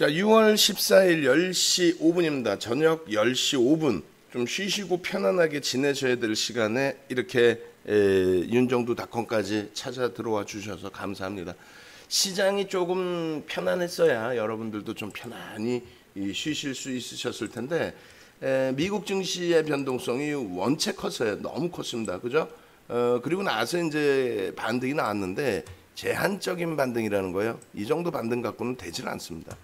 자, 6월 14일 10시 5분입니다. 저녁 10시 5분. 좀 쉬시고 편안하게 지내셔야 될 시간에 이렇게 윤정두닷컴까지 찾아 들어와 주셔서 감사합니다. 시장이 조금 편안했어야 여러분들도 좀 편안히 쉬실 수 있으셨을 텐데 미국 증시의 변동성이 원체 컸어요. 너무 컸습니다. 그죠? 그리고 나서 이제 반등이 나왔는데 제한적인 반등이라는 거예요. 이 정도 반등 갖고는 되질 않습니다.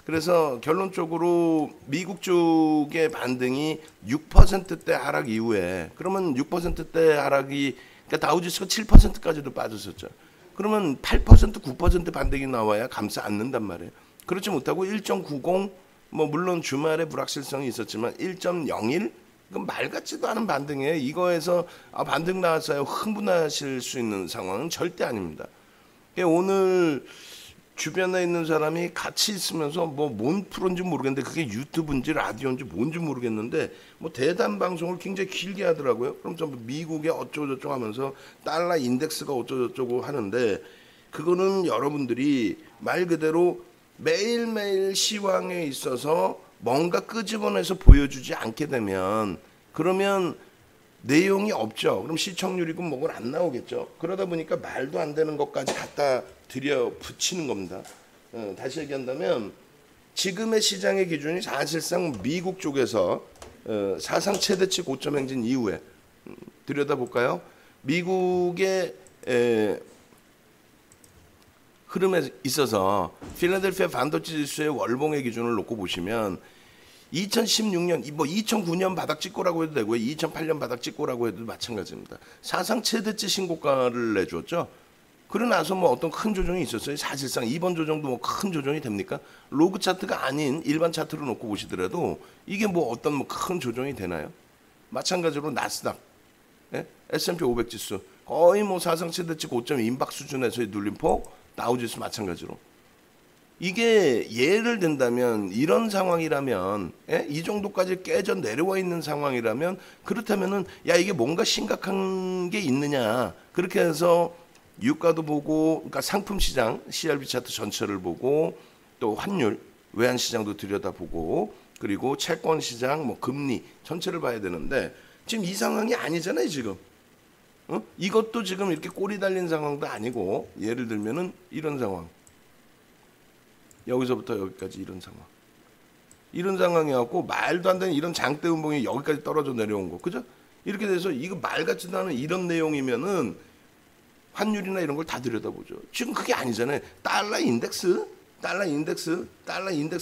그래서 결론적으로 미국 쪽의 반등이 6%대 하락 이후에 그러면 6%대 하락이 그러니까 다우지수가 7%까지도 빠졌었죠. 그러면 8% 9% 반등이 나와야 감싸 안는단 말이에요. 그렇지 못하고 1.90 뭐 물론 주말에 불확실성이 있었지만 1.01 그건 말 같지도 않은 반등이에요. 이거에서 반등 나왔어요. 흥분하실 수 있는 상황은 절대 아닙니다. 오늘 주변에 있는 사람이 같이 있으면서 뭐 뭔 프로인지 모르겠는데 그게 유튜브인지 라디오인지 뭔지 모르겠는데 뭐 대담 방송을 굉장히 길게 하더라고요. 그럼 좀 미국의 어쩌고저쩌고 하면서 달러 인덱스가 어쩌고저쩌고 하는데 그거는 여러분들이 말 그대로 매일매일 시황에 있어서 뭔가 끄집어내서 보여주지 않게 되면 그러면 내용이 없죠. 그럼 시청률이고 뭐건 안 나오겠죠. 그러다 보니까 말도 안 되는 것까지 갖다 들여 붙이는 겁니다. 다시 얘기한다면 지금의 시장의 기준이 사실상 미국 쪽에서 사상 최대치 고점 행진 이후에 들여다볼까요? 미국의 흐름에 있어서 필라델피아 반도체 지수의 월봉의 기준을 놓고 보시면 2016년, 뭐 2009년 바닥 찍고라고 해도 되고요. 2008년 바닥 찍고라고 해도 마찬가지입니다. 사상 최대치 신고가를 내줬죠. 그러고 나서 뭐 어떤 큰 조정이 있었어요. 사실상 이번 조정도 뭐 큰 조정이 됩니까? 로그 차트가 아닌 일반 차트로 놓고 보시더라도 이게 뭐 어떤 뭐 큰 조정이 되나요? 마찬가지로 나스닥, S&P 500 지수 거의 뭐 사상 최대치 고점 임박 수준에서의 눌림폭, 다우지수 마찬가지로. 이게 예를 든다면 이런 상황이라면 이 정도까지 깨져 내려와 있는 상황이라면 그렇다면은 야 이게 뭔가 심각한 게 있느냐 그렇게 해서 유가도 보고 그러니까 상품 시장 CRB 차트 전체를 보고 또 환율 외환 시장도 들여다보고 그리고 채권 시장 뭐 금리 전체를 봐야 되는데 지금 이 상황이 아니잖아요 지금. 이것도 지금 이렇게 꼬리 달린 상황도 아니고 예를 들면은 이런 상황. 여기서부터 여기까지 이런 상황이었고 말도 안 되는 이런 장대 음봉이 여기까지 떨어져 내려온 거 그죠? 이렇게 돼서 이거 말 같지도 않은 이런 내용이면은 환율이나 이런 걸 다 들여다보죠. 지금 그게 아니잖아요. 달러 인덱스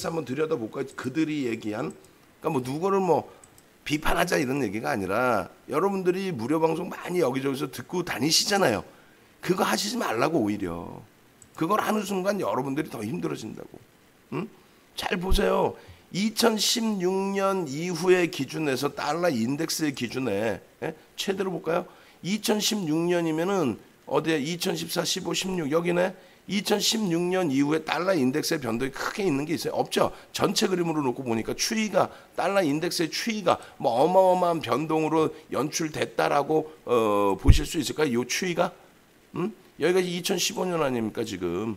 한번 들여다볼까요? 그들이 얘기한 그러니까 뭐 누구를 뭐 비판하자 이런 얘기가 아니라 여러분들이 무료 방송 많이 여기저기서 듣고 다니시잖아요. 그거 하시지 말라고 오히려. 그걸 하는 순간 여러분들이 더 힘들어진다고. 잘 보세요. 2016년 이후의 기준에서 달러 인덱스의 기준에 최대로 볼까요? 2016년이면은 어디에 2014, 15, 16 여기네. 2016년 이후에 달러 인덱스의 변동이 크게 있는 게 있어요? 없죠. 전체 그림으로 놓고 보니까 추이가 달러 인덱스의 추이가 뭐 어마어마한 변동으로 연출됐다라고 보실 수 있을까요? 이 추이가? 여기가 2015년 아닙니까 지금?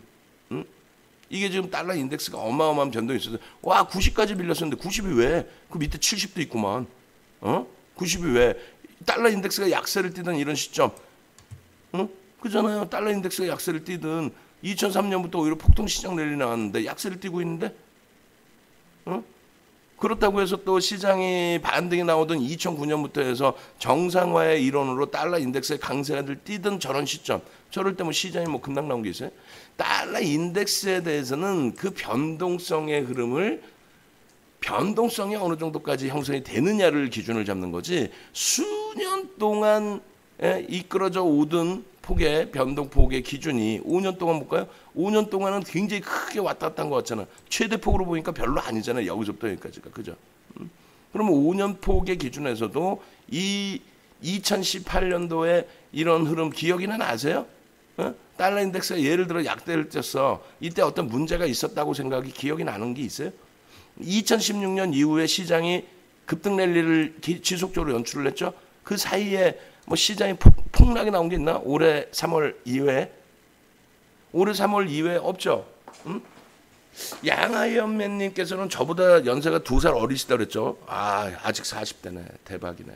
이게 지금 달러 인덱스가 어마어마한 변동이 있어서 와 90까지 밀렸었는데 90이 왜? 그 밑에 70도 있구만. 90이 왜? 달러 인덱스가 약세를 띠던 이런 시점. 그잖아요. 달러 인덱스가 약세를 띠든 2003년부터 오히려 폭등시장 랠리 나왔는데 약세를 띠고 있는데 그렇다고 해서 또 시장이 반등이 나오던 2009년부터 해서 정상화의 이론으로 달러 인덱스의 강세를 띠던 저런 시점 저럴 때 뭐 시장이 뭐 급락 나온 게 있어요? 달러 인덱스에 대해서는 그 변동성의 흐름을 변동성이 어느 정도까지 형성이 되느냐를 기준을 잡는 거지 수년 동안 이끌어져 오던 폭의 변동폭의 기준이 5년 동안 볼까요? 5년 동안은 굉장히 크게 왔다 갔다 한 것 같잖아. 최대폭으로 보니까 별로 아니잖아요. 여기서부터 여기까지가. 그죠? 그러면 5년 폭의 기준에서도 이 2018년도에 이런 흐름 기억이나 나세요? 달러 인덱스가 예를 들어 약대를 쪘어. 이때 어떤 문제가 있었다고 생각이 기억이 나는 게 있어요? 2016년 이후에 시장이 급등 랠리를 지속적으로 연출을 했죠. 그 사이에 뭐 시장이 폭락이 나온 게 있나? 올해 3월 이후에? 올해 3월 이후에 없죠. 양아이언맨님께서는 저보다 연세가 2살 어리시다 그랬죠. 아직 40대네. 대박이네.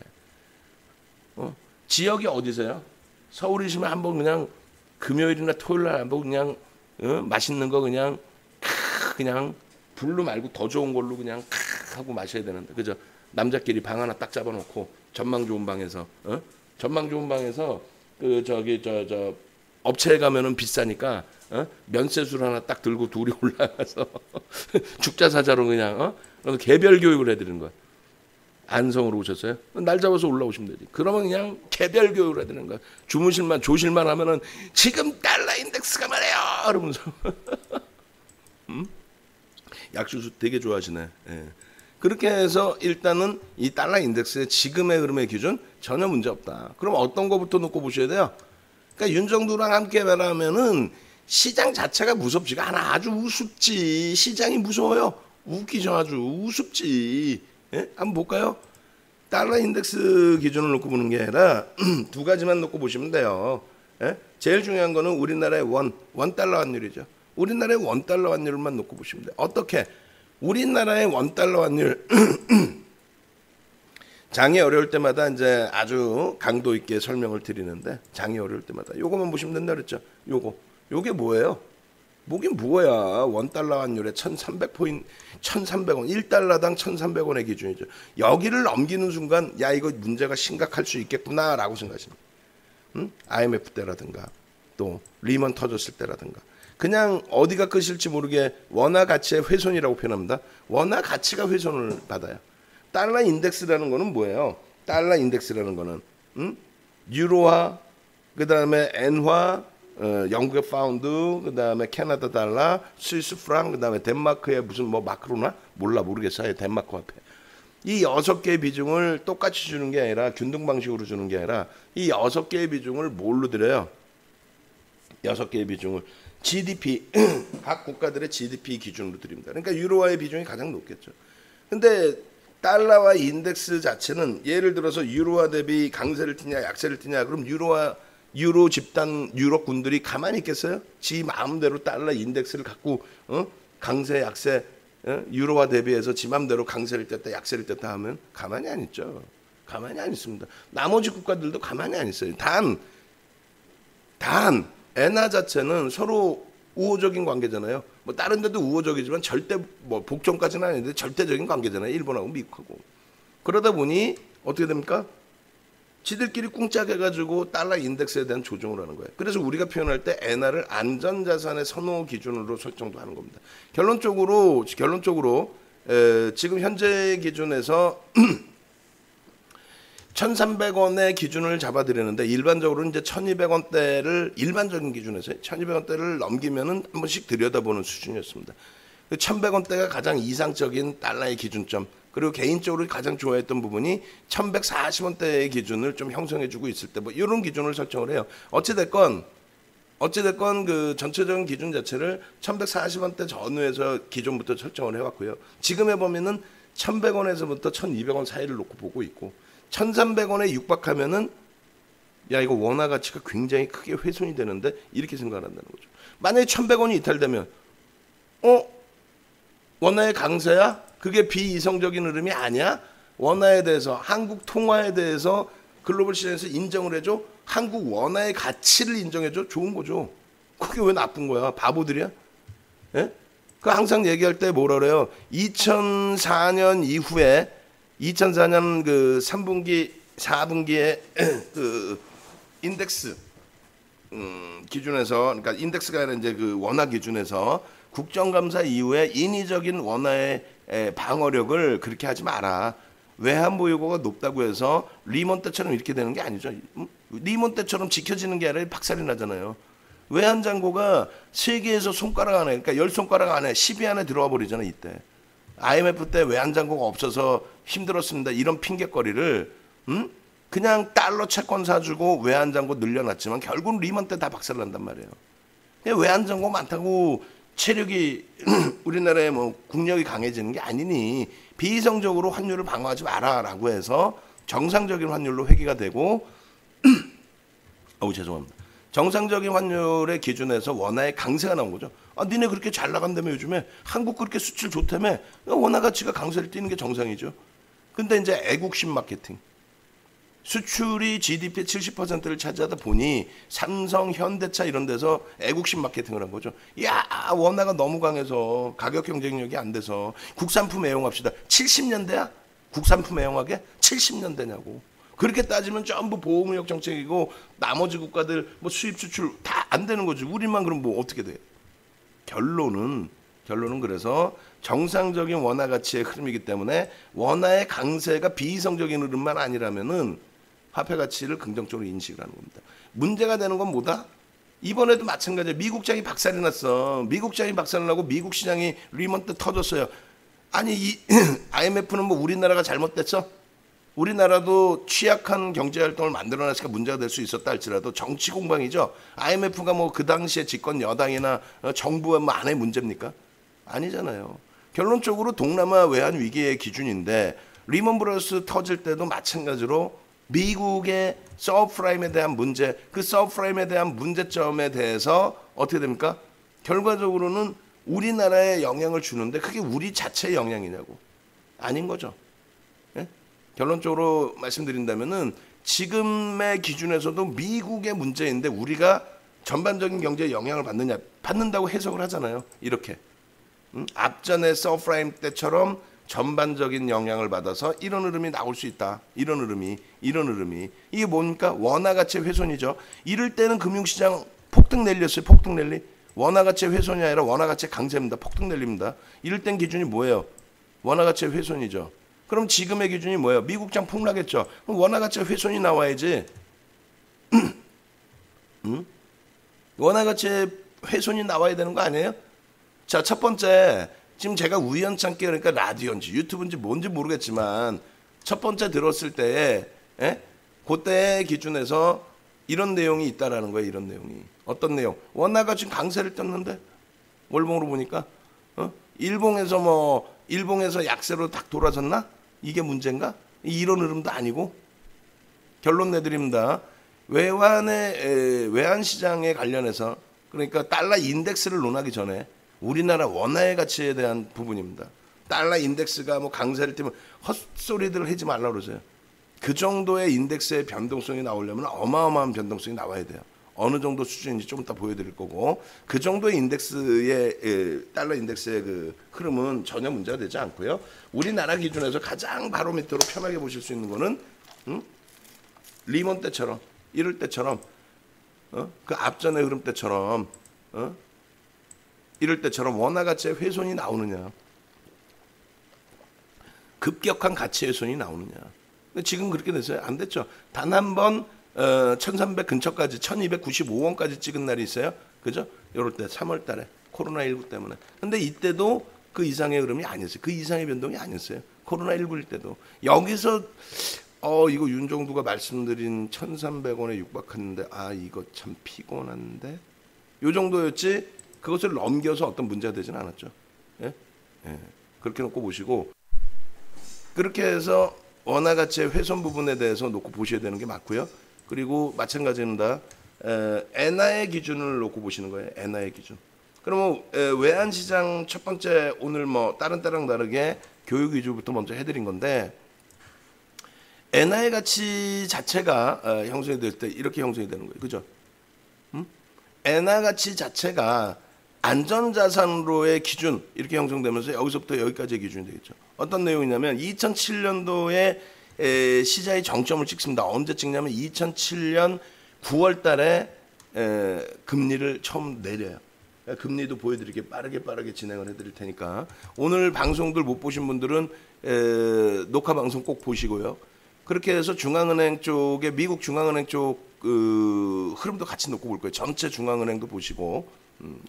지역이 어디세요? 서울이시면 한번 그냥 금요일이나 토요일날 한번 그냥 맛있는 거 그냥 블루 말고 더 좋은 걸로 그냥 하고 마셔야 되는데, 그죠? 남자끼리 방 하나 딱 잡아놓고 전망 좋은 방에서 전망 좋은 방에서 그 저기 저 업체에 가면은 비싸니까 면세술 하나 딱 들고 둘이 올라가서 죽자사자로 그냥 개별 교육을 해드리는 거야. 안성으로 오셨어요? 날 잡아서 올라오시면 되지. 그러면 그냥 개별 교육을 해드리는 거야. 조실만 하면은 지금 달러 인덱스가 말이에요. 이러면서 약수수 되게 좋아하시네. 예. 그렇게 해서 일단은 이 달러 인덱스의 지금의 흐름의 기준 전혀 문제 없다. 그럼 어떤 거부터 놓고 보셔야 돼요? 그러니까 윤정두랑 함께 말하면은 시장 자체가 무섭지가 않아. 아주 우습지. 시장이 무서워요. 웃기죠. 아주 우습지. 예? 한번 볼까요? 달러 인덱스 기준을 놓고 보는 게 아니라 두 가지만 놓고 보시면 돼요. 예? 제일 중요한 거는 우리나라의 원달러 환율이죠. 우리나라의 원달러 환율만 놓고 보시면 돼요. 어떻게? 우리나라의 원달러 환율 장이 어려울 때마다 이제 아주 강도 있게 설명을 드리는데, 장이 어려울 때마다 요거만 보시면 된다 그랬죠. 요게 뭐예요? 뭐긴 뭐야. 원달러 환율에 1,300포인트, 1,300원, 1달러당 1,300원의 기준이죠. 여기를 넘기는 순간 야 이거 문제가 심각할 수 있겠구나라고 생각하십니다. IMF 때라든가 또 리먼 터졌을 때라든가. 그냥 어디가 끝일지 모르게 원화 가치의 훼손이라고 표현합니다. 원화 가치가 훼손을 받아요. 달러 인덱스라는 거는 뭐예요? 달러 인덱스라는 거는 유로화, 그다음에 엔화, 영국의 파운드, 그다음에 캐나다 달러, 스위스 프랑, 그다음에 덴마크의 무슨 뭐 마크로나 모르겠어요. 덴마크 화폐. 이 6개의 비중을 똑같이 주는 게 아니라 균등 방식으로 주는 게 아니라 이 6개의 비중을 뭘로 드려요? 6개의 비중을 GDP 각 국가들의 GDP 기준으로 드립니다. 그러니까 유로화의 비중이 가장 높겠죠. 근데 달러와 인덱스 자체는 예를 들어서 유로화 대비 강세를 띠냐 약세를 띠냐, 그럼 유로 집단 유럽군들이 가만히 있겠어요? 지 마음대로 달러 인덱스를 갖고 강세 약세 유로화 대비해서 지 마음대로 강세를 뗐다 약세를 뗐다 하면 가만히 안 있죠. 가만히 안 있습니다. 나머지 국가들도 가만히 안 있어요. 단 엔화 자체는 서로 우호적인 관계잖아요. 뭐 다른 데도 우호적이지만 절대 뭐 복종까지는 아닌데 절대적인 관계잖아요. 일본하고 미국하고. 그러다 보니 어떻게 됩니까? 지들끼리 꿍짝 해가지고 달러 인덱스에 대한 조정을 하는 거예요. 그래서 우리가 표현할 때 엔화를 안전자산의 선호 기준으로 설정도 하는 겁니다. 결론적으로 지금 현재 기준에서 1,300원의 기준을 잡아드리는데, 일반적으로 이제 1,200원대를 일반적인 기준에서 1,200원대를 넘기면은 한 번씩 들여다보는 수준이었습니다. 1,100원대가 가장 이상적인 달러의 기준점. 그리고 개인적으로 가장 좋아했던 부분이 1,140원대의 기준을 좀 형성해주고 있을 때 뭐 이런 기준을 설정을 해요. 어찌됐건 그 전체적인 기준 자체를 1,140원대 전후에서 기존부터 설정을 해왔고요. 지금 해보면은 1,100원에서부터 1,200원 사이를 놓고 보고 있고, 1,300원에 육박하면은 야 이거 원화 가치가 굉장히 크게 훼손이 되는데 이렇게 생각한다는 거죠. 만약에 1,100원이 이탈되면 원화의 강세야? 그게 비이성적인 흐름이 아니야? 원화에 대해서, 한국 통화에 대해서 글로벌 시장에서 인정을 해줘? 한국 원화의 가치를 인정해줘? 좋은 거죠. 그게 왜 나쁜 거야? 바보들이야? 예? 그 항상 얘기할 때 뭐라 그래요? 2004년 이후에 2004년 그 3분기, 4분기에 그 인덱스 기준에서, 그러니까 인덱스가 아니라 이제 그 원화 기준에서 국정감사 이후에 인위적인 원화의 방어력을 그렇게 하지 마라. 외환 보유고가 높다고 해서 리먼 때처럼 이렇게 되는 게 아니죠. 리먼 때처럼 지켜지는 게 아니라 박살이 나잖아요. 외환 잔고가 세계에서 손가락 안에, 그러니까 10손가락 안에 10위 안에 들어와 버리잖아요. 이때 IMF 때 외환 잔고가 없어서 힘들었습니다. 이런 핑계거리를 그냥 달러 채권 사주고 외환 잔고 늘려놨지만 결국은 리먼 때 다 박살난단 말이에요. 외환 잔고 많다고 체력이 우리나라의 뭐 국력이 강해지는 게 아니니 비이성적으로 환율을 방어하지 마라라고 해서 정상적인 환율로 회귀가 되고 죄송합니다. 정상적인 환율의 기준에서 원화의 강세가 나온 거죠. 아, 니네 그렇게 잘 나간다며 요즘에 한국 그렇게 수출 좋다며 원화 가치가 강세를 띠는 게 정상이죠. 근데 이제 애국심 마케팅. 수출이 GDP의 70%를 차지하다 보니 삼성, 현대차 이런 데서 애국심 마케팅을 한 거죠. 야, 원화가 너무 강해서 가격 경쟁력이 안 돼서 국산품 애용합시다. 70년대야? 국산품 애용하게? 70년대냐고. 그렇게 따지면 전부 보호무역 정책이고 나머지 국가들 뭐 수입 수출 다 안 되는 거지. 우리만 그럼 뭐 어떻게 돼? 결론은 그래서 정상적인 원화 가치의 흐름이기 때문에 원화의 강세가 비이성적인 흐름만 아니라면은 화폐 가치를 긍정적으로 인식을 하는 겁니다. 문제가 되는 건 뭐다? 이번에도 마찬가지야. 미국장이 박살이 났어. 미국장이 박살이 나고 미국 시장이 리먼 때 터졌어요. 아니 이 IMF는 뭐 우리나라가 잘못됐어? 우리나라도 취약한 경제활동을 만들어놨으니까 문제가 될 수 있었다 할지라도 정치 공방이죠. IMF가 뭐 그 당시에 집권 여당이나 정부가 뭐 안에 문제입니까? 아니잖아요. 결론적으로 동남아 외환 위기의 기준인데 리먼 브러더스 터질 때도 마찬가지로 미국의 서브프라임에 대한 문제, 그 서브프라임에 대한 문제점에 대해서 어떻게 됩니까? 결과적으로는 우리나라에 영향을 주는데 그게 우리 자체의 영향이냐고. 아닌 거죠. 예? 결론적으로 말씀드린다면은 지금의 기준에서도 미국의 문제인데 우리가 전반적인 경제에 영향을 받느냐? 받는다고 해석을 하잖아요. 이렇게. 앞전에 서브프라임 때처럼 전반적인 영향을 받아서 이런 흐름이 나올 수 있다. 이런 흐름이. 이게 뭡니까? 원화 가치의 훼손이죠. 이럴 때는 금융시장 폭등 랠리였어요. 폭등 랠리. 원화 가치의 훼손이 아니라 원화 가치의 강세입니다. 폭등 랠리입니다. 이럴 땐 기준이 뭐예요? 원화 가치의 훼손이죠. 그럼 지금의 기준이 뭐예요? 미국장 폭락했죠. 그럼 원화 가치의 훼손이 나와야지. 원화 가치의 훼손이 나와야 되는 거 아니에요? 자, 첫 번째. 지금 제가 우연찮게 그러니까 라디오인지 유튜브인지 뭔지 모르겠지만 첫 번째 들었을 때에 그때 기준에서 이런 내용이 있다라는 거예요. 이런 내용이. 어떤 내용? 원화가 지금 강세를 떴는데 월봉으로 보니까 일봉에서 약세로 딱 돌아섰나? 이게 문제인가? 이런 흐름도 아니고 결론 내드립니다. 외환 시장에 관련해서 그러니까 달러 인덱스를 논하기 전에 우리나라 원화의 가치에 대한 부분입니다. 달러 인덱스가 뭐 강세를 띠면 헛소리들을 하지 말라고 그러세요. 그 정도의 인덱스의 변동성이 나오려면 어마어마한 변동성이 나와야 돼요. 어느 정도 수준인지 좀 이따 보여드릴 거고 그 정도의 인덱스의 달러 인덱스의 그 흐름은 전혀 문제가 되지 않고요. 우리나라 기준에서 가장 바로미터로 편하게 보실 수 있는 거는 리먼 때처럼 이럴 때처럼 그 앞전의 흐름 때처럼 이럴 때처럼 원화 가치의 훼손이 나오느냐, 급격한 가치 훼손이 나오느냐. 근데 지금 그렇게 됐어요? 안 됐죠. 단 한 번 1300 근처까지 1295원까지 찍은 날이 있어요. 그죠? 이럴 때 3월 달에 코로나19 때문에. 근데 이때도 그 이상의 흐름이 아니었어요. 그 이상의 변동이 아니었어요. 코로나19일 때도. 여기서 이거 윤정두가 말씀드린 1300원에 육박했는데 이거 참 피곤한데 요 정도였지 그것을 넘겨서 어떤 문제가 되지는 않았죠. 예? 예. 그렇게 놓고 보시고 그렇게 해서 원화 가치의 훼손 부분에 대해서 놓고 보셔야 되는 게 맞고요. 그리고 마찬가지입니다. 엔화의 기준을 놓고 보시는 거예요. 엔화의 기준. 그러면 외환 시장 첫 번째 오늘 뭐 다른 때랑 다르게 교육 위주부터 먼저 해드린 건데 엔화의 가치 자체가 형성이 될 때 이렇게 형성이 되는 거예요. 그죠? 엔화 가치 자체가 안전자산으로의 기준 이렇게 형성되면서 여기서부터 여기까지의 기준이 되겠죠. 어떤 내용이냐면 2007년도에 시장이 정점을 찍습니다. 언제 찍냐면 2007년 9월 달에 금리를 처음 내려요. 금리도 보여드릴게요. 빠르게 진행을 해드릴 테니까 오늘 방송들 못 보신 분들은 녹화 방송 꼭 보시고요. 그렇게 해서 중앙은행 쪽에 미국 중앙은행 쪽 그 흐름도 같이 놓고 볼 거예요. 전체 중앙은행도 보시고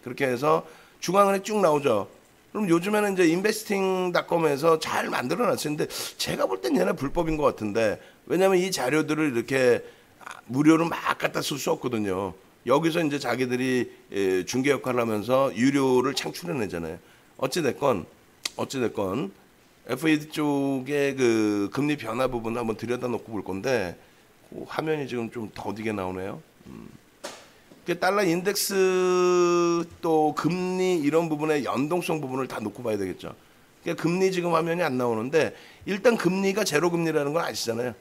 그렇게 해서 중앙은행 쭉 나오죠. 그럼 요즘에는 이제 investing.com에서 잘 만들어놨어요. 근데 제가 볼 땐 얘네 불법인 것 같은데 왜냐하면 이 자료들을 이렇게 무료로 막 갖다 쓸 수 없거든요. 여기서 이제 자기들이 중개 역할을 하면서 유료를 창출해내잖아요. 어찌됐건 FED 쪽의 그 금리 변화 부분을 한번 들여다놓고 볼 건데 그 화면이 지금 좀 더디게 나오네요. 달러 인덱스 또 금리 이런 부분의 연동성 부분을 다 놓고 봐야 되겠죠. 그러니까 금리 지금 화면이 안 나오는데 일단 금리가 제로 금리라는 건 아시잖아요.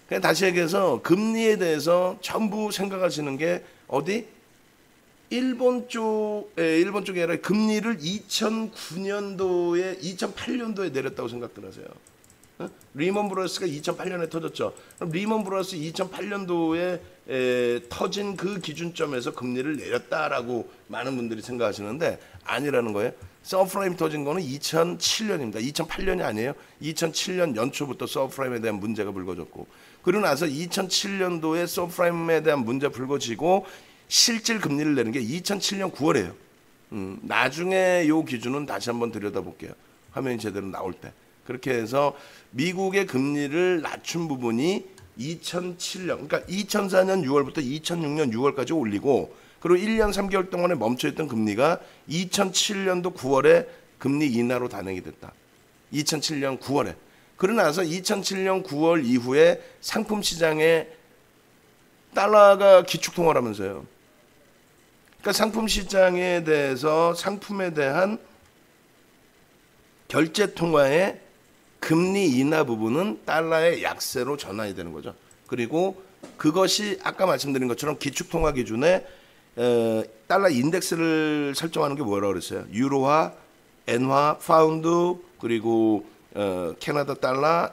그냥 다시 얘기해서 금리에 대해서 전부 생각하시는 게 어디? 일본 쪽이 아니라 금리를 2009년도에 2008년도에 내렸다고 생각들 하세요. 리먼 브러스가 2008년에 터졌죠. 그럼 리먼 브러스 2008년도에 터진 그 기준점에서 금리를 내렸다라고 많은 분들이 생각하시는데 아니라는 거예요. 서브프라임 터진 거는 2007년입니다. 2008년이 아니에요. 2007년 연초부터 서브프라임에 대한 문제가 불거졌고 그러고 나서 2007년도에 서브프라임에 대한 문제 불거지고 실질 금리를 내는 게 2007년 9월이에요. 나중에 요 기준은 다시 한번 들여다볼게요. 화면이 제대로 나올 때. 그렇게 해서 미국의 금리를 낮춘 부분이 2007년, 그러니까 2004년 6월부터 2006년 6월까지 올리고 그리고 1년 3개월 동안에 멈춰있던 금리가 2007년도 9월에 금리 인하로 단행이 됐다. 2007년 9월에. 그러고 나서 2007년 9월 이후에 상품 시장에 달러가 기축통화라면서요. 그러니까 상품 시장에 대해서 상품에 대한 결제 통화의 금리 인하 부분은 달러의 약세로 전환이 되는 거죠. 그리고 그것이 아까 말씀드린 것처럼 기축통화 기준에 달러 인덱스를 설정하는 게 뭐라고 그랬어요? 유로화, 엔화, 파운드, 그리고 캐나다 달러,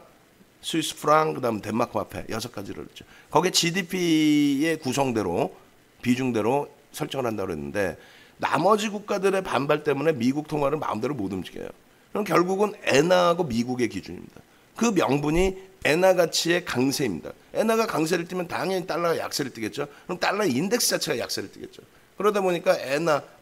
스위스 프랑, 그다음 덴마크 화폐 6가지를 그랬죠. 거기에 GDP의 구성대로 비중대로 설정을 한다고 그랬는데 나머지 국가들의 반발 때문에 미국 통화를 마음대로 못 움직여요. 그럼 결국은 엔화하고 미국의 기준입니다. 그 명분이 엔화 가치의 강세입니다. 엔화가 강세를 띠면 당연히 달러가 약세를 띠겠죠. 그럼 달러 인덱스 자체가 약세를 띠겠죠. 그러다 보니까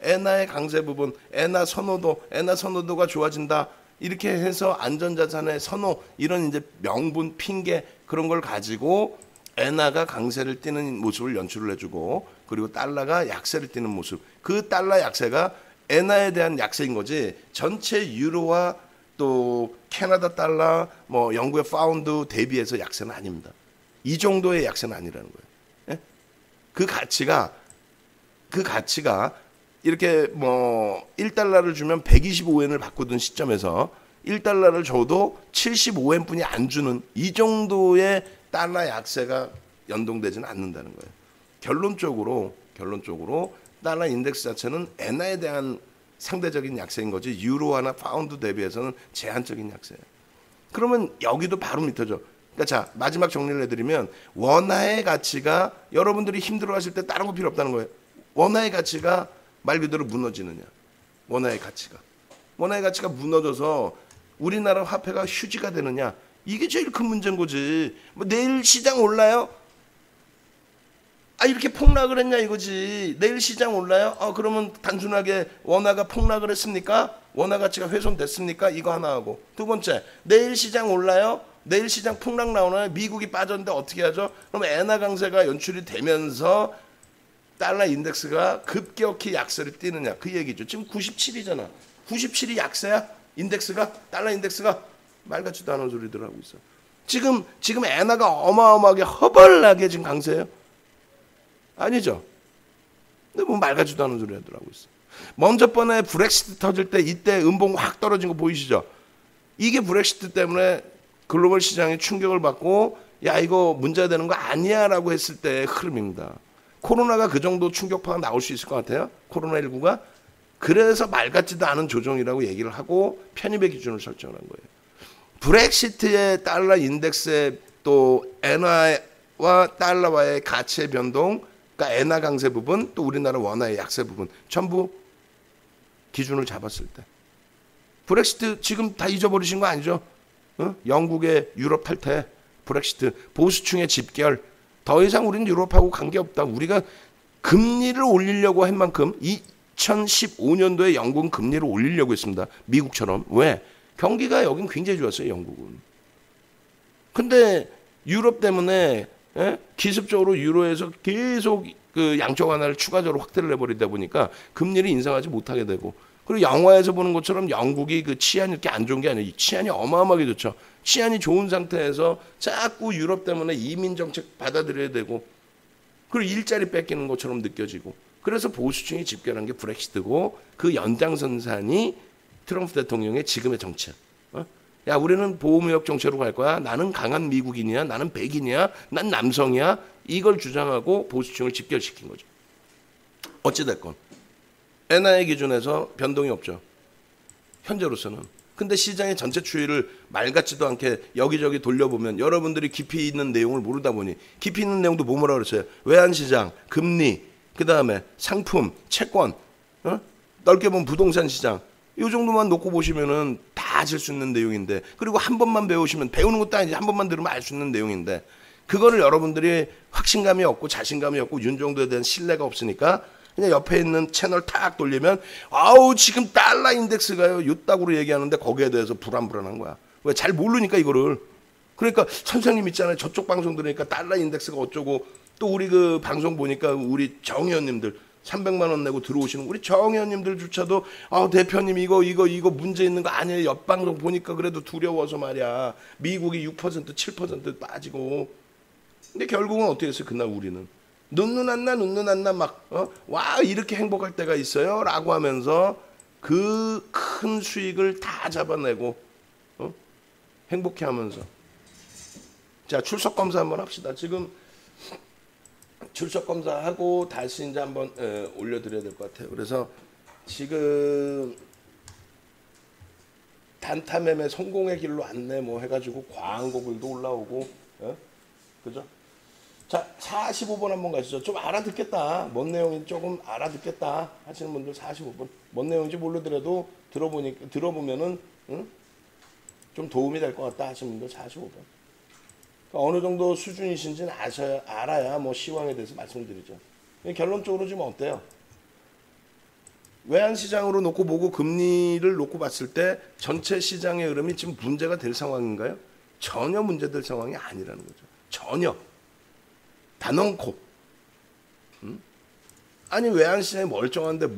엔화의 강세 부분, 엔화 선호도가 좋아진다. 이렇게 해서 안전자산의 선호 이런 이제 명분, 핑계 그런 걸 가지고 엔화가 강세를 띠는 모습을 연출을 해주고 그리고 달러가 약세를 띠는 모습. 그 달러 약세가 엔화에 대한 약세인 거지 전체 유로와 또 캐나다 달러 뭐 영국의 파운드 대비해서 약세는 아닙니다. 이 정도의 약세는 아니라는 거예요. 예? 그 가치가 이렇게 뭐 1달러를 주면 125엔을 바꾸던 시점에서 1달러를 줘도 75엔뿐이 안 주는 이 정도의 달러 약세가 연동되지는 않는다는 거예요. 결론적으로 달러 인덱스 자체는 엔화에 대한 상대적인 약세인 거지 유로화나 파운드 대비해서는 제한적인 약세예요. 그러면 여기도 바로 밑에죠. 그러니까 자 마지막 정리를 해드리면 원화의 가치가 여러분들이 힘들어하실 때 다른 거 필요 없다는 거예요. 원화의 가치가 말 그대로 무너지느냐. 원화의 가치가 무너져서 우리나라 화폐가 휴지가 되느냐. 이게 제일 큰 문제인 거지. 뭐 내일 시장 올라요? 이렇게 폭락을 했냐 이거지. 내일 시장 올라요? 그러면 단순하게 원화가 폭락을 했습니까? 원화 가치가 훼손됐습니까? 이거 하나 하고. 두 번째, 내일 시장 올라요? 내일 시장 폭락 나오나요? 미국이 빠졌는데 어떻게 하죠? 그럼 엔화 강세가 연출이 되면서 달러 인덱스가 급격히 약세를 띠느냐 그 얘기죠. 지금 97이잖아. 97이 약세야? 인덱스가? 달러 인덱스가? 말 같지도 않은 소리들 하고 있어. 지금 엔화가 어마어마하게 허벌나게 지금 강세예요? 아니죠. 근데 뭐 말 같지도 않은 소리 하더라고 있어. 먼저 번에 브렉시트 터질 때 이때 음봉 확 떨어진 거 보이시죠? 이게 브렉시트 때문에 글로벌 시장에 충격을 받고 야 이거 문제가 되는 거 아니야 라고 했을 때의 흐름입니다. 코로나가 그 정도 충격파가 나올 수 있을 것 같아요. 코로나19가. 그래서 말 같지도 않은 조정이라고 얘기를 하고 편입의 기준을 설정한 거예요. 브렉시트의 달러 인덱스의 또 엔화와 달러와의 가치의 변동, 그러니까 엔화 강세 부분, 또 우리나라 원화의 약세 부분 전부 기준을 잡았을 때 브렉시트 지금 다 잊어버리신 거 아니죠? 영국의 유럽 탈퇴, 브렉시트, 보수층의 집결 더 이상 우리는 유럽하고 관계없다. 우리가 금리를 올리려고 한 만큼 2015년도에 영국은 금리를 올리려고 했습니다. 미국처럼. 왜? 경기가 여긴 굉장히 좋았어요. 영국은. 근데 유럽 때문에 기습적으로 유로에서 계속 그 양적 완화를 추가적으로 확대를 해버리다 보니까 금리를 인상하지 못하게 되고 그리고 영화에서 보는 것처럼 영국이 그 치안이 이렇게 안 좋은 게 아니에요. 치안이 어마어마하게 좋죠. 치안이 좋은 상태에서 자꾸 유럽 때문에 이민 정책 받아들여야 되고 그리고 일자리 뺏기는 것처럼 느껴지고 그래서 보수층이 집결한 게 브렉시트고 그 연장선상이 트럼프 대통령의 지금의 정치야. 야 우리는 보호무역 정책으로 갈 거야. 나는 강한 미국인이야. 나는 백인이야. 난 남성이야. 이걸 주장하고 보수층을 집결시킨 거죠. 어찌됐건 엔화의 기준에서 변동이 없죠. 현재로서는. 근데 시장의 전체 추이를 말 같지도 않게 여기저기 돌려보면 여러분들이 깊이 있는 내용을 모르다 보니 깊이 있는 내용도 뭐라 그랬어요? 외환시장, 금리, 그 다음에 상품, 채권, 넓게 보면 부동산 시장 이 정도만 놓고 보시면은 다 아실 수 있는 내용인데 그리고 한 번만 배우시면 배우는 것도 아니지 한 번만 들으면 알 수 있는 내용인데 그거를 여러분들이 확신감이 없고 자신감이 없고 윤정도에 대한 신뢰가 없으니까 그냥 옆에 있는 채널 탁 돌리면 아우 지금 달러 인덱스가요 요따구로 얘기하는데 거기에 대해서 불안한 거야. 왜? 잘 모르니까 이거를. 그러니까 선생님 있잖아요. 저쪽 방송 들으니까 달러 인덱스가 어쩌고 또 우리 그 방송 보니까 우리 정 의원님들 300만 원 내고 들어오시는 우리 정 의원님들조차도 대표님 이거 문제 있는 거 아니에요. 옆 방송 보니까 그래도 두려워서 말이야. 미국이 6% 7% 빠지고 근데 결국은 어떻게 했어요? 그날 우리는 눈눈 안나 막 와 이렇게 행복할 때가 있어요 라고 하면서 그 큰 수익을 다 잡아내고 행복해 하면서 자 출석 검사 한번 합시다. 지금 출석 검사하고 다시 이제 한번 올려드려야 될 것 같아요. 그래서 지금 단타 매매 성공의 길로 안내 뭐 해가지고 광고글도 올라오고 그죠? 자 45번 한번 가시죠. 좀 알아듣겠다. 뭔 내용인지 조금 알아듣겠다 하시는 분들 45번. 뭔 내용인지 모르더라도 들어보면은 좀 도움이 될 것 같다 하시는 분들 45번. 어느 정도 수준이신지는 알아야 뭐 시황에 대해서 말씀드리죠. 결론적으로 지금 어때요? 외환시장으로 놓고 보고 금리를 놓고 봤을 때 전체 시장의 흐름이 지금 문제가 될 상황인가요? 전혀 문제될 상황이 아니라는 거죠. 전혀. 단언코. 아니 외환시장이 멀쩡한데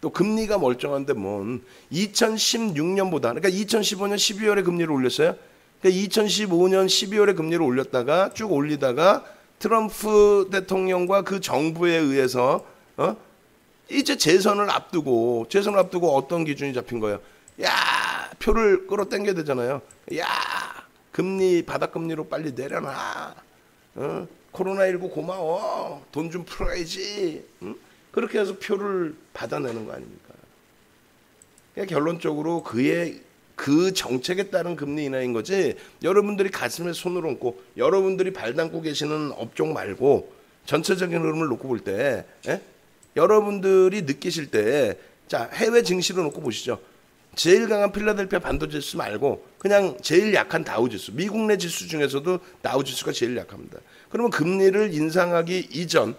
또 금리가 멀쩡한데 2016년보다 그러니까 2015년 12월에 금리를 올렸어요. 그러니까 2015년 12월에 금리를 올렸다가 쭉 올리다가 트럼프 대통령과 그 정부에 의해서 이제 재선을 앞두고 어떤 기준이 잡힌 거예요? 야 표를 끌어당겨야 되잖아요. 야 금리 바닥금리로 빨리 내려놔. 코로나19 고마워. 돈 좀 풀어야지. 그렇게 해서 표를 받아내는 거 아닙니까? 그러니까 결론적으로 그 정책에 따른 금리 인하인 거지 여러분들이 가슴에 손을 얹고 여러분들이 발담고 계시는 업종 말고 전체적인 흐름을 놓고 볼 때 여러분들이 느끼실 때 자 해외 증시로 놓고 보시죠. 제일 강한 필라델피아 반도체 지수 말고 그냥 제일 약한 다우지수 미국 내 지수 중에서도 다우지수가 제일 약합니다. 그러면 금리를 인상하기 이전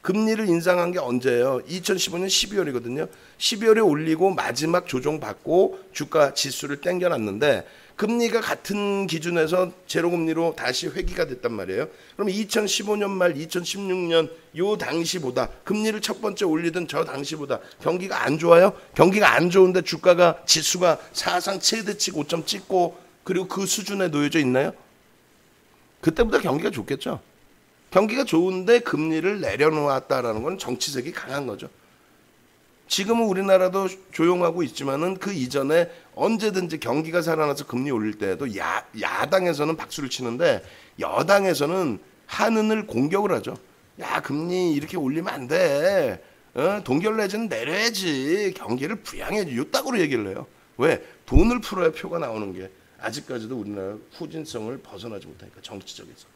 금리를 인상한 게 언제예요? 2015년 12월이거든요. 12월에 올리고 마지막 조정받고 주가 지수를 땡겨놨는데 금리가 같은 기준에서 제로금리로 다시 회귀가 됐단 말이에요. 그럼 2015년 말 2016년 요 당시보다 금리를 첫 번째 올리던 저 당시보다 경기가 안 좋아요? 경기가 안 좋은데 주가가 지수가 사상 최대치 고점 찍고 그리고 그 수준에 놓여져 있나요? 그때보다 경기가 좋겠죠. 경기가 좋은데 금리를 내려놓았다라는 건 정치색이 강한 거죠. 지금은 우리나라도 조용하고 있지만은 그 이전에 언제든지 경기가 살아나서 금리 올릴 때에도 야당에서는 박수를 치는데 여당에서는 한은을 공격을 하죠. 야 금리 이렇게 올리면 안 돼. 동결 내지는 내려야지. 경기를 부양해야지. 요따구로 얘기를 해요. 왜? 돈을 풀어야 표가 나오는 게 아직까지도 우리나라 후진성을 벗어나지 못하니까 정치적에서.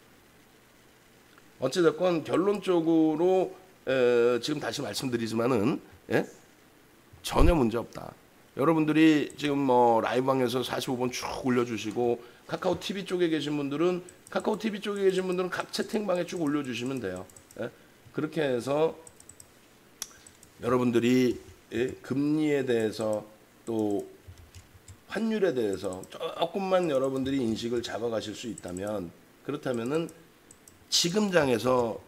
어찌됐건 결론적으로 지금 다시 말씀드리지만은 전혀 문제 없다. 여러분들이 지금 뭐 라이브방에서 45번 쭉 올려주시고 카카오 TV 쪽에 계신 분들은 각 채팅방에 쭉 올려주시면 돼요. 그렇게 해서 여러분들이 금리에 대해서 또 환율에 대해서 조금만 여러분들이 인식을 잡아가실 수 있다면 그렇다면은 지금 장에서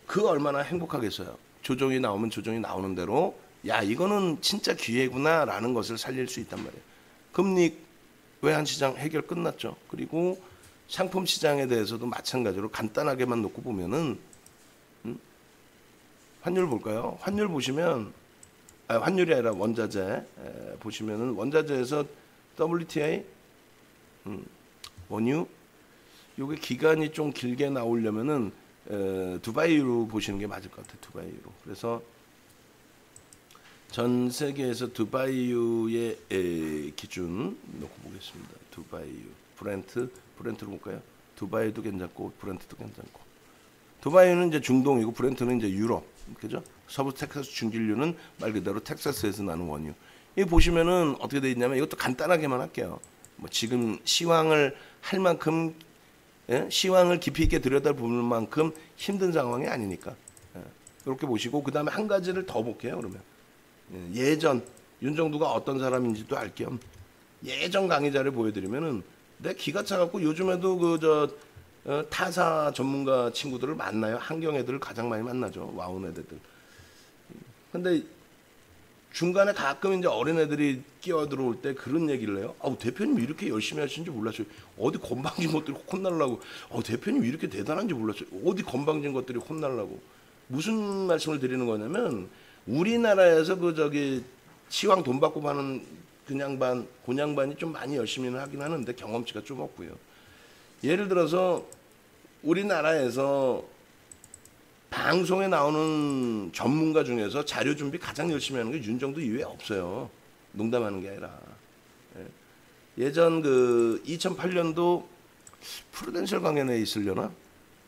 그 얼마나 행복하겠어요. 조정이 나오면 조정이 나오는 대로 야 이거는 진짜 기회구나 라는 것을 살릴 수 있단 말이에요. 금리 외환시장 해결 끝났죠. 그리고 상품 시장에 대해서도 마찬가지로 간단하게만 놓고 보면은 환율 볼까요? 환율 보시면 환율이 아니라 원자재 보시면은 원자재에서 WTI 원유 요게 기간이 좀 길게 나오려면은 두바이로 보시는 게 맞을 것 같아요. 두바이로. 그래서 전 세계에서 두바이유의 기준 놓고 보겠습니다. 두바이유 브렌트로 볼까요? 두바이도 괜찮고 브렌트도 괜찮고. 두바이는 이제 중동이고 브렌트는 이제 유럽, 그죠? 서부 텍사스 중진류는 말 그대로 텍사스에서 나는 원유. 이 보시면은 어떻게 돼 있냐면 이것도 간단하게만 할게요. 뭐 지금 시황을 할 만큼 시황을 깊이 있게 들여다볼 만큼 힘든 상황이 아니니까 이렇게 보시고 그 다음에 한 가지를 더 볼게요. 그러면 예전 윤정두가 어떤 사람인지도 알 겸 예전 강의자를 보여드리면은 내 기가 차갖고 요즘에도 타사 전문가 친구들을 만나요. 한경 애들을 가장 많이 만나죠. 와운 애들. 근데 중간에 가끔 이제 어린 애들이 끼어 들어올 때 그런 얘기를 해요. 대표님 이렇게 열심히 하시는지 몰랐어요. 어디 건방진 것들이 혼날라고. 대표님 이렇게 대단한지 몰랐어요. 어디 건방진 것들이 혼날라고. 무슨 말씀을 드리는 거냐면 우리나라에서 시황 돈 받고 파는 그냥반, 곤양반이 좀 많이 열심히는 하긴 하는데 경험치가 좀 없고요. 예를 들어서 우리나라에서 방송에 나오는 전문가 중에서 자료 준비 가장 열심히 하는 게 윤정두 이외에 없어요. 농담하는 게 아니라. 예전 2008년도 프루덴셜 강연회에 있으려나?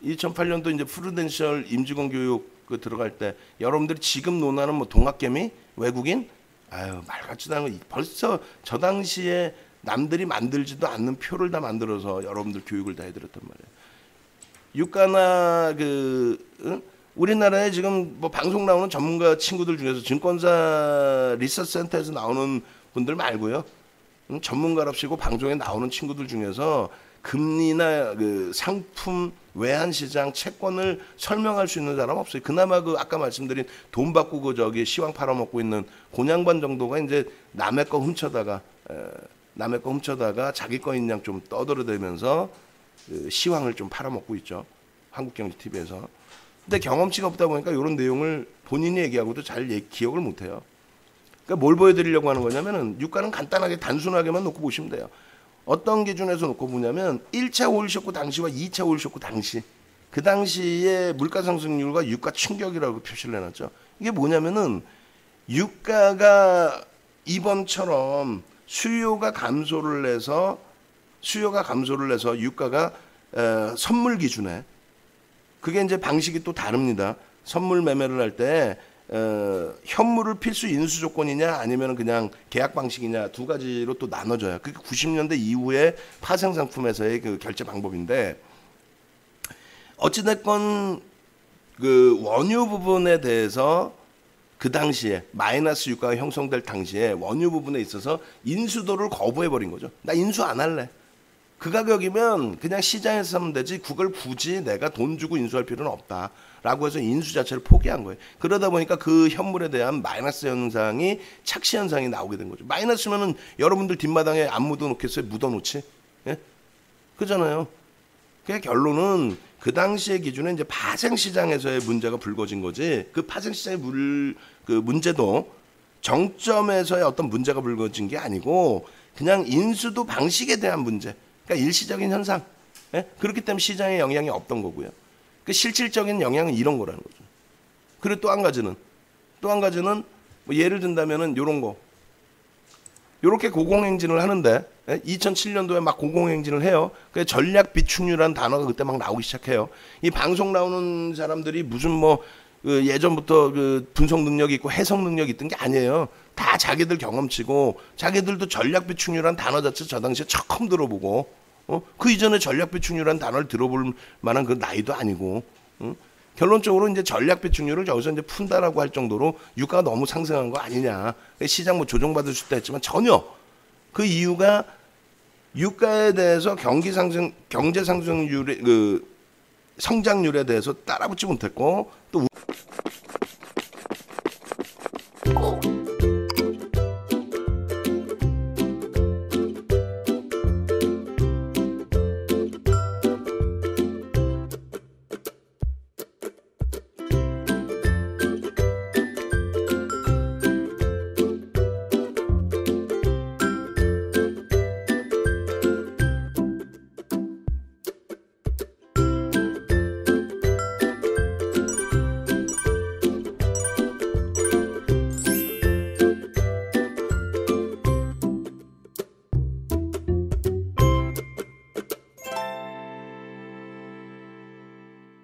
2008년도 이제 프루덴셜 임직원 교육 들어갈 때 여러분들이 지금 논하는 뭐 동학개미 외국인 말 같지도 않은 거 벌써 저 당시에 남들이 만들지도 않는 표를 다 만들어서 여러분들 교육을 다 해드렸단 말이에요. 유가나 우리나라에 지금 뭐 방송 나오는 전문가 친구들 중에서 증권사 리서치 센터에서 나오는 분들 말고요. 전문가랍시고 방송에 나오는 친구들 중에서 금리나 상품 외환시장 채권을 설명할 수 있는 사람 없어요. 그나마 아까 말씀드린 돈 받고 시황 팔아먹고 있는 곤양반 정도가 이제 남의 거 훔쳐다가 자기 거인 양 좀 떠들어대면서 시황을 좀 팔아먹고 있죠. 한국경제TV에서. 근데 경험치가 없다 보니까 이런 내용을 본인이 얘기하고도 잘 기억을 못해요. 그러니까 뭘 보여드리려고 하는 거냐면은 유가는 간단하게 단순하게만 놓고 보시면 돼요. 어떤 기준에서 놓고 보냐면 1차 오일 쇼크 당시와 2차 오일 쇼크 당시 그 당시에 물가 상승률과 유가 충격이라고 표시를 해놨죠. 이게 뭐냐면은 유가가 이번처럼 수요가 감소를 해서 유가가 선물 기준에 그게 이제 방식이 또 다릅니다. 선물 매매를 할 때 현물을 필수 인수 조건이냐 아니면 그냥 계약 방식이냐 두 가지로 또 나눠져요. 그게 90년대 이후에 파생 상품에서의 결제 방법인데 어찌됐건 원유 부분에 대해서 그 당시에 마이너스 유가가 형성될 당시에 원유 부분에 있어서 인수도를 거부해버린 거죠. 나 인수 안 할래. 그 가격이면 그냥 시장에서 사면 되지 그걸 굳이 내가 돈 주고 인수할 필요는 없다라고 해서 인수 자체를 포기한 거예요. 그러다 보니까 그 현물에 대한 마이너스 현상이 착시 현상이 나오게 된 거죠. 마이너스면은 여러분들 뒷마당에 안 묻어놓겠어요? 묻어놓지? 예? 그잖아요. 그 결론은 그 당시의 기준에 이제 파생 시장에서의 문제가 불거진 거지. 그 파생 시장의 문제도 정점에서의 어떤 문제가 불거진 게 아니고 그냥 인수도 방식에 대한 문제. 그러니까 일시적인 현상. 예? 그렇기 때문에 시장에 영향이 없던 거고요. 그 실질적인 영향은 이런 거라는 거죠. 그리고 또 한 가지는 뭐 예를 든다면은 요런 거. 요렇게 고공행진을 하는데 2007년도에 막 고공행진을 해요. 그 전략 비축률이라는 단어가 그때 막 나오기 시작해요. 이 방송 나오는 사람들이 무슨 뭐 예전부터 분석 능력이 있고 해석 능력이 있던 게 아니에요. 다 자기들 경험치고 자기들도 전략 비축률이라는 단어 자체 저 당시에 처음 들어보고 그 이전에 전략 비축률이라는 단어를 들어볼 만한 그 나이도 아니고 결론적으로 이제 전략 비축률을 여기서 이제 푼다라고 할 정도로 유가가 너무 상승한 거 아니냐. 시장 뭐 조정받을 수도 했지만 전혀 그 이유가 유가에 대해서 경제 상승률의 성장률에 대해서 따라붙지 못했고 또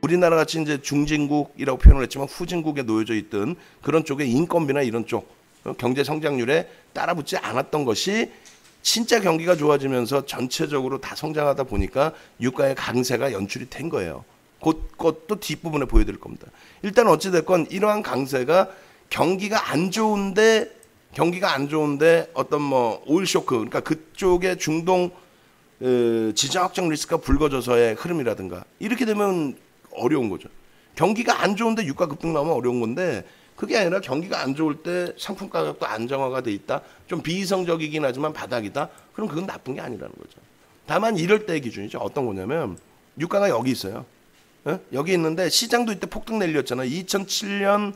우리나라 같이 이제 중진국이라고 표현을 했지만 후진국에 놓여져 있던 그런 쪽에 인건비나 이런 쪽 경제 성장률에 따라붙지 않았던 것이 진짜 경기가 좋아지면서 전체적으로 다 성장하다 보니까 유가의 강세가 연출이 된 거예요. 그것도 뒷부분에 보여드릴 겁니다. 일단 어찌됐건 이러한 강세가 경기가 안 좋은데 어떤 뭐 오일 쇼크, 그러니까 그쪽에 중동 지정 확정 리스크가 불거져서의 흐름이라든가 이렇게 되면 어려운 거죠. 경기가 안 좋은데 유가 급등 나오면 어려운 건데 그게 아니라 경기가 안 좋을 때 상품 가격도 안정화가 돼 있다. 좀 비이성적이긴 하지만 바닥이다. 그럼 그건 나쁜 게 아니라는 거죠. 다만 이럴 때의 기준이죠. 어떤 거냐면 유가가 여기 있어요. 여기 있는데 시장도 이때 폭등 내렸잖아요. 2007년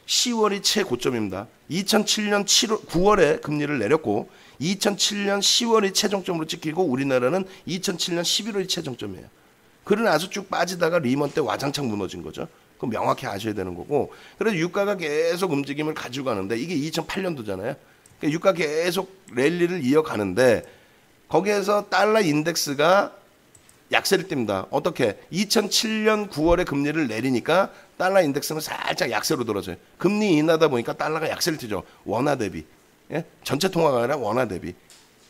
10월이 최고점입니다. 2007년 9월에 금리를 내렸고 2007년 10월이 최종점으로 찍히고 우리나라는 2007년 11월이 최종점이에요. 그러고 나서 쭉 빠지다가 리먼 때 와장창 무너진 거죠. 그럼 명확히 아셔야 되는 거고. 그래서 유가가 계속 움직임을 가지고 가는데 이게 2008년도잖아요. 그러니까 유가 계속 랠리를 이어가는데 거기에서 달러 인덱스가 약세를 띱니다. 어떻게? 2007년 9월에 금리를 내리니까 달러 인덱스는 살짝 약세로 돌아서요. 금리 인하다 보니까 달러가 약세를 띄죠. 원화 대비. 예? 전체 통화가 아니라 원화 대비.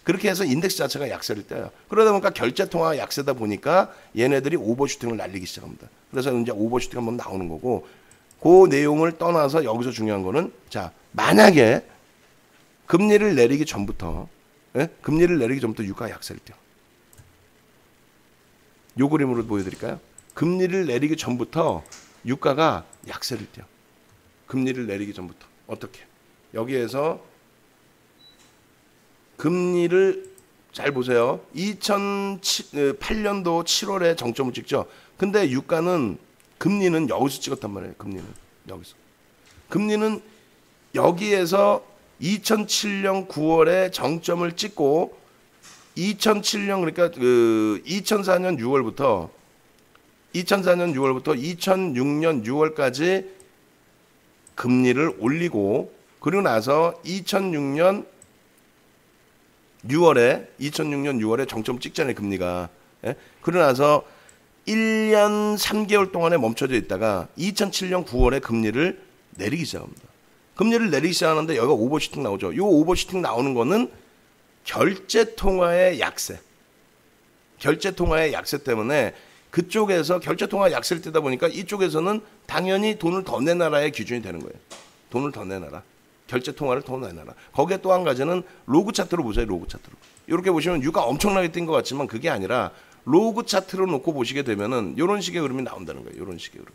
그렇게 해서 인덱스 자체가 약세를 떼요. 그러다 보니까 결제 통화가 약세다 보니까 얘네들이 오버슈팅을 날리기 시작합니다. 그래서 이제 오버슈팅 한번 나오는 거고 그 내용을 떠나서 여기서 중요한 거는 자, 만약에 금리를 내리기 전부터 유가가 약세를 떼요. 요 그림으로 보여드릴까요? 금리를 내리기 전부터 유가가 약세를 떼요. 금리를 내리기 전부터. 어떻게? 여기에서 금리를 잘 보세요. 2008년도 7월에 정점을 찍죠. 근데 금리는 여기서 찍었단 말이에요. 금리는 여기에서 2007년 9월에 정점을 찍고 2007년 그러니까 2004년 6월부터 2006년 6월까지 금리를 올리고 그리고 나서 2006년 6월에 정점 찍잖아요, 금리가. 예? 그러고 나서 1년 3개월 동안에 멈춰져 있다가 2007년 9월에 금리를 내리기 시작합니다. 금리를 내리기 시작하는데 여기가 오버슈팅 나오죠. 이 오버슈팅 나오는 거는 결제 통화의 약세 때문에 그쪽에서 결제 통화 약세를 떼다 보니까 이쪽에서는 당연히 돈을 더 내놔라의 기준이 되는 거예요. 돈을 더 내놔라. 결제 통화를 더 내놔라. 거기에 또 한 가지는 로그 차트로 보세요. 로그 차트로. 이렇게 보시면 유가 엄청나게 뛴 것 같지만 그게 아니라 로그 차트로 놓고 보시게 되면은 이런 식의 흐름이 나온다는 거예요. 이런 식의 흐름.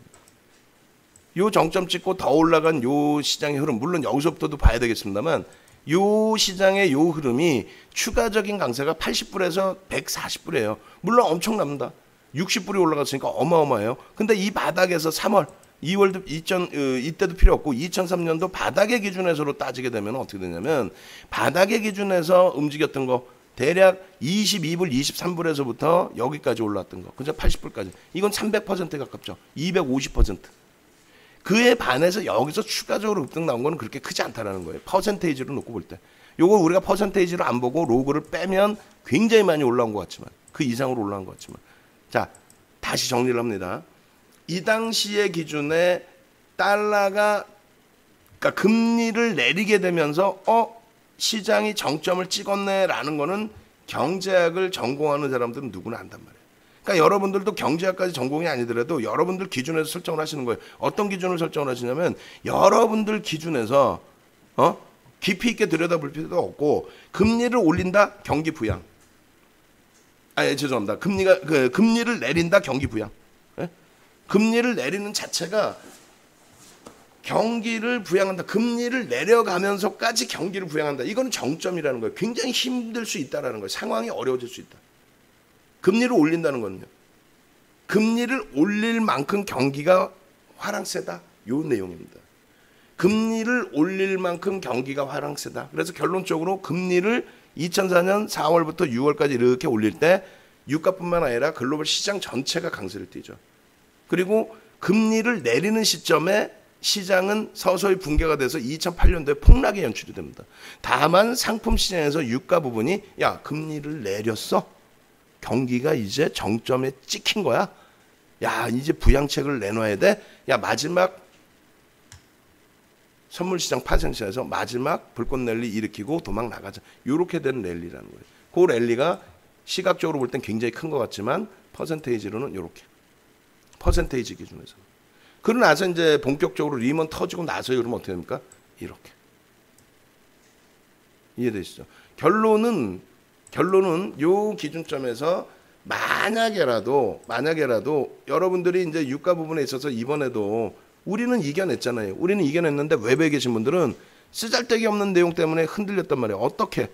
요 정점 찍고 더 올라간 요 시장의 흐름, 물론 여기서부터도 봐야 되겠습니다만 요 시장의 요 흐름이 추가적인 강세가 80불에서 140불이에요. 물론 엄청납니다. 60불이 올라갔으니까 어마어마해요. 근데 이 바닥에서 3월, 2월도 이때도 필요 없고 2003년도 바닥의 기준에서로 따지게 되면 어떻게 되냐면 바닥의 기준에서 움직였던 거 대략 22불, 23불에서부터 여기까지 올라왔던 거. 그죠? 80불까지. 이건 300%에 가깝죠. 250%. 그에 반해서 여기서 추가적으로 급등 나온 거는 그렇게 크지 않다라는 거예요. 퍼센테이지로 놓고 볼 때. 요거 우리가 퍼센테이지로 안 보고 로그를 빼면 굉장히 많이 올라온 것 같지만 그 이상으로 올라온 것 같지만 자, 다시 정리를 합니다. 이 당시의 기준에 달러가 그러니까 금리를 내리게 되면서 시장이 정점을 찍었네라는 거는 경제학을 전공하는 사람들은 누구나 안단 말이에요. 그러니까 여러분들도 경제학까지 전공이 아니더라도 여러분들 기준에서 설정을 하시는 거예요. 어떤 기준을 설정을 하시냐면 여러분들 기준에서 깊이 있게 들여다볼 필요도 없고 금리를 올린다 경기 부양. 죄송합니다. 금리를 내린다 경기 부양. 예? 금리를 내리는 자체가 경기를 부양한다. 금리를 내려가면서까지 경기를 부양한다. 이거는 정점이라는 거예요. 굉장히 힘들 수 있다라는 거예요. 상황이 어려워질 수 있다. 금리를 올린다는 거는요. 금리를 올릴 만큼 경기가 화랑세다. 요 내용입니다. 금리를 올릴 만큼 경기가 화랑세다. 그래서 결론적으로 금리를 2004년 4월부터 6월까지 이렇게 올릴 때 유가뿐만 아니라 글로벌 시장 전체가 강세를 띠죠. 그리고 금리를 내리는 시점에 시장은 서서히 붕괴가 돼서 2008년도에 폭락이 연출이 됩니다. 다만 상품 시장에서 유가 부분이 금리를 내렸어. 경기가 이제 정점에 찍힌 거야. 야 이제 부양책을 내놔야 돼. 야 마지막 선물시장 파생시장에서 마지막 불꽃 랠리 일으키고 도망 나가자. 이렇게 된 랠리라는 거예요. 그 랠리가 시각적으로 볼 땐 굉장히 큰 것 같지만 퍼센테이지로는 이렇게. 퍼센테이지 기준에서. 그러고 나서 이제 본격적으로 리먼 터지고 나서 그러면 어떻게 됩니까? 이렇게. 이해되시죠? 결론은 요 기준점에서 만약에라도 여러분들이 이제 유가 부분에 있어서 이번에도 우리는 이겨냈잖아요. 우리는 이겨냈는데 외부에 계신 분들은 쓰잘데기 없는 내용 때문에 흔들렸단 말이에요. 어떻게?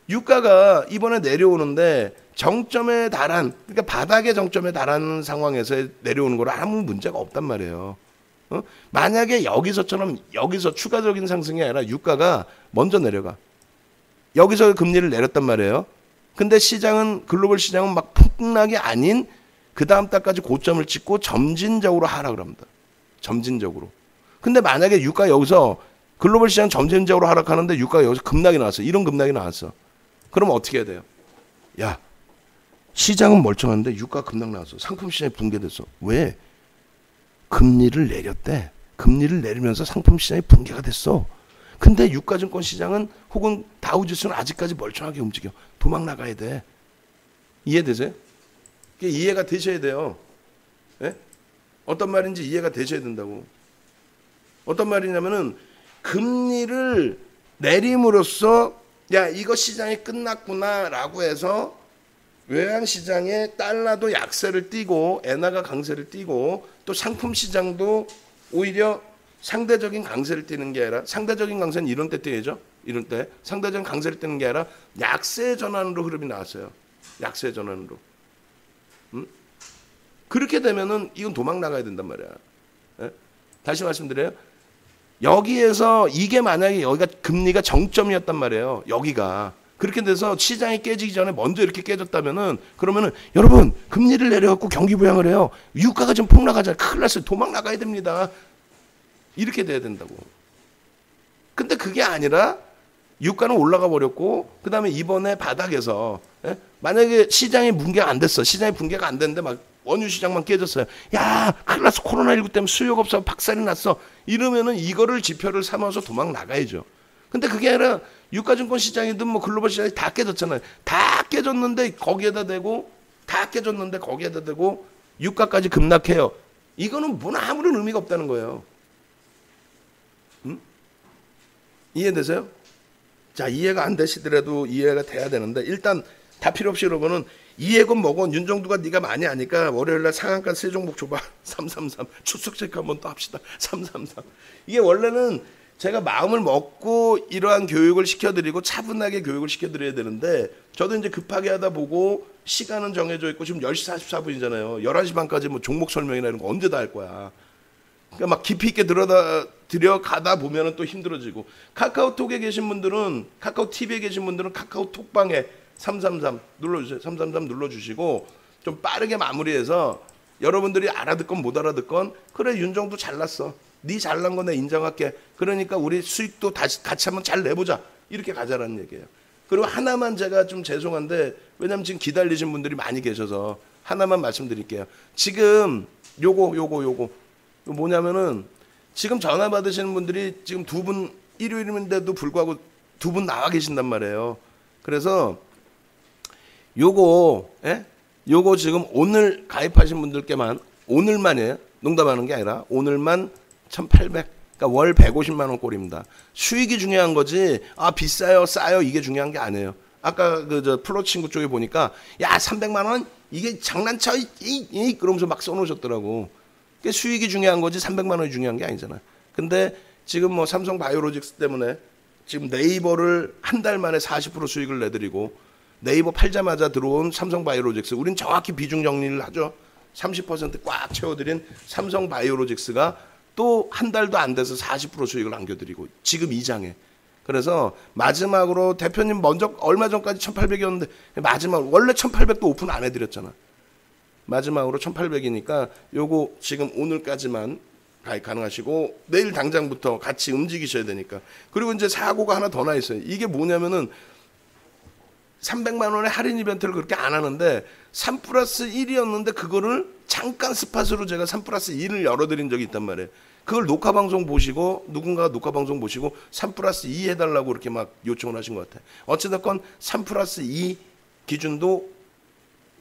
유가가 이번에 내려오는데 정점에 달한, 그러니까 바닥의 정점에 달하는 상황에서 내려오는 거는 아무 문제가 없단 말이에요. 만약에 여기서 추가적인 상승이 아니라 유가가 먼저 내려가. 여기서 금리를 내렸단 말이에요. 근데 시장은, 글로벌 시장은 막 폭락이 아닌 그 다음 달까지 고점을 찍고 점진적으로 하락을 합니다. 점진적으로. 근데 만약에 유가 여기서 글로벌 시장 점진적으로 하락하는데 유가가 여기서 급락이 나왔어. 이런 급락이 나왔어. 그러면 어떻게 해야 돼요? 야, 시장은 멀쩡한데 유가 급락 나왔어. 상품 시장이 붕괴됐어. 왜? 금리를 내렸대. 금리를 내리면서 상품 시장이 붕괴가 됐어. 근데 유가증권 시장은 혹은 다우지수는 아직까지 멀쩡하게 움직여. 도망 나가야 돼. 이해되세요? 이해가 되셔야 돼요. 예? 어떤 말인지 이해가 되셔야 된다고. 어떤 말이냐면은 금리를 내림으로써 야 이거 시장이 끝났구나라고 해서 외환시장에 달러도 약세를 띠고 엔화가 강세를 띠고 또 상품 시장도 오히려 상대적인 강세를 띠는 게 아니라, 상대적인 강세는 이런 때 띄죠. 이런 때 상대적인 강세를 띠는 게 아니라 약세 전환으로 흐름이 나왔어요. 약세 전환으로. 그렇게 되면은 이건 도망 나가야 된단 말이야. 예? 다시 말씀드려요. 여기에서 이게 만약에 여기가 금리가 정점이었단 말이에요. 여기가. 그렇게 돼서 시장이 깨지기 전에 먼저 이렇게 깨졌다면은, 그러면은 여러분 금리를 내려갖고 경기 부양을 해요. 유가가 좀 폭락하잖아요. 큰일 났어요. 도망 나가야 됩니다. 이렇게 돼야 된다고. 근데 그게 아니라 유가는 올라가 버렸고, 그 다음에 이번에 바닥에서, 예? 만약에 시장이 붕괴가 안 됐어. 시장이 붕괴가 안 됐는데 막 원유 시장만 깨졌어요. 야, 큰일 났어. 코로나19 때문에 수요가 없어. 박살이 났어. 이러면은 이거를 지표를 삼아서 도망 나가야죠. 근데 그게 아니라 유가증권 시장이든 뭐 글로벌 시장이 다 깨졌잖아요. 다 깨졌는데 거기에다 대고, 유가까지 급락해요. 이거는 뭐 아무런 의미가 없다는 거예요. 이해되세요? 자, 이해가 안 되시더라도 이해가 돼야 되는데, 일단 다 필요 없이 여러분은 이해건 뭐건 윤정두가 네가 많이 아니까 월요일날 상한가 세 종목 줘봐. 333 출석 체크 한번 또 합시다. 333. 이게 원래는 제가 마음을 먹고 이러한 교육을 시켜드리고 차분하게 교육을 시켜드려야 되는데, 저도 이제 급하게 하다 보고 시간은 정해져 있고 지금 10시 44분이잖아요. 11시 반까지 뭐 종목 설명이나 이런 거 언제 다 할 거야. 그러니까 막 깊이 있게 들여가다 보면은 또 힘들어지고, 카카오톡에 계신 분들은, 카카오 TV에 계신 분들은 카카오톡방에 333 눌러주세요. 333 눌러주시고 좀 빠르게 마무리해서 여러분들이 알아듣건 못 알아듣건, 그래 윤정도 잘났어. 네 잘난 거 내가 인정할게. 그러니까 우리 수익도 다시 같이 한번 잘 내보자. 이렇게 가자라는 얘기예요. 그리고 하나만 제가 좀 죄송한데, 왜냐면 지금 기다리신 분들이 많이 계셔서 하나만 말씀드릴게요. 지금 요거 뭐냐면은 지금 전화 받으시는 분들이 지금 두 분, 일요일인데도 불구하고 두 분 나와 계신단 말이에요. 그래서 요거 지금 오늘 가입하신 분들께만, 오늘만이에요. 농담하는 게 아니라 오늘만 1,800, 그러니까 월 150만 원 꼴입니다. 수익이 중요한 거지, 아 비싸요 싸요 이게 중요한 게 아니에요. 아까 저 플로 친구 쪽에 보니까 야 300만 원 이게 장난쳐 그러면서 막 써놓으셨더라고. 수익이 중요한 거지 300만 원이 중요한 게 아니잖아. 근데 지금 뭐 삼성 바이오로직스 때문에 지금 네이버를 한 달 만에 40% 수익을 내드리고, 네이버 팔자마자 들어온 삼성 바이오로직스, 우린 정확히 비중 정리를 하죠. 30% 꽉 채워드린 삼성 바이오로직스가 또 한 달도 안 돼서 40% 수익을 안겨드리고 지금 이 장에. 그래서 마지막으로 대표님 먼저 얼마 전까지 1,800이었는데 마지막 원래 1,800도 오픈 안 해드렸잖아. 마지막으로 1,800이니까 요거 지금 오늘까지만 가입 가능하시고 내일 당장부터 같이 움직이셔야 되니까. 그리고 이제 사고가 하나 더 나 있어요. 이게 뭐냐면은 300만 원의 할인 이벤트를 그렇게 안 하는데 3 플러스 1이었는데 그거를 잠깐 스팟으로 제가 3 플러스 1을 열어드린 적이 있단 말이에요. 그걸 녹화방송 보시고 누군가가 녹화방송 보시고 3 플러스 2 해달라고 이렇게 막 요청을 하신 것 같아요. 어찌됐건 3 플러스 2 기준도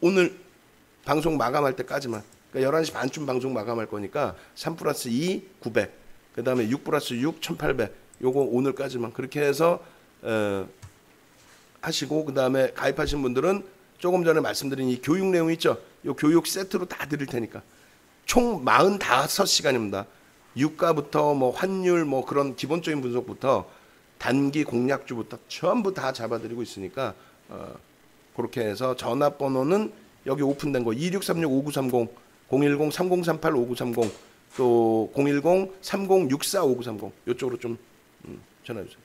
오늘 방송 마감할 때까지만, 그러니까 11시 반쯤 방송 마감할 거니까 3 플러스 2 900, 그 다음에 6 플러스 6 1800, 요거 오늘까지만 그렇게 해서 하시고, 그 다음에 가입하신 분들은 조금 전에 말씀드린 이 교육 내용 있죠? 이 교육 세트로 다 드릴 테니까 총 45시간입니다. 유가부터 뭐 환율 뭐 그런 기본적인 분석부터 단기 공략주부터 전부 다 잡아드리고 있으니까 그렇게 해서 전화번호는 여기 오픈된 거 2636-5930, 010-3038-5930, 또 010-3064-5930 이쪽으로 좀 전화해 주세요.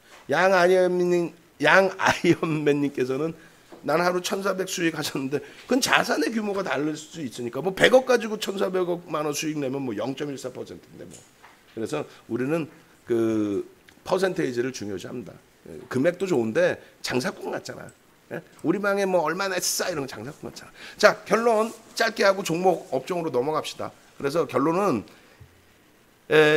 양아이언맨님께서는 난 하루 1,400 수익 하셨는데 그건 자산의 규모가 다를 수 있으니까 뭐 100억 가지고 1,400만 원 수익 내면 뭐 0.14%인데 뭐. 그래서 우리는 그 퍼센테이지를 중요시합니다. 금액도 좋은데 장사꾼 같잖아. 우리 방에 뭐 얼마나 했어 이런 거 장사꾼 같잖아. 자, 결론 짧게 하고 종목 업종으로 넘어갑시다. 그래서 결론은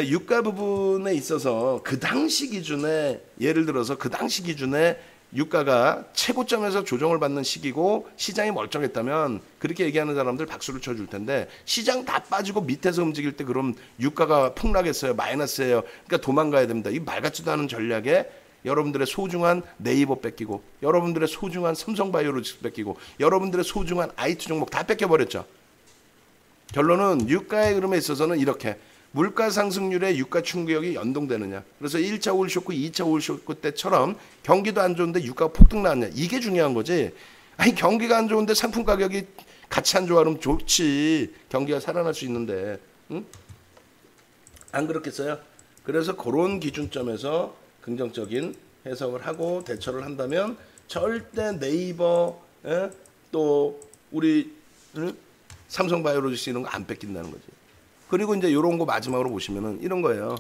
유가 부분에 있어서 그 당시 기준에, 예를 들어서 그 당시 기준에 유가가 최고점에서 조정을 받는 시기고 시장이 멀쩡했다면 그렇게 얘기하는 사람들 박수를 쳐줄 텐데, 시장 다 빠지고 밑에서 움직일 때 그럼 유가가 폭락했어요, 마이너스예요, 그러니까 도망가야 됩니다. 이 말 같지도 않은 전략에 여러분들의 소중한 네이버 뺏기고, 여러분들의 소중한 삼성바이오로직스 뺏기고, 여러분들의 소중한 IT 종목 다 뺏겨버렸죠. 결론은 유가의 흐름에 있어서는 이렇게 물가 상승률에 유가 충격이 연동되느냐. 그래서 1차 오일 쇼크, 2차 오일 쇼크 때처럼 경기도 안 좋은데 유가가 폭등 나왔냐. 이게 중요한 거지. 아니 경기가 안 좋은데 상품 가격이 같이 안 좋아 그러면 좋지. 경기가 살아날 수 있는데. 응? 안 그렇겠어요? 그래서 그런 기준점에서 긍정적인 해석을 하고 대처를 한다면 절대 네이버 또 우리 삼성바이오로직스 이런 거 안 뺏긴다는 거지. 그리고 이제 이런 거 마지막으로 보시면은 이런 거예요.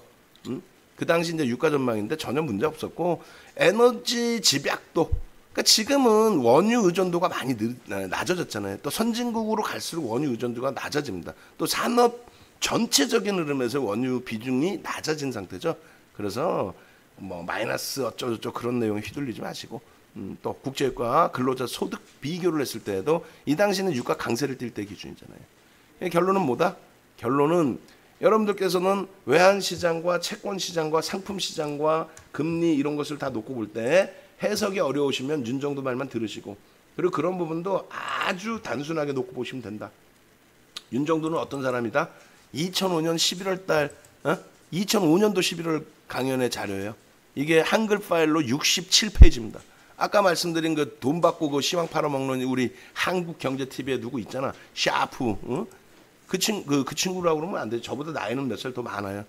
그 당시 이제 유가 전망인데 전혀 문제 없었고, 에너지 집약도, 그러니까 지금은 원유 의존도가 많이 낮아졌잖아요. 또 선진국으로 갈수록 원유 의존도가 낮아집니다. 또 산업 전체적인 흐름에서 원유 비중이 낮아진 상태죠. 그래서 뭐 마이너스 어쩌고저쩌고 그런 내용에 휘둘리지 마시고, 또 국제유가 근로자 소득 비교를 했을 때에도 이 당시는 유가 강세를 띌 때 기준이잖아요. 결론은 뭐다? 결론은 여러분들께서는 외환시장과 채권시장과 상품시장과 금리 이런 것을 다 놓고 볼 때 해석이 어려우시면 윤정도 말만 들으시고, 그리고 그런 부분도 아주 단순하게 놓고 보시면 된다. 윤정도는 어떤 사람이다? 2005년 11월 달 2005년도 11월 강연의 자료예요. 이게 한글 파일로 67페이지입니다. 아까 말씀드린 그 돈 받고 그 시황 팔아먹는 우리 한국경제TV에 누구 있잖아. 샤프. 그 친구라고 그러면 안 돼. 저보다 나이는 몇 살 더 많아요.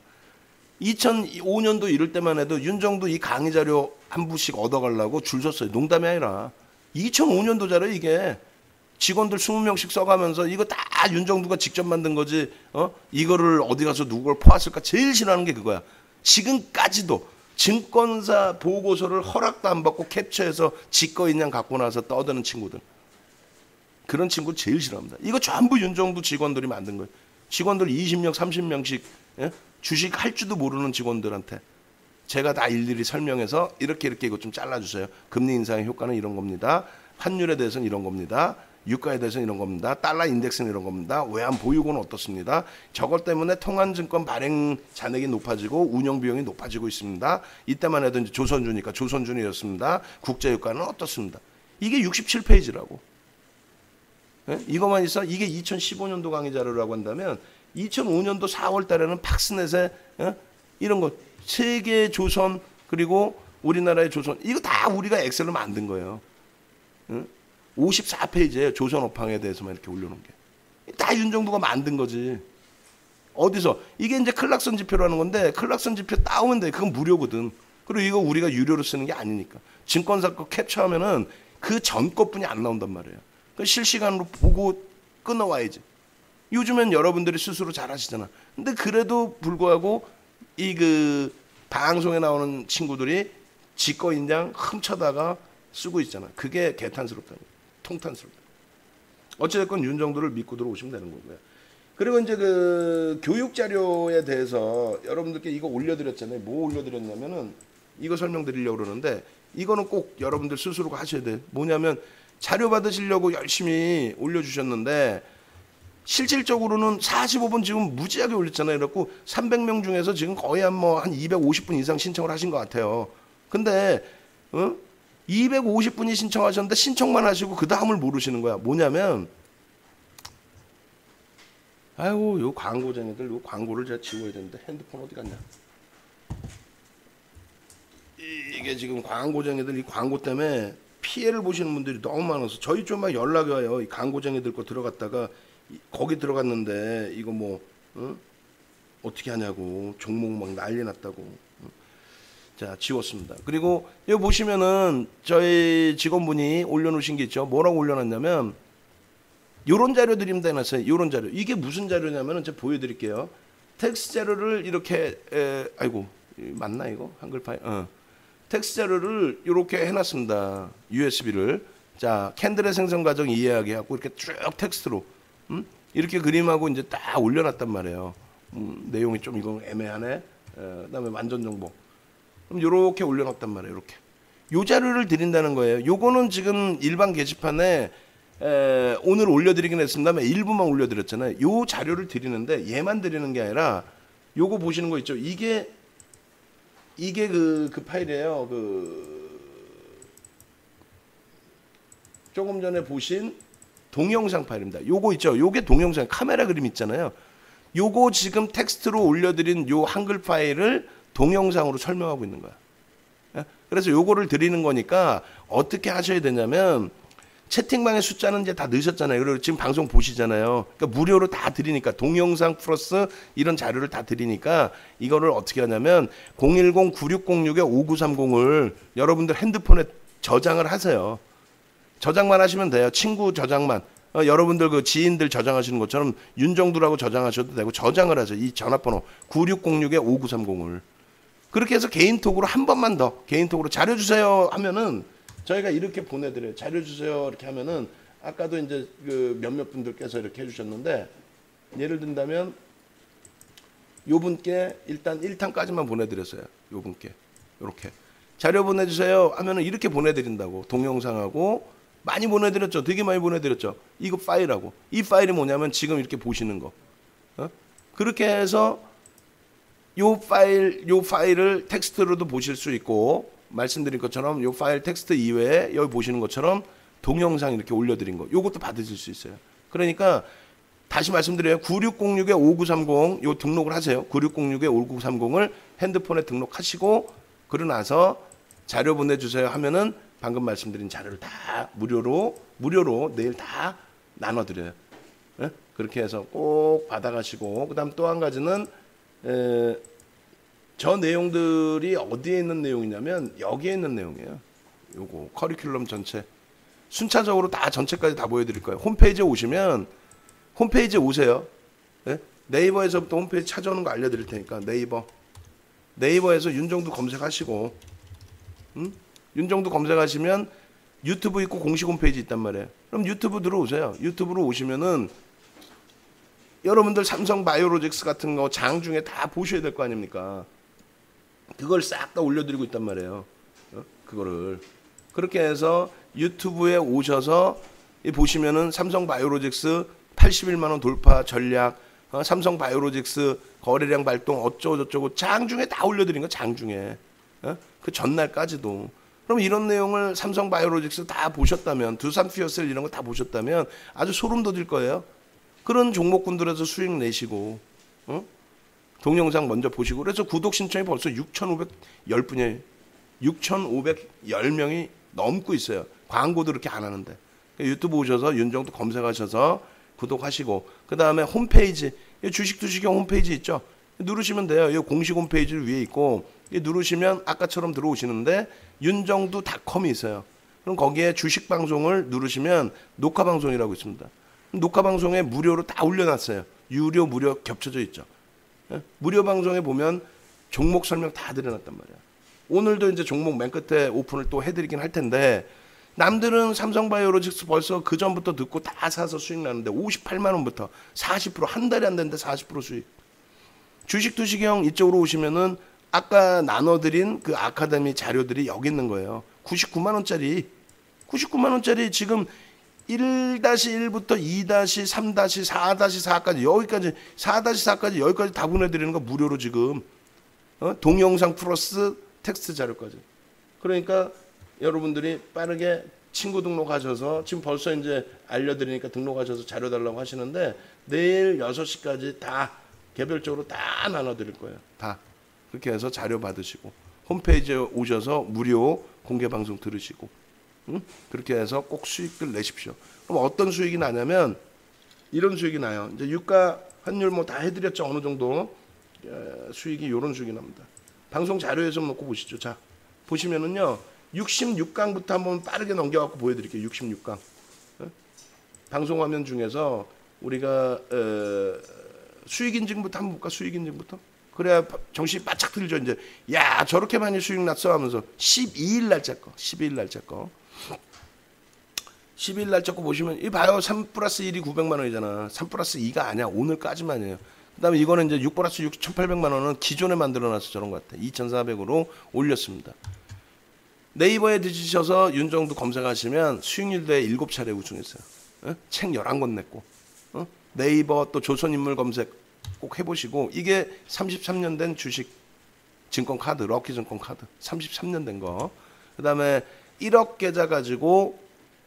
2005년도 이럴 때만 해도 윤정도 이 강의 자료 한 부씩 얻어가려고 줄 섰어요. 농담이 아니라. 2005년도 자료 이게 직원들 20명씩 써가면서 이거 다 윤정도가 직접 만든 거지. 이거를 어디 가서 누굴 퍼왔을까? 제일 싫어하는 게 그거야. 지금까지도 증권사 보고서를 허락도 안 받고 캡처해서 지꺼있냥 갖고 나서 떠드는 친구들. 그런 친구 제일 싫어합니다. 이거 전부 윤정도 직원들이 만든 거예요. 직원들 20명, 30명씩 주식 할 줄도 모르는 직원들한테 제가 다 일일이 설명해서 이렇게 이거 좀 잘라주세요. 금리 인상의 효과는 이런 겁니다. 환율에 대해서는 이런 겁니다. 유가에 대해서는 이런 겁니다. 달러 인덱스는 이런 겁니다. 외환 보유고는 어떻습니다. 저것 때문에 통한증권 발행 잔액이 높아지고 운영 비용이 높아지고 있습니다. 이때만 해도 이제 조선주니까 조선주이었습니다. 국제유가는 어떻습니다. 이게 67페이지라고. 이것만 있어? 이게 2015년도 강의 자료라고 한다면 2005년도 4월 달에는 팍스넷에 이런 거 세계 조선 그리고 우리나라의 조선 이거 다 우리가 엑셀로 만든 거예요. 54페이지에 조선업황에 대해서만 이렇게 올려놓은 게 다 윤정도가 만든 거지. 어디서 이게 이제 클락슨 지표라는 건데 클락슨 지표 따오면 돼. 그건 무료거든. 그리고 이거 우리가 유료로 쓰는 게 아니니까 증권사 거 캡처하면은 그 전 것뿐이 안 나온단 말이에요. 실시간으로 보고 끊어와야지. 요즘엔 여러분들이 스스로 잘하시잖아. 근데 그래도 불구하고 이 그 방송에 나오는 친구들이 지꺼인장 훔쳐다가 쓰고 있잖아. 그게 개탄스럽다는 거야. 통탄스럽다. 어찌됐건 윤정도를 믿고 들어오시면 되는 거고요. 그리고 이제 그 교육 자료에 대해서 여러분들께 이거 올려드렸잖아요. 뭐 올려드렸냐면은 이거 설명드리려고 그러는데 이거는 꼭 여러분들 스스로가 하셔야 돼. 뭐냐면 자료 받으시려고 열심히 올려주셨는데 실질적으로는 45분 지금 무지하게 올렸잖아요. 그래갖고 300명 중에서 지금 거의 한 250분 이상 신청을 하신 것 같아요. 근데 250분이 신청하셨는데 신청만 하시고 그 다음을 모르시는 거야. 뭐냐면 아이고 요 광고쟁이들 요 광고를 제가 지워야 되는데 핸드폰 어디 갔냐. 이게 지금 광고쟁이들 이 광고 때문에 피해를 보시는 분들이 너무 많아서 저희 좀 막 연락이 와요. 이 광고쟁이들 거 들어갔다가 거기 들어갔는데 이거 뭐 어떻게 하냐고 종목 막 난리 났다고. 자 지웠습니다. 그리고 여기 보시면은 저희 직원분이 올려놓으신 게 있죠. 뭐라고 올려놨냐면 요런 자료 드립니다 해놨어요. 요런 자료. 이게 무슨 자료냐면은 제가 보여드릴게요. 텍스트 자료를 이렇게 아이고 맞나 이거 한글 파일 텍스트 자료를 이렇게 해놨습니다. USB를 자 캔들의 생성 과정 이해하게 하고 이렇게 쭉 텍스트로 이렇게 그림하고 이제 딱 올려놨단 말이에요. 내용이 좀 이건 애매하네. 그다음에 완전 정보. 그럼 이렇게 올려놨단 말이에요. 이렇게 요 자료를 드린다는 거예요. 요거는 지금 일반 게시판에 오늘 올려드리긴 했습니다만 일부만 올려드렸잖아요. 요 자료를 드리는데 얘만 드리는 게 아니라 요거 보시는 거 있죠. 이게 그 파일이에요. 조금 전에 보신 동영상 파일입니다. 요거 있죠. 요게 동영상 카메라 그림 있잖아요. 요거 지금 텍스트로 올려드린 요 한글 파일을 동영상으로 설명하고 있는 거야. 그래서 요거를 드리는 거니까 어떻게 하셔야 되냐면 채팅방의 숫자는 이제 다 넣으셨잖아요. 그리고 지금 방송 보시잖아요. 그러니까 무료로 다 드리니까 동영상 플러스 이런 자료를 다 드리니까 이거를 어떻게 하냐면 010-9606-5930을 여러분들 핸드폰에 저장을 하세요. 저장만 하시면 돼요. 친구 저장만. 여러분들 그 지인들 저장하시는 것처럼 윤정두라고 저장하셔도 되고 저장을 하세요. 이 전화번호 9606-5930을. 그렇게 해서 개인톡으로 한 번만 더 개인톡으로 자료 주세요 하면은 저희가 이렇게 보내드려요. 자료 주세요 이렇게 하면은 아까도 이제 그 몇몇 분들께서 이렇게 해주셨는데 예를 든다면 요 분께 일단 1탄까지만 보내드렸어요. 요 분께 이렇게 자료 보내주세요 하면은 이렇게 보내드린다고. 동영상하고 많이 보내드렸죠. 되게 많이 보내드렸죠. 이거 파일하고 이 파일이 뭐냐면 지금 이렇게 보시는 거. 그렇게 해서 요 파일을 텍스트로도 보실 수 있고 말씀드린 것처럼 요 파일 텍스트 이외에 여기 보시는 것처럼 동영상 이렇게 올려드린 거 요것도 받으실 수 있어요. 그러니까 다시 말씀드려요. 9606-5930 요 등록을 하세요. 9606-5930을 핸드폰에 등록하시고 그러고 나서 자료 보내주세요 하면은 방금 말씀드린 자료를 다 무료로 내일 다 나눠드려요. 네? 그렇게 해서 꼭 받아가시고 그 다음 또 한 가지는 저 내용들이 어디에 있는 내용이냐면 여기에 있는 내용이에요. 요거 커리큘럼 전체 순차적으로 다 전체까지 다 보여드릴 거예요. 홈페이지에 오시면 홈페이지에 오세요. 네? 네이버에서부터 홈페이지 찾아오는 거 알려드릴 테니까 네이버에서 윤정두 검색하시고 윤정두 검색하시면 유튜브 있고 공식 홈페이지 있단 말이에요. 그럼 유튜브 들어오세요. 유튜브로 오시면은 여러분들 삼성 바이오로직스 같은 거 장중에 다 보셔야 될 거 아닙니까? 그걸 싹 다 올려드리고 있단 말이에요. 그거를 그렇게 해서 유튜브에 오셔서 보시면은 삼성 바이오로직스 81만 원 돌파 전략, 삼성 바이오로직스 거래량 발동 어쩌고 저쩌고 장중에 다 올려드린 거 장중에 그 전날까지도. 그럼 이런 내용을 삼성 바이오로직스 다 보셨다면 두산 퓨어셀 이런 거 다 보셨다면 아주 소름 돋을 거예요. 그런 종목군들에서 수익 내시고 동영상 먼저 보시고 그래서 구독 신청이 벌써 6,510분이에요. 6,510명이 넘고 있어요. 광고도 그렇게 안 하는데. 유튜브 오셔서 윤정두 검색하셔서 구독하시고 그 다음에 홈페이지 주식투시경 홈페이지 있죠. 누르시면 돼요. 이 공식 홈페이지를 위에 있고 누르시면 아까처럼 들어오시는데 윤정두닷컴이 있어요. 그럼 거기에 주식 방송을 누르시면 녹화 방송이라고 있습니다. 녹화 방송에 무료로 다 올려놨어요. 유료 무료 겹쳐져 있죠. 무료 방송에 보면 종목 설명 다 드려놨단 말이야. 오늘도 이제 종목 맨 끝에 오픈을 또 해드리긴 할 텐데 남들은 삼성바이오로직스 벌써 그 전부터 듣고 다 사서 수익 나는데 58만 원부터 40%한 달에 안 되는데 40% 수익. 주식 투시경 이쪽으로 오시면은 아까 나눠드린 그 아카데미 자료들이 여기 있는 거예요. 99만 원짜리. 99만 원짜리 지금 1-1부터 2-3-4-4까지 여기까지 4-4까지 여기까지 다 보내드리는 거 무료로 지금 동영상 플러스 텍스트 자료까지. 그러니까 여러분들이 빠르게 친구 등록하셔서 지금 벌써 이제 알려드리니까 등록하셔서 자료 달라고 하시는데 내일 6시까지 다 개별적으로 다 나눠드릴 거예요. 다. 그렇게 해서 자료 받으시고 홈페이지에 오셔서 무료 공개방송 들으시고 그렇게 해서 꼭 수익들 내십시오. 그럼 어떤 수익이 나냐면 이런 수익이 나요. 이제 유가 환율 뭐 다 해드렸죠. 어느 정도 수익이 이런 수익이 납니다. 방송 자료에서 놓고 보시죠. 자 보시면은요 66강부터 한번 빠르게 넘겨갖고 보여드릴게요. 66강 방송 화면 중에서 우리가 수익 인증부터 한번 볼까? 수익 인증부터 그래야 정신이 바짝 들죠. 이제 야 저렇게 많이 수익 났어 하면서 12일 날짜 거 12일 날짜 거 12일 날짜 거 보시면 이 봐요. 3+1이 900만 원이잖아. 3+2가 아니야. 오늘까지만이에요. 그 다음에 이거는 이제 6+6 1800만 원은 기존에 만들어놔서 저런 것 같아. 2400으로 올렸습니다. 네이버에 드시셔서 윤정두 검색하시면 수익률 대회 7차례 우승했어요. 책 11권 냈고 네이버 또 조선인물 검색 꼭 해보시고 이게 33년 된 주식 증권 카드 럭키 증권 카드 33년 된 거. 그 다음에 1억 계좌 가지고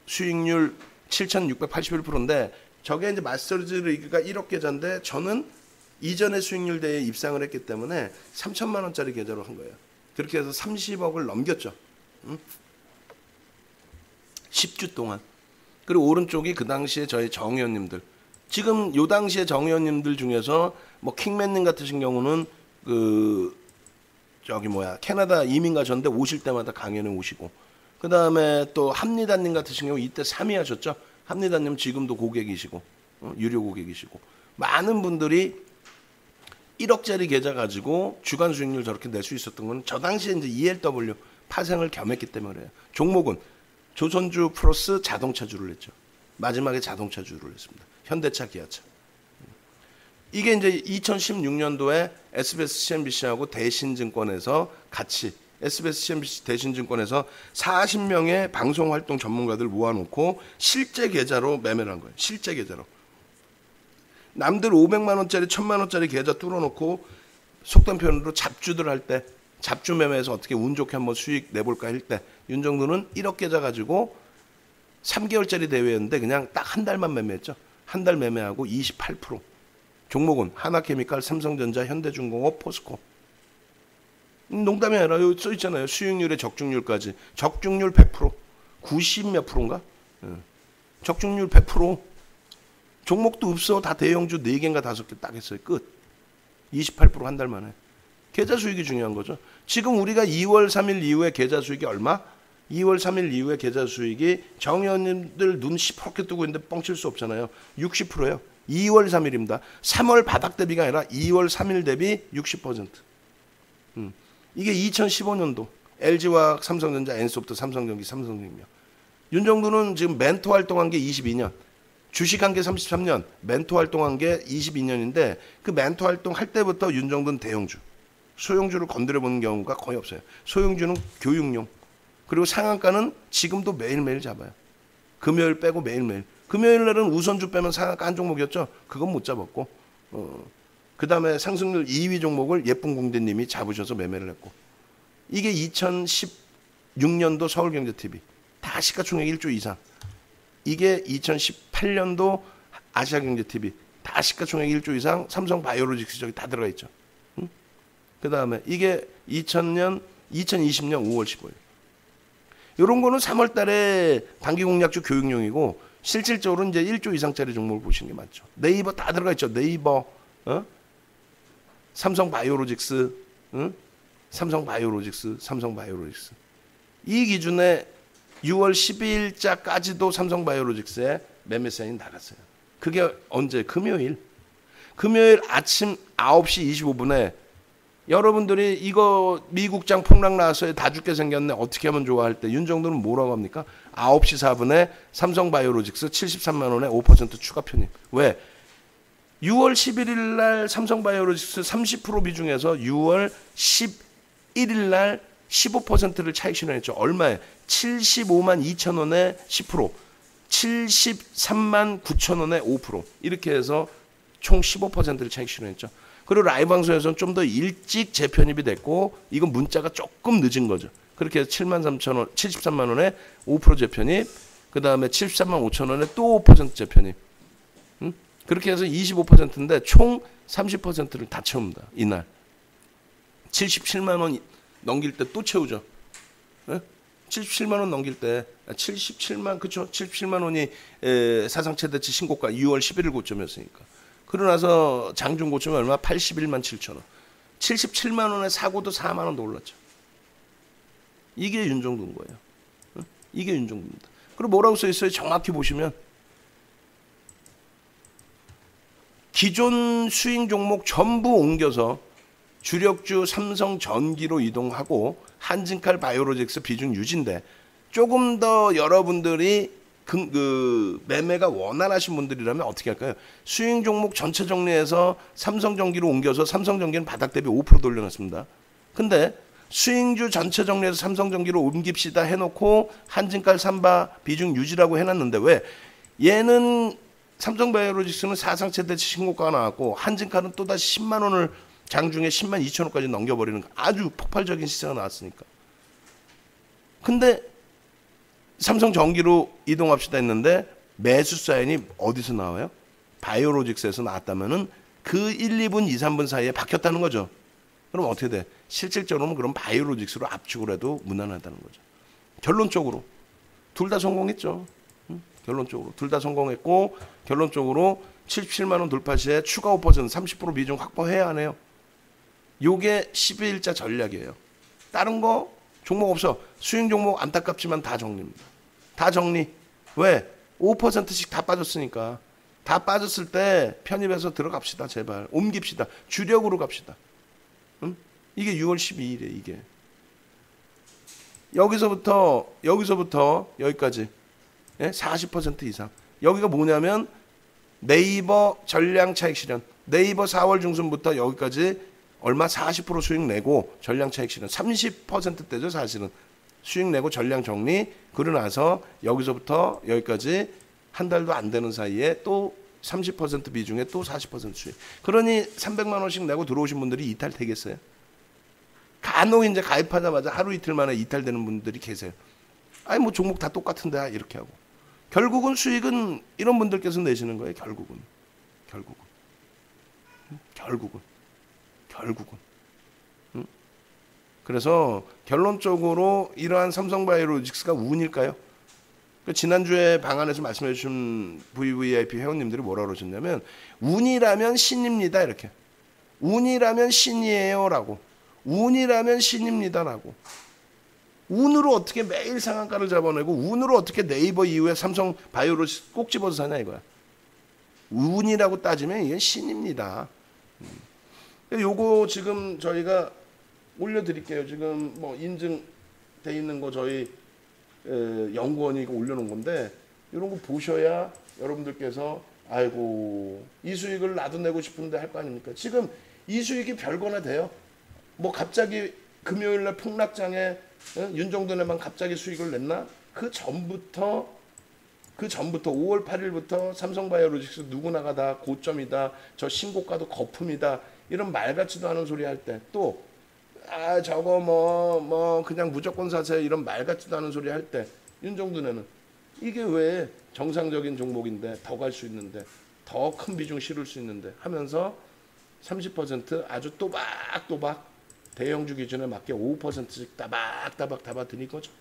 수익률 7,681%인데 저게 이제 마스터즈 리그가 1억 계좌인데 저는 이전에 수익률 대회에 입상을 했기 때문에 3천만 원짜리 계좌로 한 거예요. 그렇게 해서 30억을 넘겼죠. 10주 동안. 그리고 오른쪽이 그 당시에 저희 정의원님들. 지금 요 당시에 정의원님들 중에서 뭐 킹맨님 같으신 경우는 그 저기 뭐야 캐나다 이민 가셨는데 오실 때마다 강연에 오시고 그 다음에 또 합리다님 같으신 경우 이때 3위 하셨죠. 합리다님 지금도 고객이시고 유료 고객이시고 많은 분들이 1억짜리 계좌 가지고 주간 수익률 저렇게 낼 수 있었던 건 저 당시에 이제 ELW 파생을 겸했기 때문에 그래요. 종목은 조선주 플러스 자동차주를 했죠. 마지막에 자동차주를 했습니다. 현대차, 기아차. 이게 이제 2016년도에 SBS CNBC하고 대신증권에서 같이 SBS CNBC 대신증권에서 40명의 방송활동 전문가들 모아놓고 실제 계좌로 매매를 한 거예요. 실제 계좌로. 남들 500만 원짜리 1000만 원짜리 계좌 뚫어놓고 속된 표현으로 잡주들 할 때 잡주 매매에서 어떻게 운 좋게 한번 수익 내볼까 할 때 윤정두는 1억 계좌 가지고 3개월짜리 대회였는데 그냥 딱 한 달만 매매했죠. 한 달 매매하고 28%. 종목은 하나케미칼, 삼성전자, 현대중공업, 포스코. 농담이 아니라 여기 써 있잖아요. 수익률에 적중률까지. 적중률 100%. 90 몇 프로인가? 적중률 100%. 종목도 없어. 다 대형주 4개인가 5개 딱 했어요. 끝. 28% 한 달 만에. 계좌 수익이 중요한 거죠. 지금 우리가 2월 3일 이후에 계좌 수익이 얼마? 2월 3일 이후에 계좌 수익이 정의원님들 눈 시퍼렇게 뜨고 있는데 뻥칠 수 없잖아요. 60%예요. 2월 3일입니다. 3월 바닥 대비가 아니라 2월 3일 대비 60%. 이게 2015년도 LG화학, 삼성전자, 엔소프트, 삼성전기, 삼성생명. 윤정두는 지금 멘토 활동한 게 22년. 주식한 게 33년. 멘토 활동한 게 22년인데 그 멘토 활동할 때부터 윤정두는 대형주. 소형주를 건드려보는 경우가 거의 없어요. 소형주는 교육용. 그리고 상한가는 지금도 매일매일 잡아요. 금요일 빼고 매일매일. 금요일 날은 우선주 빼면 상한가 한 종목이었죠. 그건 못 잡았고. 그 다음에 상승률 2위 종목을 예쁜 공대님이 잡으셔서 매매를 했고. 이게 2016년도 서울경제TV. 다 시가총액 1조 이상. 이게 2018년도 아시아경제TV. 다 시가총액 1조 이상. 삼성바이오로직스 저기 다 들어가 있죠. 그 다음에 이게 2020년 5월 15일. 이런 거는 3월 달에 단기공략주 교육용이고 실질적으로 이제 1조 이상짜리 종목을 보시는 게 맞죠. 네이버 다 들어가 있죠. 네이버, 삼성바이오로직스, 삼성바이오로직스. 이 기준에 6월 12일자까지도 삼성바이오로직스에 매매 사인이 나갔어요. 그게 언제? 금요일 아침 9시 25분에 여러분들이 이거 미국장 폭락 나왔어요. 다 죽게 생겼네. 어떻게 하면 좋아 할 때 윤정도는 뭐라고 합니까? 9시 4분에 삼성바이오로직스 73만 원에 5% 추가 편입. 왜? 6월 11일 날 삼성바이오로직스 30% 비중에서 6월 11일 날 15%를 차익 실현했죠. 얼마에? 75만 2천 원에 10%, 73만 9천 원에 5%. 이렇게 해서 총 15%를 차익 실현했죠. 그리고 라이브 방송에서는 좀 더 일찍 재편입이 됐고 이건 문자가 조금 늦은 거죠. 그렇게 해서 7만 3천 원, 73만 원에 5% 재편입, 그 다음에 73만 5천 원에 또 5% 재편입. 그렇게 해서 25%인데 총 30%를 다 채웁니다. 이날. 77만 원 넘길 때 또 채우죠. 네? 77만 원 넘길 때 77만 그쵸? 77만 원이 사상 최대치 신고가 6월 11일 고점이었으니까. 그러고 나서 장중 고점이 얼마? 81만 7천 원. 77만 원에 사고도 4만 원도 올랐죠. 이게 윤정도인 거예요. 이게 윤정도입니다. 그리고 뭐라고 써 있어요? 정확히 보시면 기존 수익 종목 전부 옮겨서 주력주 삼성전기로 이동하고 한진칼 바이오로직스 비중 유지인데 조금 더 여러분들이 그 매매가 원활하신 분들이라면 어떻게 할까요? 수익 종목 전체 정리해서 삼성전기로 옮겨서 삼성전기는 바닥 대비 5% 돌려놨습니다. 근데 수익주 전체 정리해서 삼성전기로 옮깁시다 해놓고 한진칼 삼바 비중 유지라고 해놨는데 왜? 얘는 삼성바이오로직스는 사상 최대치 신고가가 나왔고 한진칼은 또다시 10만 원을 장중에 10만 2천 원까지 넘겨버리는 아주 폭발적인 시세가 나왔으니까. 근데 삼성전기로 이동합시다 했는데 매수 사인이 어디서 나와요? 바이오로직스에서 나왔다면은 그 1, 2분, 2, 3분 사이에 박혔다는 거죠. 그럼 어떻게 돼? 실질적으로는 그럼 바이오로직스로 압축을 해도 무난하다는 거죠. 결론적으로 둘 다 성공했죠. 결론적으로 둘 다 성공했고 결론적으로 77만 원 돌파 시에 추가 5% 30% 비중 확보해야 하네요. 요게 12일자 전략이에요. 다른 거 종목 없어. 수익 종목 안타깝지만 다 정리입니다. 다 정리. 왜? 5%씩 다 빠졌으니까. 다 빠졌을 때 편입해서 들어갑시다. 제발. 옮깁시다. 주력으로 갑시다. 응? 이게 6월 12일에 이게. 여기서부터 여기까지 40% 이상. 여기가 뭐냐면 네이버 전량 차익 실현. 네이버 4월 중순부터 여기까지 얼마 40% 수익 내고 전량 차익 실현 30%대죠 사실은. 수익 내고 전량 정리. 그러고 나서 여기서부터 여기까지 한 달도 안 되는 사이에 또 30% 비중에 또 40% 수익. 그러니 300만 원씩 내고 들어오신 분들이 이탈 되겠어요? 간혹 이제 가입하자마자 하루 이틀 만에 이탈되는 분들이 계세요. 아니 뭐 종목 다 똑같은데 이렇게 하고. 결국은 수익은 이런 분들께서 내시는 거예요. 결국은. 응? 그래서 결론적으로 이러한 삼성바이오로직스가 운일까요? 지난주에 방안에서 말씀해 주신 VVIP 회원님들이 뭐라고 그러셨냐면 운이라면 신입니다 이렇게. 운이라면 신이에요 라고. 운이라면 신입니다라고. 운으로 어떻게 매일 상한가를 잡아내고 운으로 어떻게 네이버 이후에 삼성 바이오로직스 꼭 집어서 사냐 이거야. 운이라고 따지면 이건 신입니다. 요거 지금 저희가 올려드릴게요. 지금 뭐 인증돼 있는 거 저희 연구원이 이거 올려놓은 건데 이런 거 보셔야 여러분들께서 아이고 이 수익을 나도 내고 싶은데 할 거 아닙니까? 지금 이 수익이 별거나 돼요. 뭐 갑자기 금요일날 폭락장에 윤정도네만 갑자기 수익을 냈나? 그 전부터 5월 8일부터 삼성바이오로직스 누구나가 다 고점이다. 저 신고가도 거품이다. 이런 말 같지도 않은 소리 할 때 또 저거 뭐 그냥 무조건 사세요. 이런 말 같지도 않은 소리 할 때 윤정도네는 이게 왜 정상적인 종목인데 더 갈 수 있는데 더 큰 비중 실을 수 있는데 하면서 30% 아주 또박또박 대형주 기준에 맞게 5%씩 따박따박 잡아드릴 거죠.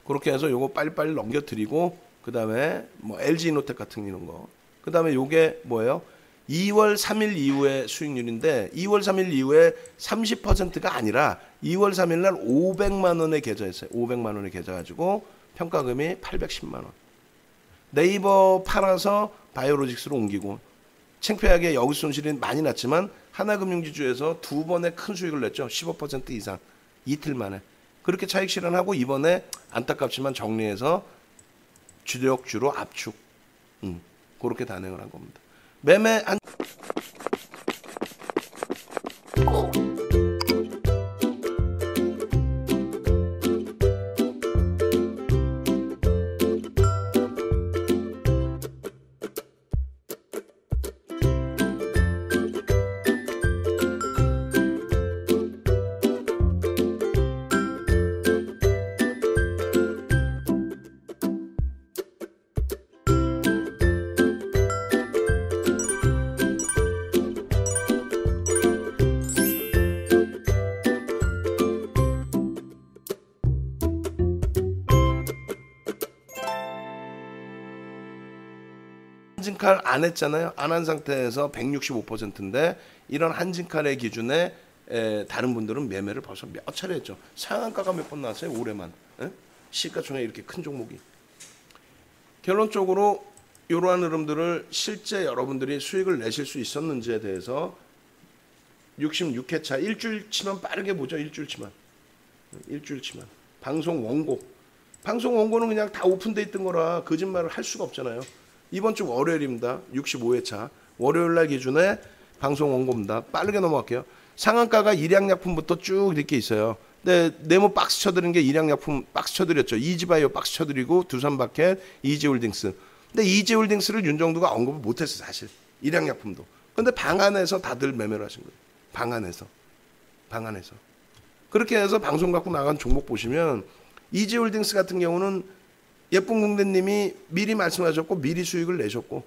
그렇게 해서 요거 빨리빨리 넘겨드리고 그 다음에 뭐 LG이노텍 같은 이런 거. 그 다음에 요게 뭐예요? 2월 3일 이후의 수익률인데 2월 3일 이후에 30%가 아니라 2월 3일 날 500만 원에 계좌했어요. 500만 원에 계좌가지고 평가금이 810만 원. 네이버 팔아서 바이오로직스로 옮기고 창피하게 여기 손실이 많이 났지만 하나금융지주에서 두 번의 큰 수익을 냈죠. 15% 이상 이틀 만에. 그렇게 차익 실현하고 이번에 안타깝지만 정리해서 주력주로 압축. 그렇게 단행을 한 겁니다. 매매 한 한진칼 안 했잖아요. 안 한 상태에서 165%인데 이런 한진칼의 기준에 다른 분들은 매매를 벌써 몇 차례 했죠. 상한가가 몇 번 나왔어요. 올해만. 시가총액 이렇게 큰 종목이. 결론적으로 이러한 흐름들을 실제 여러분들이 수익을 내실 수 있었는지에 대해서 66회차 일주일치만 빠르게 보죠. 일주일치만. 방송 원고는 그냥 다 오픈돼 있던 거라 거짓말을 할 수가 없잖아요. 이번 주 월요일입니다. 65회차 월요일날 기준에 방송 원고입니다. 빠르게 넘어갈게요. 상한가가 일양약품부터 쭉 이렇게 있어요. 근데 네모 박스 쳐드린 게 일양약품 박스 쳐드렸죠. 이지바이오 박스 쳐드리고 두산마켓, 이지홀딩스. 근데 이지홀딩스를 윤정두가 언급을 못했어요. 사실 일양약품도. 근데 방 안에서 다들 매매를 하신 거예요. 방 안에서. 그렇게 해서 방송 갖고 나간 종목 보시면 이지홀딩스 같은 경우는 예쁜 공대님이 미리 말씀하셨고 미리 수익을 내셨고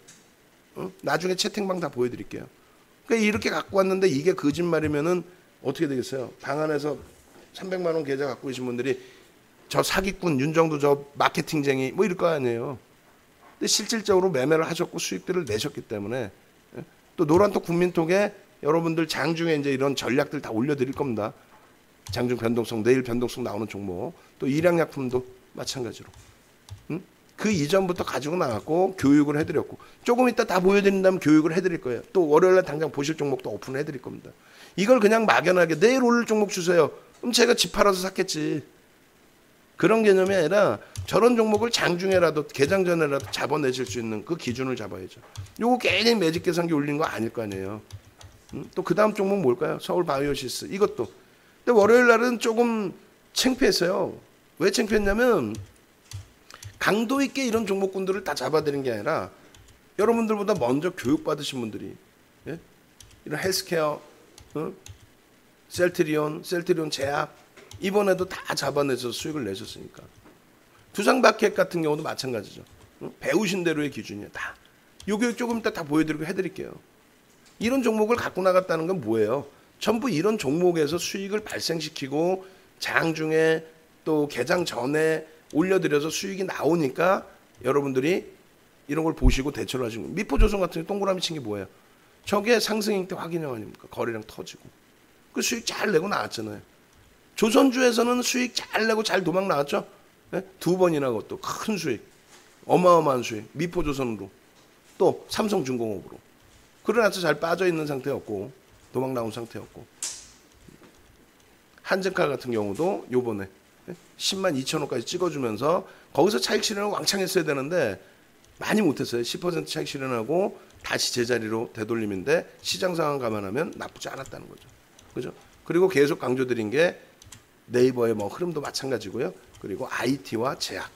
나중에 채팅방 다 보여드릴게요. 그러니까 이렇게 갖고 왔는데 이게 거짓말이면은 어떻게 되겠어요? 방 안에서 300만 원 계좌 갖고 계신 분들이 저 사기꾼 윤정두 저 마케팅쟁이 뭐 이럴 거 아니에요. 근데 실질적으로 매매를 하셨고 수익들을 내셨기 때문에 또 노란톡 국민톡에 여러분들 장중에 이제 이런 전략들 다 올려드릴 겁니다. 장중 변동성, 내일 변동성 나오는 종목, 또 일양약품도 마찬가지로. 그 이전부터 가지고 나갔고 교육을 해드렸고 조금 이따 다 보여드린다면 교육을 해드릴 거예요. 또 월요일날 당장 보실 종목도 오픈을 해드릴 겁니다. 이걸 그냥 막연하게 내일 오를 종목 주세요. 그럼 제가 집 팔아서 샀겠지. 그런 개념이 아니라 저런 종목을 장중에라도 개장 전에라도 잡아내실 수 있는 그 기준을 잡아야죠. 요거 괜히 매직 계산기 올린 거 아닐 거 아니에요. 또 그 다음 종목 뭘까요? 서울 바이오시스 이것도. 근데 월요일 날은 조금 창피했어요. 왜 창피했냐면 강도 있게 이런 종목군들을 다 잡아드린 게 아니라 여러분들보다 먼저 교육받으신 분들이 이런 헬스케어, 셀트리온 제약 이번에도 다 잡아내서 수익을 내셨으니까. 두산마켓 같은 경우도 마찬가지죠. 배우신 대로의 기준이에요. 다. 요 교육 조금 이따 다 보여드리고 해드릴게요. 이런 종목을 갖고 나갔다는 건 뭐예요? 전부 이런 종목에서 수익을 발생시키고 장중에 또 개장 전에 올려드려서 수익이 나오니까 여러분들이 이런 걸 보시고 대처를 하시는 거예요. 미포조선 같은 경우 동그라미 친 게 뭐예요? 저게 상승일 때 확인형 아닙니까? 거래량 터지고. 그 수익 잘 내고 나왔잖아요. 조선주에서는 수익 잘 내고 잘 도망 나왔죠? 네? 두 번이나 그것도 큰 수익. 어마어마한 수익. 미포조선으로. 또 삼성중공업으로. 그러나서 잘 빠져있는 상태였고 도망 나온 상태였고. 한진칼 같은 경우도 요번에 10만 2천 원까지 찍어주면서 거기서 차익 실현을 왕창 했어야 되는데 많이 못했어요. 10% 차익 실현하고 다시 제자리로 되돌림인데 시장 상황 감안하면 나쁘지 않았다는 거죠. 그죠? 그리고 계속 강조드린 게 네이버의 뭐 흐름도 마찬가지고요. 그리고 IT와 제약,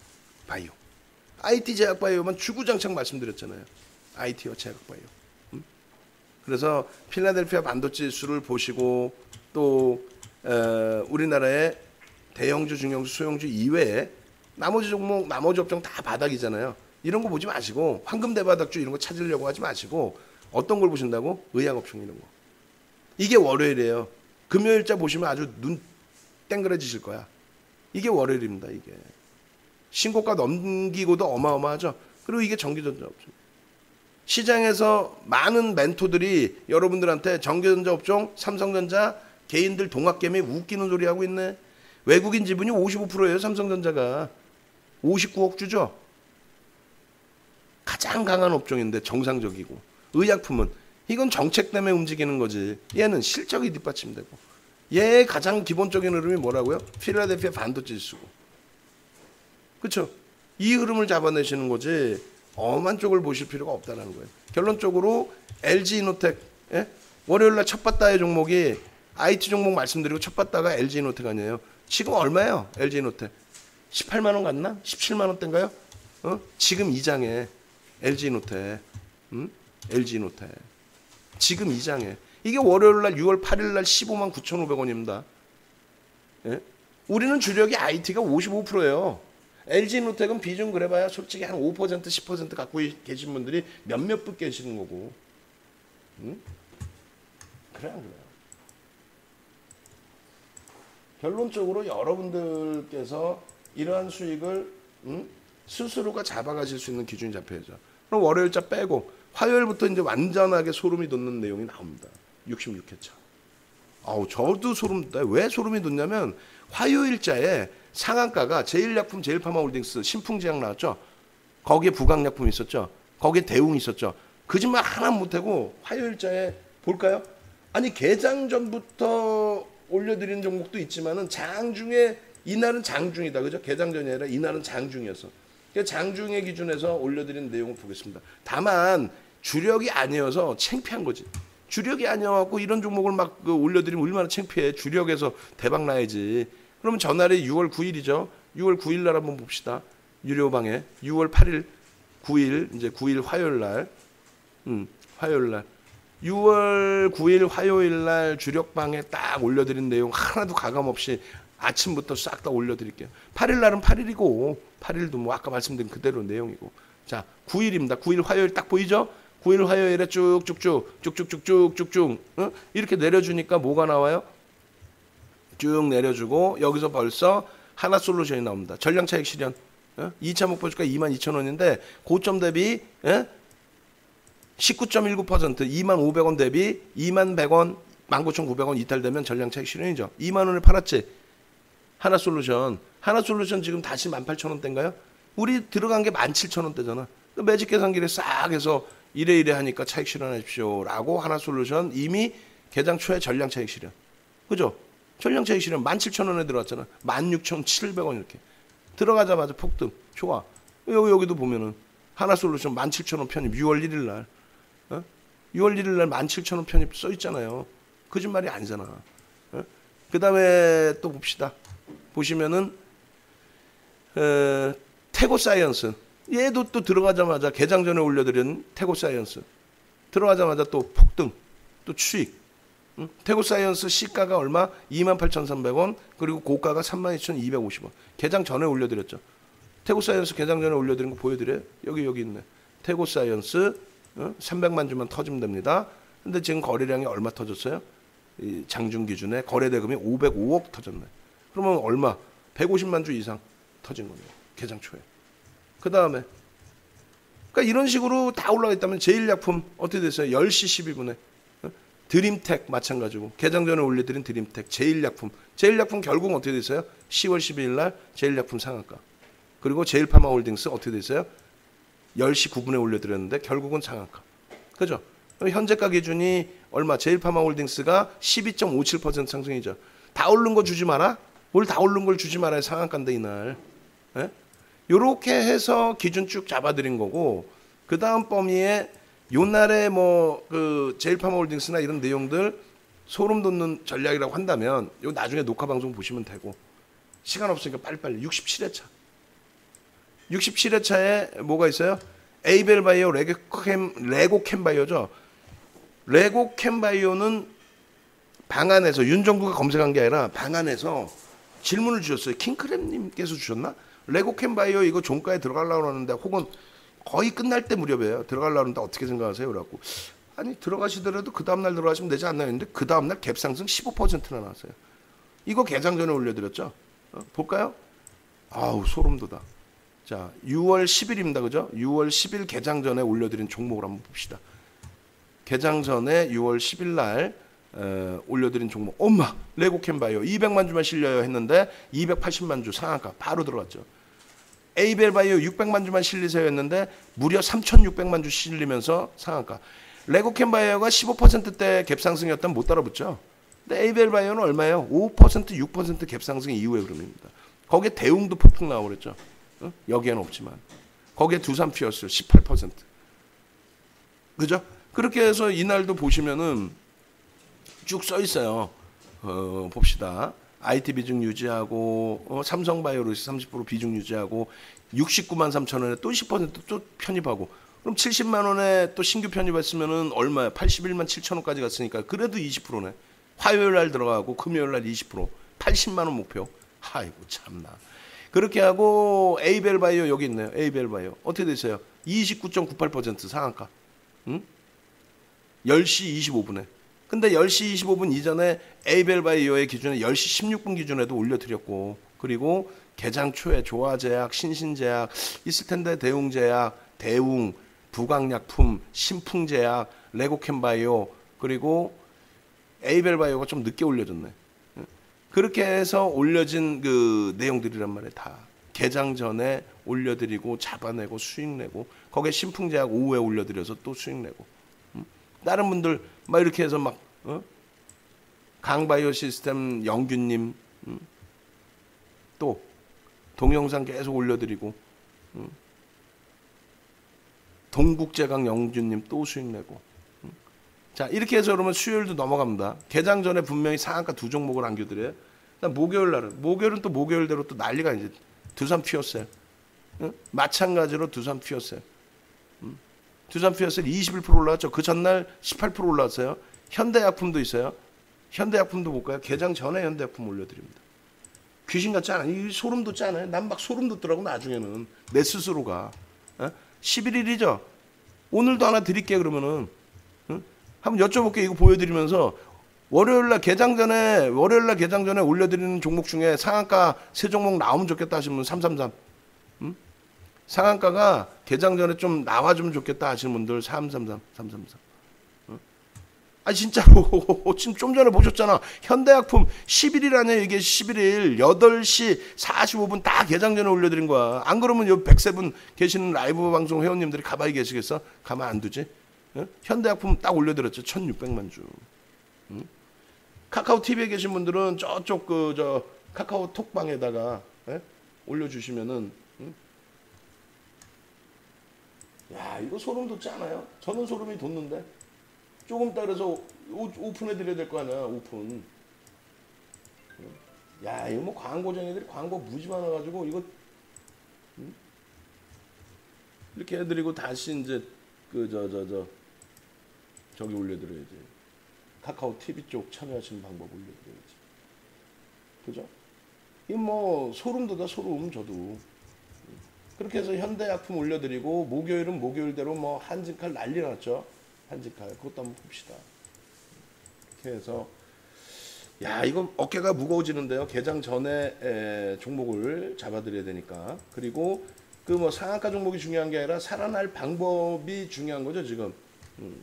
바이오. IT, 제약, 바이오만 주구장창 말씀드렸잖아요. IT와 제약, 바이오. 그래서 필라델피아 반도체 지수를 보시고 또 우리나라의 대형주, 중형주, 소형주 이외에 나머지 종목, 나머지 업종 다 바닥이잖아요. 이런 거 보지 마시고 황금 대바닥주 이런 거 찾으려고 하지 마시고 어떤 걸 보신다고? 의약업종 이런 거. 이게 월요일이에요. 금요일자 보시면 아주 눈 땡그레지실 거야. 이게 월요일입니다. 이게. 신고가 넘기고도 어마어마하죠. 그리고 이게 전기전자 업종. 시장에서 많은 멘토들이 여러분들한테 전기전자 업종, 삼성전자, 개인들 동학개미 웃기는 소리 하고 있네. 외국인 지분이 55%예요. 삼성전자가. 59억 주죠. 가장 강한 업종인데 정상적이고. 의약품은 이건 정책 때문에 움직이는 거지. 얘는 실적이 뒷받침되고. 얘의 가장 기본적인 흐름이 뭐라고요? 필라델피아 반도체 지수고. 그렇죠? 이 흐름을 잡아내시는 거지 엄한 쪽을 보실 필요가 없다는 거예요. 결론적으로 LG이노텍, 예? 월요일날 첫 바다의 종목이 IT 종목 말씀드리고 첫 바다가 LG이노텍 아니에요. 지금 얼마예요? LG이노텍 18만 원 갔나? 17만 원대인가요? 지금 이 장에 LG이노텍, LG이노텍 지금 이 장에 이게 월요일날 6월 8일날 15만 9,500원입니다. 예? 우리는 주력이 IT가 55%예요. LG이노텍은 비중 그래봐야 솔직히 한 5% 10% 갖고 계신 분들이 몇몇 분 계시는 거고. 그래 안 그래요? 결론적으로 여러분들께서 이러한 수익을 스스로가 잡아가실 수 있는 기준이 잡혀야죠. 그럼 월요일자 빼고 화요일부터 이제 완전하게 소름이 돋는 내용이 나옵니다. 66회차. 아우 저도 소름 돋아요. 왜 소름이 돋냐면 화요일자에 상한가가 제일약품 제일파마홀딩스 신풍제약 나왔죠. 거기에 부강약품 있었죠. 거기에 대웅 있었죠. 거짓말 하나 못하고 화요일자에 볼까요? 아니 개장 전부터 올려드리는 종목도 있지만은 장중에 이날은 장중이다. 그죠? 개장 전이 아니라 이날은 장중이었어. 장중의 기준에서 올려드리는 내용을 보겠습니다. 다만 주력이 아니어서 창피한 거지. 주력이 아니어갖고 이런 종목을 막 올려드리면 얼마나 창피해. 주력에서 대박 나야지. 그러면 전날이 6월 9일이죠. 6월 9일 날 한번 봅시다. 유료방에 6월 8일, 9일 이제 9일 화요일 날, 화요일 날, 6월 9일 화요일 날 주력방에 딱 올려드린 내용 하나도 가감 없이 아침부터 싹 다 올려드릴게요. 8일 날은 8일이고 8일도 뭐 아까 말씀드린 그대로 내용이고. 자, 9일입니다. 9일 화요일 딱 보이죠? 9일 화요일에 쭉쭉쭉 이렇게 내려주니까 뭐가 나와요? 쭉 내려주고 여기서 벌써 하나솔루션이 나옵니다. 전량차익 실현 2차 목표주가 22,000원인데 고점 대비 19.19% 25,500원 대비 21,100원 19,900원 이탈되면 전량차익 실현이죠. 2만원을 팔았지. 하나솔루션 지금 다시 18,000원대인가요? 우리 들어간 게 17,000원대잖아. 매직 계산기를 싹 해서 이래 하니까 차익 실현하십시오 라고 하나솔루션 이미 개장 초에 전량차익 실현. 그죠? 전량차익 실현 17,000원에 들어왔잖아. 16,700원 이렇게. 들어가자마자 폭등. 좋아. 여기도 보면은 하나솔루션 17,000원 편입 6월 1일 날. 6월 1일 날 17,000원 편입 써 있잖아요. 거짓말이 아니잖아. 그 다음에 또 봅시다. 보시면은 태고사이언스. 얘도 또 들어가자마자 개장 전에 올려드린 태고사이언스. 들어가자마자 또 폭등. 또 추익. 태고사이언스 시가가 얼마? 28,300원. 그리고 고가가 32,250원. 개장 전에 올려드렸죠. 태고사이언스 개장 전에 올려드린 거 보여드려요? 여기 있네. 태고사이언스 300만 주만 터지면 됩니다. 근데 지금 거래량이 얼마 터졌어요? 이 장중 기준에 거래대금이 505억 터졌네. 그러면 얼마? 150만 주 이상 터진 거네요. 개장 초에. 그 다음에 그러니까 이런 식으로 다 올라가 있다면 제일약품 어떻게 됐어요? 10시 12분에 드림텍 마찬가지고 개장 전에 올려드린 드림텍 제일약품 결국은 어떻게 됐어요? 10월 12일 날 제일약품 상한가. 그리고 제일파마홀딩스 어떻게 됐어요? 10시 9분에 올려드렸는데 결국은 상한가. 그죠? 현재가 기준이 얼마? 제일파마홀딩스가 12.57% 상승이죠. 다 오른 거 주지 마라? 뭘 다 오른 걸 주지 말아야 상한가인데 이날. 예? 요렇게 해서 기준 쭉 잡아드린 거고 그 다음 범위에 요날에 뭐 그 제일파마홀딩스나 이런 내용들 소름 돋는 전략이라고 한다면 요 나중에 녹화 방송 보시면 되고 시간 없으니까 빨리빨리 67회차에 뭐가 있어요? 에이벨바이오 레고캠바이오죠. 레고캠바이오는 방안에서 윤정부가 검색한 게 아니라 방안에서 질문을 주셨어요. 킹크랩님께서 주셨나? 레고캠바이오 이거 종가에 들어가려고 하는데 혹은 거의 끝날 때 무렵이에요. 들어가려고 하는데 어떻게 생각하세요? 그래갖고 아니 들어가시더라도 그 다음날 들어가시면 되지 않나요? 근데 그 다음날 갭상승 15%나 나왔어요. 이거 개장 전에 올려드렸죠. 볼까요? 아우 소름 돋아. 자 6월 10일입니다. 그죠? 6월 10일 개장 전에 올려드린 종목을 한번 봅시다. 개장 전에 6월 10일 날 올려드린 종목. 엄마 레고캠바이오 200만 주만 실려요 했는데 280만 주 상한가 바로 들어갔죠. 에이벨바이오 600만 주만 실리세요 했는데 무려 3,600만 주 실리면서 상한가. 레고캠 바이오가 15%대 갭상승이었다면 못 따라붙죠. 근데 에이벨 바이오는 얼마예요? 5%, 6% 갭상승 이후의 흐름입니다. 거기에 대웅도 폭풍 나오고 그랬죠. 여기에는 없지만. 거기에 두산 피어스 18%. 그죠? 그렇게 해서 이날도 보시면은 쭉 써 있어요. 봅시다. IT 비중 유지하고 삼성바이오로스 30% 비중 유지하고 69만 3천 원에 또 10%또 편입하고 그럼 70만 원에 또 신규 편입했으면은 얼마야? 81만 7천 원까지 갔으니까 그래도 20%네. 화요일 날 들어가고 금요일 날 20%, 80만 원 목표. 아이고 참나. 그렇게 하고 에이벨 바이오 여기 있네요. 에이벨 바이오 어떻게 됐어요? 29.98% 상한가. 응? 10시 25분에. 근데 10시 25분 이전에 에이벨 바이오의 기준에 10시 16분 기준에도 올려드렸고 그리고 개장 초에 조화제약, 신신제약 있을 텐데 대웅제약, 대웅, 부강약품, 신풍제약, 레고캠 바이오 그리고 에이벨 바이오가 좀 늦게 올려졌네. 그렇게 해서 올려진 그 내용들이란 말이에요. 다 개장 전에 올려드리고 잡아내고 수익 내고 거기에 신풍제약 오후에 올려드려서 또 수익 내고 다른 분들 막 이렇게 해서 막 강바이오 시스템 영균님 또 동영상 계속 올려드리고 동국제강 영균님 또 수익 내고 자 이렇게 해서 그러면 수요일도 넘어갑니다. 개장 전에 분명히 상한가 두 종목을 안겨드려요. 목요일 날은 목요일은 또 목요일대로 또 난리가 이제 두산 피어셀 마찬가지로 두산 피어셀 두산 피어셀 21% 올라왔죠. 그 전날 18% 올라왔어요. 현대약품도 있어요. 현대약품도 볼까요? 개장 전에 현대약품 올려드립니다. 귀신 같지 않아요? 이 소름 돋잖아요. 난 막 소름 돋더라고 나중에는 내 스스로가 11일이죠. 오늘도 하나 드릴게요. 그러면은 한번 여쭤볼게요. 이거 보여드리면서 월요일날 개장 전에 올려드리는 종목 중에 상한가 세 종목 나오면 좋겠다 하시는 분 333 상한가가 개장 전에 좀 나와주면 좋겠다 하시는 분들 333 아 진짜로 지금 좀 전에 보셨잖아. 현대약품 11일 아니야 이게 11일 8시 45분 다 개장 전에 올려드린 거야. 안 그러면 요 100세 계시는 라이브 방송 회원님들이 가만히 계시겠어? 가만 안 두지? 현대약품 딱 올려드렸죠. 1600만 주. 카카오 TV에 계신 분들은 저쪽 카카오 톡방에다가 올려주시면은 야 이거 소름 돋지 않아요? 저는 소름이 돋는데 조금 따라 그래서 오픈해 드려야 될 거 아니야. 오픈. 야 이거 뭐 광고쟁이들이 광고 무지 많아가지고 이거 이렇게 해드리고 다시 이제 저기 올려드려야지. 카카오 TV 쪽 참여하시는 방법 올려드려야지. 그죠? 이 뭐 소름 돋아 소름 저도. 그렇게 해서 현대약품 올려드리고 목요일은 목요일대로 뭐 한진칼 난리 났죠. 한진칼 그것도 한번 봅시다. 이렇게 해서 야 이거 어깨가 무거워지는데요. 개장 전에 종목을 잡아드려야 되니까. 그리고 그 뭐 상한가 종목이 중요한 게 아니라 살아날 방법이 중요한 거죠 지금.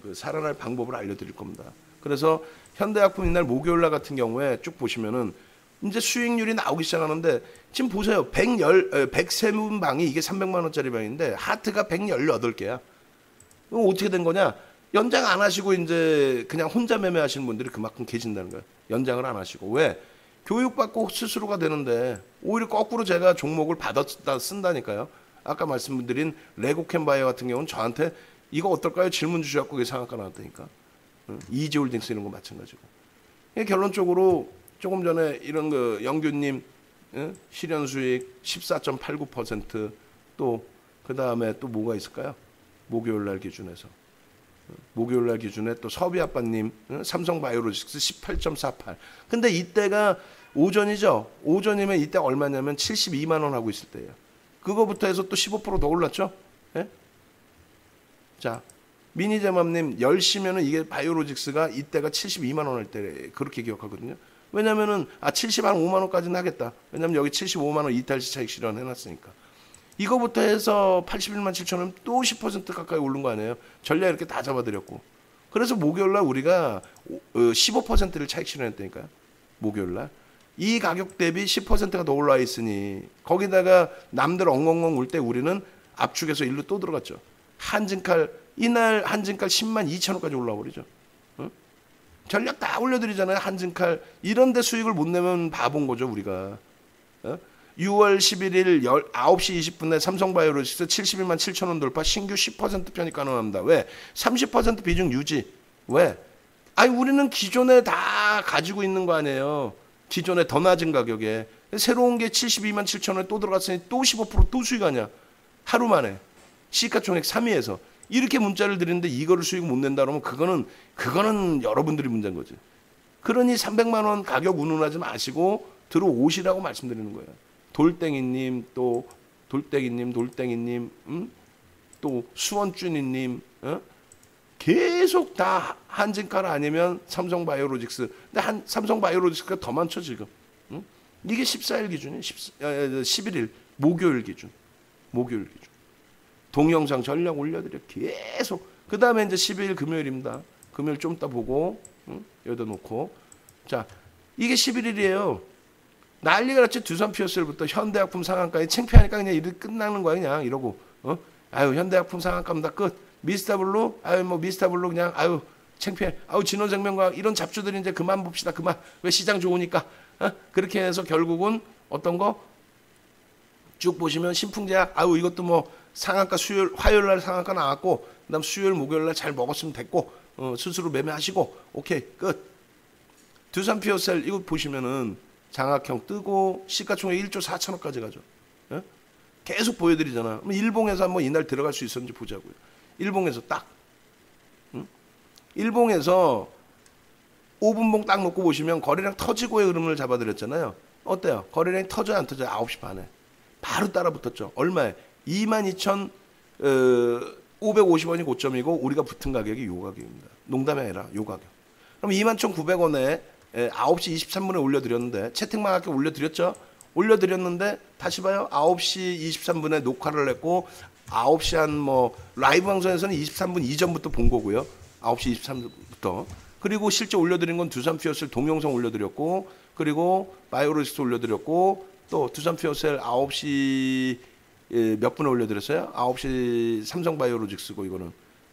그 살아날 방법을 알려드릴 겁니다. 그래서 현대약품 이날 목요일날 같은 경우에 쭉 보시면은 이제 수익률이 나오기 시작하는데 지금 보세요. 103분 방이 이게 300만 원짜리 방인데 하트가 118개야. 그럼 어떻게 된 거냐? 연장 안 하시고 이제 그냥 혼자 매매하시는 분들이 그만큼 계신다는 거예요. 연장을 안 하시고. 왜? 교육받고 스스로가 되는데 오히려 거꾸로 제가 종목을 받았다 쓴다니까요. 아까 말씀드린 레고캠 바이오 같은 경우는 저한테 이거 어떨까요? 질문 주셔갖고 그게 상한가 나왔다니까. 이지홀딩스 이런 거 마찬가지고. 결론적으로 조금 전에 이런 그 영규님 실현수익 14.89% 또 그 다음에 또 뭐가 있을까요? 목요일날 기준에서. 목요일날 기준에 또 서비아빠님 삼성바이오로직스 18.48. 근데 이때가 오전이죠. 오전이면 이때 얼마냐면 72만 원 하고 있을 때예요. 그거부터 해서 또 15% 더 올랐죠. 예? 자 미니제맘님 10시면은 이게 바이오로직스가 이때가 72만 원 할 때 그렇게 기억하거든요. 왜냐면은 75만 원까지는 하겠다. 왜냐면 여기 75만 원 이탈시 차익 실현 해놨으니까. 이거부터 해서 81만 7천 원 또 10% 가까이 오른 거 아니에요. 전략 이렇게 다 잡아드렸고. 그래서 목요일날 우리가 15%를 차익 실현했다니까요. 목요일날. 이 가격 대비 10%가 더 올라와 있으니 거기다가 남들 엉엉엉 울 때 우리는 압축해서 일로 또 들어갔죠. 한진칼 이날 한진칼 10만 2천 원까지 올라와 버리죠. 어? 전략 다 올려드리잖아요. 한진칼 이런데 수익을 못 내면 바본 거죠 우리가. 6월 11일 9시 20분에 삼성바이오로직스 71만 7천 원 돌파, 신규 10% 편입 가능합니다. 왜? 30% 비중 유지. 왜? 아니 우리는 기존에 다 가지고 있는 거 아니에요. 기존에 더 낮은 가격에 새로운 게 72만 7천 원에 또 들어갔으니 또 15%또 수익하냐. 하루 만에 시가총액 3위에서 이렇게 문자를 드리는데 이거를 수익 못 낸다 그러면 그거는 여러분들이 문제인 거지. 그러니 300만 원 가격 운운하지 마시고 들어오시라고 말씀드리는 거예요. 돌땡이님, 또 돌땡이님, 또 수원준이님, 계속 다 한진칼 아니면 삼성바이오로직스. 근데 삼성바이오로직스가 더 많죠 지금. 이게 14일 기준이에요. 11일 목요일 기준. 동영상 전략 올려드려 계속. 그 다음에 이제 12일 금요일입니다. 금요일 좀 이따 보고 여기다 놓고. 자, 이게 11일이에요. 난리가 났지. 두산 피어셀부터 현대약품 상한가에 창피하니까 그냥 이렇게 끝나는 거야 그냥 이러고. 아유 현대약품 상한가입니다 끝. 미스터블루 아유 뭐 미스터블루 그냥 아유 창피해. 아유 진원생명과학 이런 잡주들이 이제 그만 봅시다. 그만. 왜 시장 좋으니까. 그렇게 해서 결국은 어떤 거 쭉 보시면 신풍제약 아유 이것도 뭐 상한가 수요일 화요일 날 상한가 나왔고 그다음 수요일 목요일 날 잘 먹었으면 됐고 스스로 매매하시고 오케이 끝. 두산 피어셀 이거 보시면은 장학형 뜨고 시가총액 1조 4천억까지 가죠. 예? 계속 보여드리잖아. 그럼 일봉에서 한번 이날 들어갈 수 있었는지 보자고요. 일봉에서 딱. 일봉에서 5분봉 딱 놓고 보시면 거래량 터지고의 흐름을 잡아드렸잖아요. 어때요? 거래량이 터져요 안 터져요? 9시 반에. 바로 따라 붙었죠. 얼마에? 22,550원이 고점이고 우리가 붙은 가격이 요 가격입니다. 농담이 아니라 요 가격. 그럼 21,900원에 9시 23분에 올려드렸는데 채팅만 할게 올려드렸죠. 올려드렸는데 다시 봐요. 9시 23분에 녹화를 했고 9시 한 뭐 라이브 방송에서는 23분 이전부터 본 거고요. 9시 23분부터. 그리고 실제 올려드린 건 두산 피어셀 동영상 올려드렸고 그리고 바이오로직스 올려드렸고 또 두산 피어셀 9시 몇 분에 올려드렸어요? 9시 삼성 바이오로직스고 이거는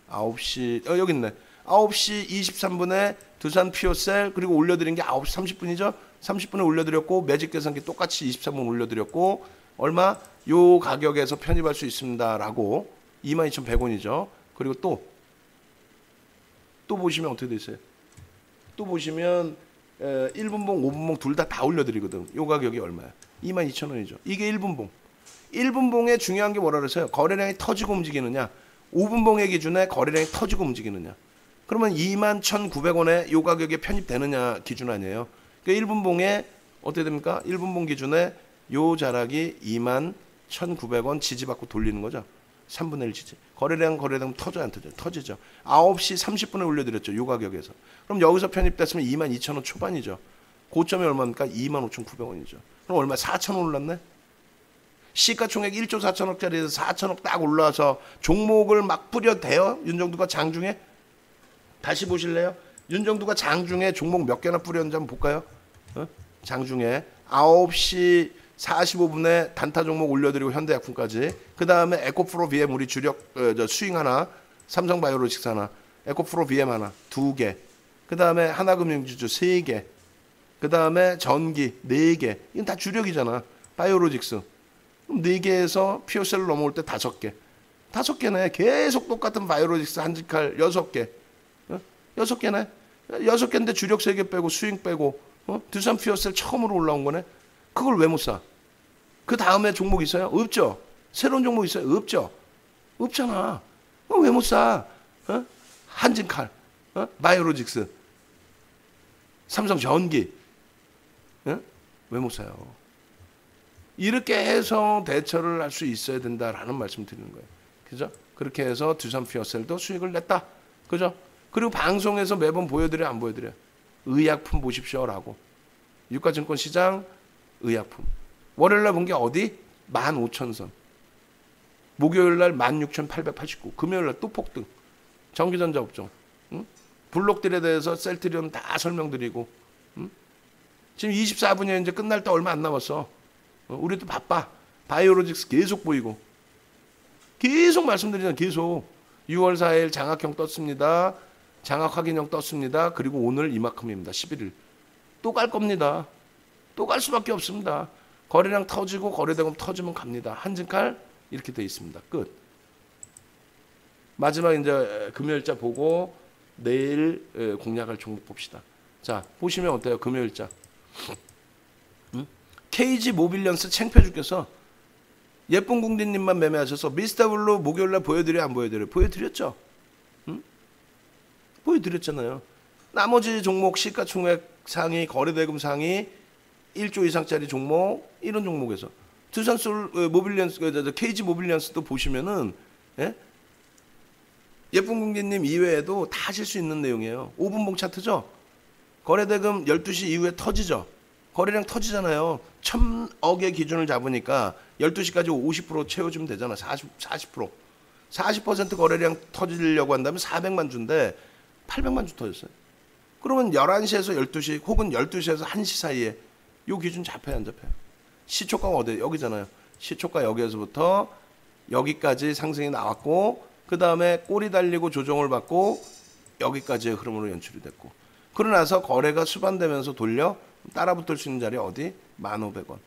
9시 여기 있네. 9시 23분에 두산 피어셀 그리고 올려드린 게 9시 30분이죠. 30분에 올려드렸고 매직 계산기 똑같이 23분 올려드렸고 얼마? 요 가격에서 편입할 수 있습니다라고 22,100원이죠. 그리고 또 보시면 어떻게 돼 있어요? 또 보시면 1분봉, 5분봉 둘 다 올려드리거든. 요 가격이 얼마야? 22,000원이죠. 이게 1분봉. 1분봉에 중요한 게 뭐라 그랬어요? 거래량이 터지고 움직이느냐 5분봉의 기준에 거래량이 터지고 움직이느냐 그러면 21,900원에 요 가격에 편입되느냐 기준 아니에요. 그러니까 1분봉에 어떻게 됩니까? 1분봉 기준에 요 자락이 21,900원 지지받고 돌리는 거죠. 3분의 1 지지. 거래량 터져요 안 터져요? 터지죠. 9시 30분에 올려드렸죠. 요 가격에서. 그럼 여기서 편입됐으면 22,000원 초반이죠. 고점이 얼마입니까? 25,900원이죠. 그럼 얼마? 4,000원 올랐네? 시가총액 1조 4천억짜리에서 4천억 딱 올라와서 종목을 막 뿌려대요. 윤정두가 장중에. 다시 보실래요? 윤정두가 장중에 종목 몇 개나 뿌렸는지 한번 볼까요? 장중에 9시 45분에 단타 종목 올려드리고 현대약품까지. 그 다음에 에코프로 VM 우리 주력 스윙 하나, 삼성바이오로직스 하나, 에코프로 VM 하나, 2개. 그 다음에 하나금융지주 3개. 그 다음에 전기 4개. 이건 다 주력이잖아. 바이오로직스. 그럼 4개에서 피오셀로 넘어올 때 5개. 5개네. 계속 똑같은 바이오로직스 한직할 6개. 6개네. 6개인데 주력 3개 빼고 스윙 빼고 두산 피오셀 처음으로 올라온 거네. 그걸 왜 못 사? 그 다음에 종목 있어요? 없죠. 새로운 종목 있어요? 없죠. 없잖아. 왜 못 사? 한진칼, 바이오로직스, 삼성전기. 왜 못 사요? 이렇게 해서 대처를 할 수 있어야 된다라는 말씀 드리는 거예요. 그죠? 그렇게 해서 두산 피어셀도 수익을 냈다. 그죠? 그리고 방송에서 매번 보여드려 안 보여드려? 의약품 보십시오라고. 유가증권 시장 의약품. 월요일날 본 게 어디? 15,000선. 목요일날 16,889. 금요일날 또 폭등. 전기전자 업종. 응? 블록들에 대해서 셀트리온 다 설명드리고. 응? 지금 24분이야. 이제 끝날 때 얼마 안 남았어. 우리도 바빠. 바이오로직스 계속 보이고. 계속 말씀드리잖아. 계속. 6월 4일 장악형 떴습니다. 장악 확인형 떴습니다. 그리고 오늘 이만큼입니다. 11일. 또 갈 겁니다. 또 갈 수밖에 없습니다. 거래량 터지고 거래대금 터지면 갑니다. 한진칼 이렇게 돼 있습니다. 끝. 마지막 이제 금요일자 보고 내일 공략할 종목 봅시다. 자, 보시면 어때요? 금요일자. KG 모빌리언스 창피해 죽겠어. 예쁜 궁디님만 매매하셔서 미스터블루 목요일날 보여드려 안 보여드려? 보여드렸죠? 보여드렸잖아요. 나머지 종목 시가총액 상위 거래대금 상위 1조 이상짜리 종목 이런 종목에서 두산솔 모빌리언스 KG 모빌리언스도 보시면은 예쁜 궁디님 이외에도 다 하실 수 있는 내용이에요. 5분봉 차트죠. 거래대금 12시 이후에 터지죠. 거래량 터지잖아요. 1000억의 기준을 잡으니까 12시까지 50% 채워주면 되잖아. 40%. 40% 거래량 터지려고 한다면 400만 주인데 800만 주 터졌어요. 그러면 11시에서 12시 혹은 12시에서 1시 사이에 요 기준 잡혀요, 안 잡혀요? 시초가가 어디? 여기잖아요. 시초가 여기에서부터 여기까지 상승이 나왔고 그 다음에 꼬리 달리고 조정을 받고 여기까지의 흐름으로 연출이 됐고 그러고 나서 거래가 수반되면서 돌려 따라붙을 수 있는 자리 어디? 1,500원.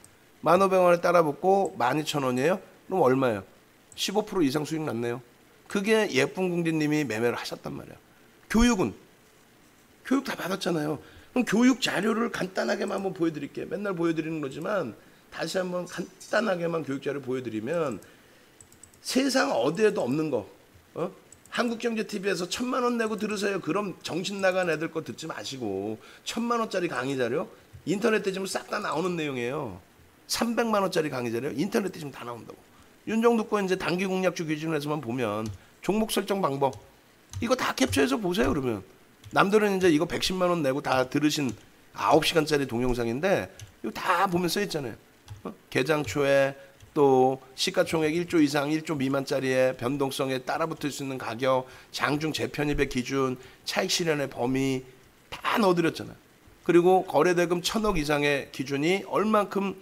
1,500원에 따라붙고 12,000원이에요? 그럼 얼마예요? 15% 이상 수익 났네요. 그게 예쁜 궁디님이 매매를 하셨단 말이야. 교육은? 교육 다 받았잖아요. 그럼 교육 자료를 간단하게만 한번 보여드릴게요. 맨날 보여드리는 거지만 다시 한번 간단하게만 교육 자료 보여드리면 세상 어디에도 없는 거. 한국경제TV에서 1,000만 원 내고 들으세요. 그럼 정신 나간 애들 거 듣지 마시고 1,000만 원짜리 강의 자료 인터넷 뒤지면 싹 다 나오는 내용이에요. 300만 원짜리 강의 자료 인터넷 뒤지면 다 나온다고. 윤정두 거 이제 단기 공략주 기준에서만 보면 종목 설정 방법 이거 다 캡처해서 보세요. 그러면 남들은 이제 이거 110만 원 내고 다 들으신 9시간짜리 동영상인데 이거 다 보면 써 있잖아요. 개장 초에 또 시가총액 1조 이상 1조 미만짜리의 변동성에 따라붙을 수 있는 가격, 장중 재편입의 기준, 차익 실현의 범위 다 넣어드렸잖아요. 그리고 거래대금 1,000억 이상의 기준이 얼만큼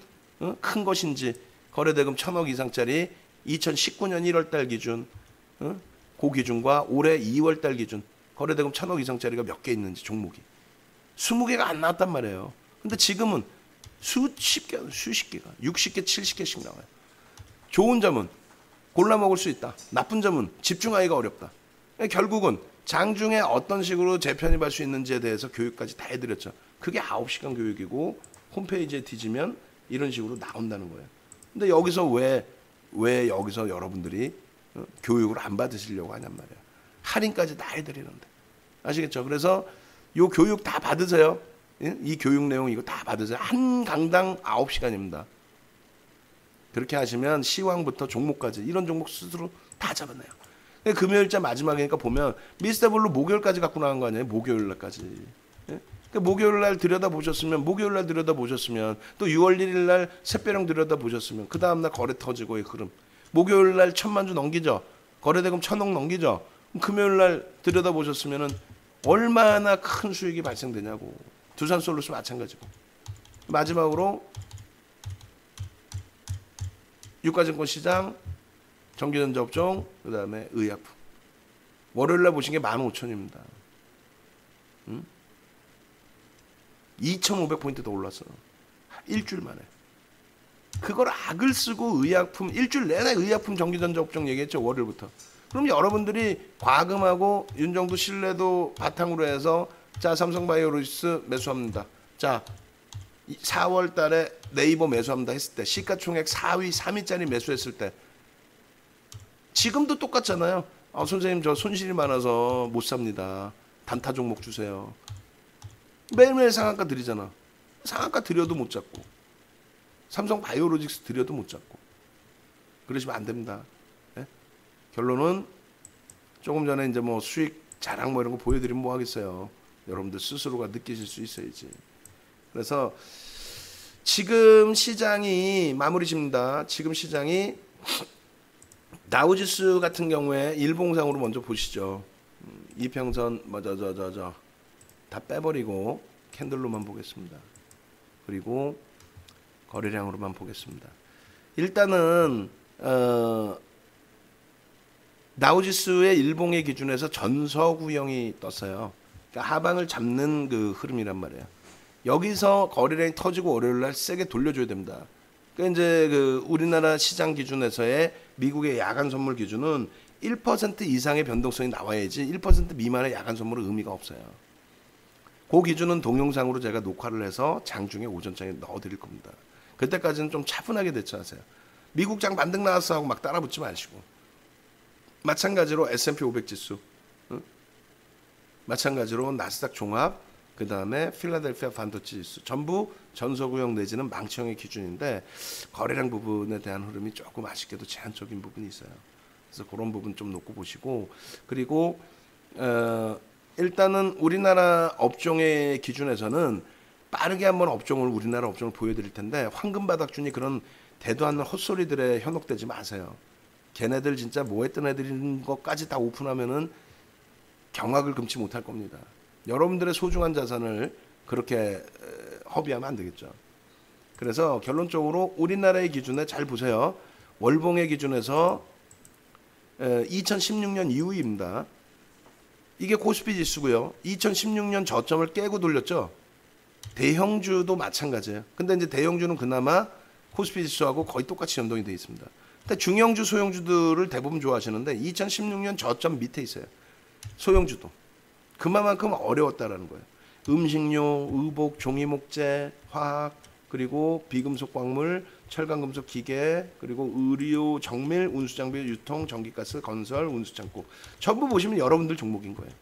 큰 것인지 거래대금 1,000억 이상짜리 2019년 1월달 기준 그 기준과 올해 2월달 기준 거래대금 1,000억 이상짜리가 몇 개 있는지 종목이 20개가 안 나왔단 말이에요. 근데 지금은 수십 개, 수십 개가 60개, 70개씩 나와요. 좋은 점은 골라 먹을 수 있다. 나쁜 점은 집중하기가 어렵다. 결국은 장중에 어떤 식으로 재편입할 수 있는지에 대해서 교육까지 다 해드렸죠. 그게 9시간 교육이고 홈페이지에 뒤지면 이런 식으로 나온다는 거예요. 근데 여기서 왜 여기서 여러분들이 교육을 안 받으시려고 하냔 말이에요. 할인까지 다 해드리는데. 아시겠죠? 그래서 요 교육 다 받으세요. 이 교육 내용 이거 다 받으세요. 한 강당 9시간입니다. 그렇게 하시면 시황부터 종목까지 이런 종목 스스로 다 잡아내요. 금요일자 마지막이니까 보면 미스터블루 목요일까지 갖고 나간 거 아니에요? 목요일날까지. 목요일날 들여다보셨으면 또 6월 1일날 샛별형 들여다보셨으면 그 다음날 거래 터지고의 흐름. 목요일날 1,000만 주 넘기죠. 거래대금 1,000억 넘기죠. 금요일날 들여다보셨으면 얼마나 큰 수익이 발생되냐고. 두산솔루스 마찬가지고. 마지막으로 유가증권 시장, 전기전자업종, 그 다음에 의약품. 월요일날 보신 게 15,000입니다. 2,500포인트 더 올랐어. 일주일 만에. 그걸 악을 쓰고 의약품, 일주일 내내 의약품 전기전자업종 얘기했죠. 월요일부터. 그럼 여러분들이 과금하고 윤정두 신뢰도 바탕으로 해서 자 삼성바이오로직스 매수합니다. 자 4월 달에 네이버 매수합니다 했을 때 시가총액 4위 3위짜리 매수했을 때 지금도 똑같잖아요. 선생님 저 손실이 많아서 못 삽니다. 단타 종목 주세요. 매일매일 상한가 드리잖아. 상한가 드려도 못 잡고 삼성바이오로직스 드려도 못 잡고 그러시면 안 됩니다. 네? 결론은 조금 전에 이제 뭐 수익 자랑 뭐 이런 거 보여드리면 뭐 하겠어요. 여러분들 스스로가 느끼실 수 있어야지. 그래서 지금 시장이 마무리 집니다. 지금 시장이 다우지수 같은 경우에 일봉상으로 먼저 보시죠. 이평선 다 빼버리고 캔들로만 보겠습니다. 그리고 거래량으로만 보겠습니다. 일단은 다우지수의 일봉의 기준에서 전서구형이 떴어요. 그러니까 하방을 잡는 그 흐름이란 말이에요. 여기서 거래량이 터지고 월요일 날 세게 돌려줘야 됩니다. 그러니까 이제 그 우리나라 시장 기준에서의 미국의 야간 선물 기준은 1% 이상의 변동성이 나와야지 1% 미만의 야간 선물은 의미가 없어요. 그 기준은 동영상으로 제가 녹화를 해서 장중에 오전장에 넣어드릴 겁니다. 그때까지는 좀 차분하게 대처하세요. 미국장 반등 나왔어 하고 막 따라붙지 마시고. 마찬가지로 S&P 500 지수, 마찬가지로 나스닥 종합, 그 다음에 필라델피아 반도체 지수, 전부 전서구형 내지는 망치형의 기준인데 거래량 부분에 대한 흐름이 조금 아쉽게도 제한적인 부분이 있어요. 그래서 그런 부분 좀 놓고 보시고, 그리고 일단은 우리나라 업종의 기준에서는 빠르게 한번 우리나라 업종을 보여드릴 텐데, 황금바닥준이 그런 대도 않는 헛소리들에 현혹되지 마세요. 걔네들 진짜 뭐 했던 애들인 것까지 다 오픈하면은 경악을 금치 못할 겁니다. 여러분들의 소중한 자산을 그렇게 허비하면 안 되겠죠. 그래서 결론적으로 우리나라의 기준에 잘 보세요. 월봉의 기준에서 2016년 이후입니다. 이게 코스피 지수고요. 2016년 저점을 깨고 돌렸죠. 대형주도 마찬가지예요. 근데 이제 대형주는 그나마 코스피 지수하고 거의 똑같이 연동이 되어 있습니다. 근데 중형주, 소형주들을 대부분 좋아하시는데 2016년 저점 밑에 있어요. 소형주도. 그만큼 어려웠다라는 거예요. 음식료, 의복, 종이목재, 화학, 그리고 비금속 광물, 철강금속 기계, 그리고 의료, 정밀, 운수장비, 유통, 전기가스, 건설, 운수창고. 전부 보시면 여러분들 종목인 거예요.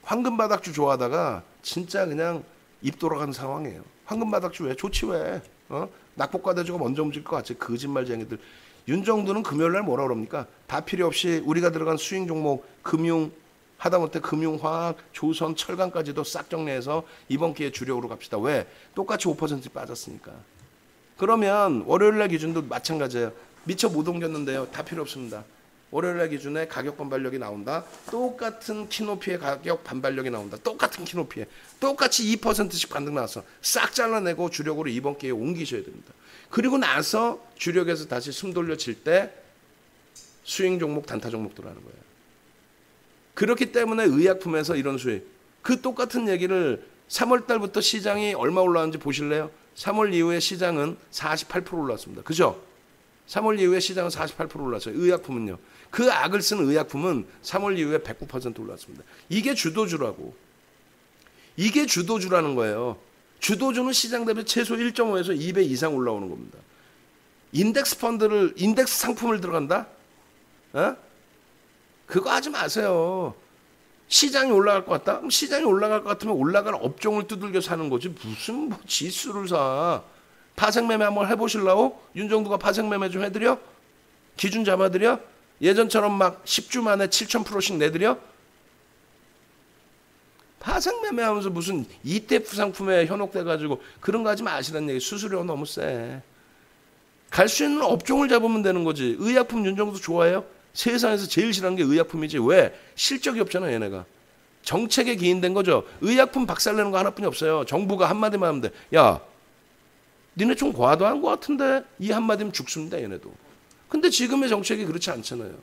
황금바닥주 좋아하다가 진짜 그냥 입 돌아가는 상황이에요. 황금바닥주 왜? 좋지 왜? 낙폭과대주가 먼저 움직일 것 같지. 거짓말쟁이들. 윤정두는 금요일날 뭐라 그럽니까? 다 필요 없이 우리가 들어간 수익 종목, 금융, 하다못해 금융화학, 조선, 철강까지도 싹 정리해서 이번 기회에 주력으로 갑시다. 왜? 똑같이 5% 빠졌으니까. 그러면 월요일날 기준도 마찬가지예요. 미처 못 옮겼는데요. 다 필요 없습니다. 월요일날 기준에 가격 반발력이 나온다. 똑같은 키높이의 가격 반발력이 나온다. 똑같은 키높이에. 똑같이 2%씩 반등 나왔어. 싹 잘라내고 주력으로 이번 기회에 옮기셔야 됩니다. 그리고 나서 주력에서 다시 숨 돌려칠 때 수익 종목, 단타 종목 들어가는 거예요. 그렇기 때문에 의약품에서 이런 수익. 그 똑같은 얘기를 3월 달부터 시장이 얼마 올라왔는지 보실래요? 3월 이후에 시장은 48% 올랐습니다. 그죠? 3월 이후에 시장은 48% 올랐어요. 의약품은요. 그 악을 쓰는 의약품은 3월 이후에 109% 올랐습니다. 이게 주도주라고. 이게 주도주라는 거예요. 주도주는 시장 대비 최소 1.5에서 2배 이상 올라오는 겁니다. 인덱스 펀드를, 인덱스 상품을 들어간다? 그거 하지 마세요. 시장이 올라갈 것 같다? 그럼 시장이 올라갈 것 같으면 올라갈 업종을 두들겨 사는 거지. 무슨 뭐 지수를 사. 파생매매 한번 해보실라고? 윤정두가 파생매매 좀 해드려? 기준 잡아드려? 예전처럼 막 10주 만에 7,000%씩 내드려? 파생매매 하면서 무슨 ETF 상품에 현혹돼가지고 그런 거 하지 마시라는 얘기. 수수료 너무 세. 갈 수 있는 업종을 잡으면 되는 거지. 의약품 윤정두 좋아해요? 세상에서 제일 싫어하는 게 의약품이지. 왜? 실적이 없잖아 얘네가. 정책에 기인된 거죠. 의약품 박살내는 거 하나뿐이 없어요. 정부가 한마디만 하면 돼. 야, 니네 좀 과도한 것 같은데? 이 한마디면 죽습니다 얘네도. 근데 지금의 정책이 그렇지 않잖아요.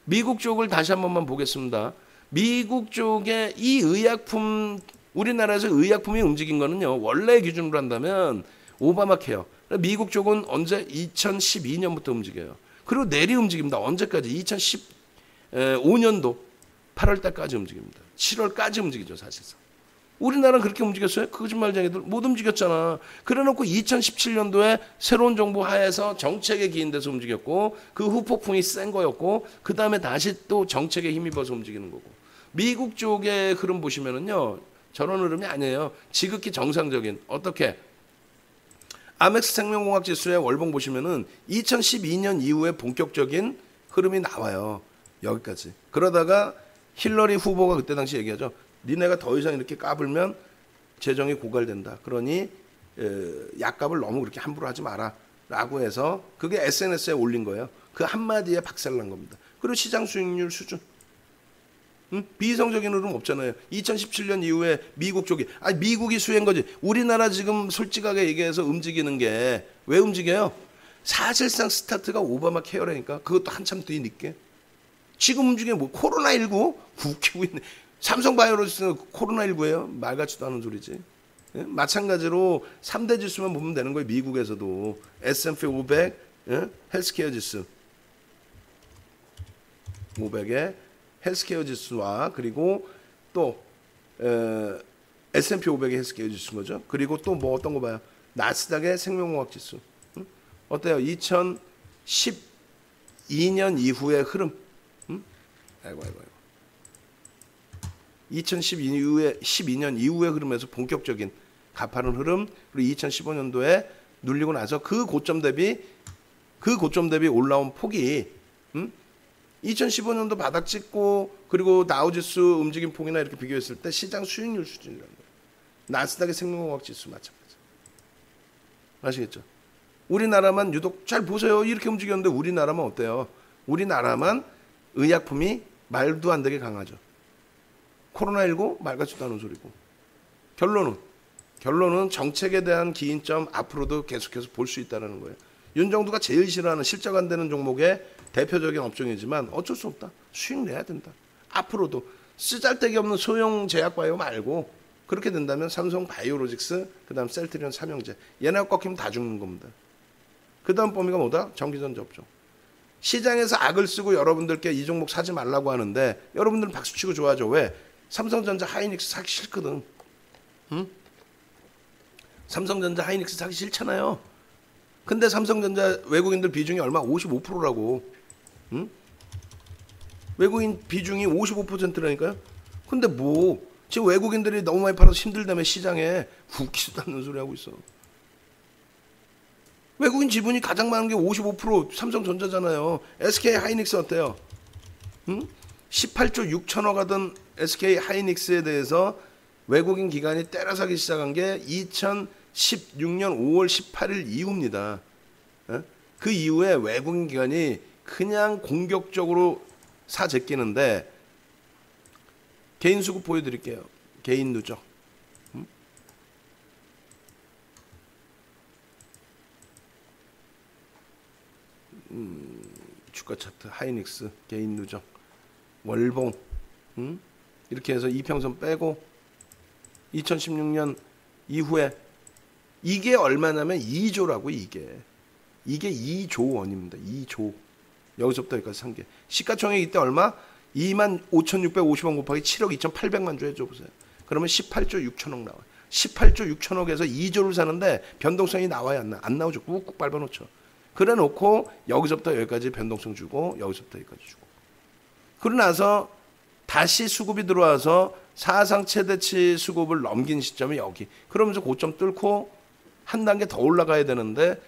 미국 쪽을 다시 한 번만 보겠습니다. 미국 쪽에 이 의약품, 우리나라에서 의약품이 움직인 거는요. 원래 기준으로 한다면 오바마 케어. 미국 쪽은 언제? 2012년부터 움직여요. 그리고 내리 움직입니다. 언제까지? 2015년도 8월 달까지 움직입니다. 7월까지 움직이죠, 사실상. 우리나라는 그렇게 움직였어요? 거짓말쟁이들 못 움직였잖아. 그래놓고 2017년도에 새로운 정부 하에서 정책에 기인돼서 움직였고 그 후폭풍이 센 거였고 그 다음에 다시 또 정책에 힘입어서 움직이는 거고. 미국 쪽의 흐름 보시면은요. 저런 흐름이 아니에요. 지극히 정상적인. 어떻게? 아멕스 생명공학 지수의 월봉 보시면은 2012년 이후에 본격적인 흐름이 나와요. 여기까지. 그러다가 힐러리 후보가 그때 당시 얘기하죠. 니네가 더 이상 이렇게 까불면 재정이 고갈된다. 그러니 약값을 너무 그렇게 함부로 하지 마라. 라고 해서 그게 SNS에 올린 거예요. 그 한마디에 박살난 겁니다. 그리고 시장 수익률 수준. 비이성적인 흐름 없잖아요. 2017년 이후에 미국 쪽이 미국이 수혜인 거지. 우리나라 지금 솔직하게 얘기해서 움직이는 게 왜 움직여요? 사실상 스타트가 오바마 케어라니까. 그것도 한참 뒤늦게. 지금 움직이는 뭐 코로나19 웃기고 있네. 삼성바이오로스는 코로나19예요. 말 같지도 않은 소리지. 예? 마찬가지로 3대 지수만 보면 되는 거예요. 미국에서도 S&P 500 예? 헬스케어 지수 500의 헬스케어 지수와 그리고 또 S&P 500의 헬스케어 지수인 거죠. 그리고 또 뭐 어떤 거 봐요. 나스닥의 생명공학 지수. 응? 어때요? 2012년 이후의 흐름. 응? 아이고. 2012년 이후의 흐름에서 본격적인 가파른 흐름, 그리고 2015년도에 눌리고 나서 그 고점 대비 올라온 폭이 2015년도 바닥 찍고 그리고 다우지수 움직임 폭이나 이렇게 비교했을 때 시장 수익률 수준이라는 거예요. 나스닥의 생명공학 지수 마찬가지. 아시겠죠? 우리나라만 유독 잘 보세요. 이렇게 움직였는데 우리나라만 어때요? 우리나라만 의약품이 말도 안 되게 강하죠. 코로나19 말 같지도 않은 소리고. 결론은 정책에 대한 기인점 앞으로도 계속해서 볼 수 있다는 거예요. 윤정두가 제일 싫어하는 실적 안 되는 종목의 대표적인 업종이지만 어쩔 수 없다. 수익 내야 된다. 앞으로도 쓰잘데기 없는 소형 제약바이오 말고 그렇게 된다면 삼성 바이오로직스, 그다음 셀트리온, 삼형제 얘네가 꺾이면 다 죽는 겁니다. 그다음 범위가 뭐다? 전기전자 업종. 시장에서 악을 쓰고 여러분들께 이 종목 사지 말라고 하는데 여러분들은 박수치고 좋아하죠. 왜? 삼성전자 하이닉스 사기 싫거든. 응? 삼성전자 하이닉스 사기 싫잖아요. 근데 삼성전자 외국인들 비중이 얼마? 55%라고. 응? 외국인 비중이 55%라니까요. 근데 뭐 지금 외국인들이 너무 많이 팔아서 힘들다며 시장에 웃기지도 않는 소리 하고 있어. 외국인 지분이 가장 많은 게 55% 삼성전자잖아요. SK 하이닉스 어때요? 응? 18조 6천억 하던 SK 하이닉스에 대해서 외국인 기관이 때려사기 시작한 게 2016년 5월 18일 이후입니다. 그 이후에 외국인 기관이 그냥 공격적으로 사 제끼는데 개인 수급 보여드릴게요. 개인 누적. 주가 차트 하이닉스 개인 누적 월봉 이렇게 해서 이평선 빼고 2016년 이후에 이게 얼마냐면 2조라고 이게 2조 원입니다. 2조. 여기서부터 여기까지 3개. 시가총액 이때 얼마? 25,650원 곱하기 7억 2,800만 주 해줘 보세요. 그러면 18조 6천억 나와요. 18조 6천억에서 2조를 사는데 변동성이 나와야 안 나오죠. 꾹꾹 밟아놓죠. 그래 놓고 여기서부터 여기까지 변동성 주고 여기서부터 여기까지 주고. 그러고 나서 다시 수급이 들어와서 사상 최대치 수급을 넘긴 시점이 여기. 그러면서 고점 뚫고 한 단계 더 올라가야 되는데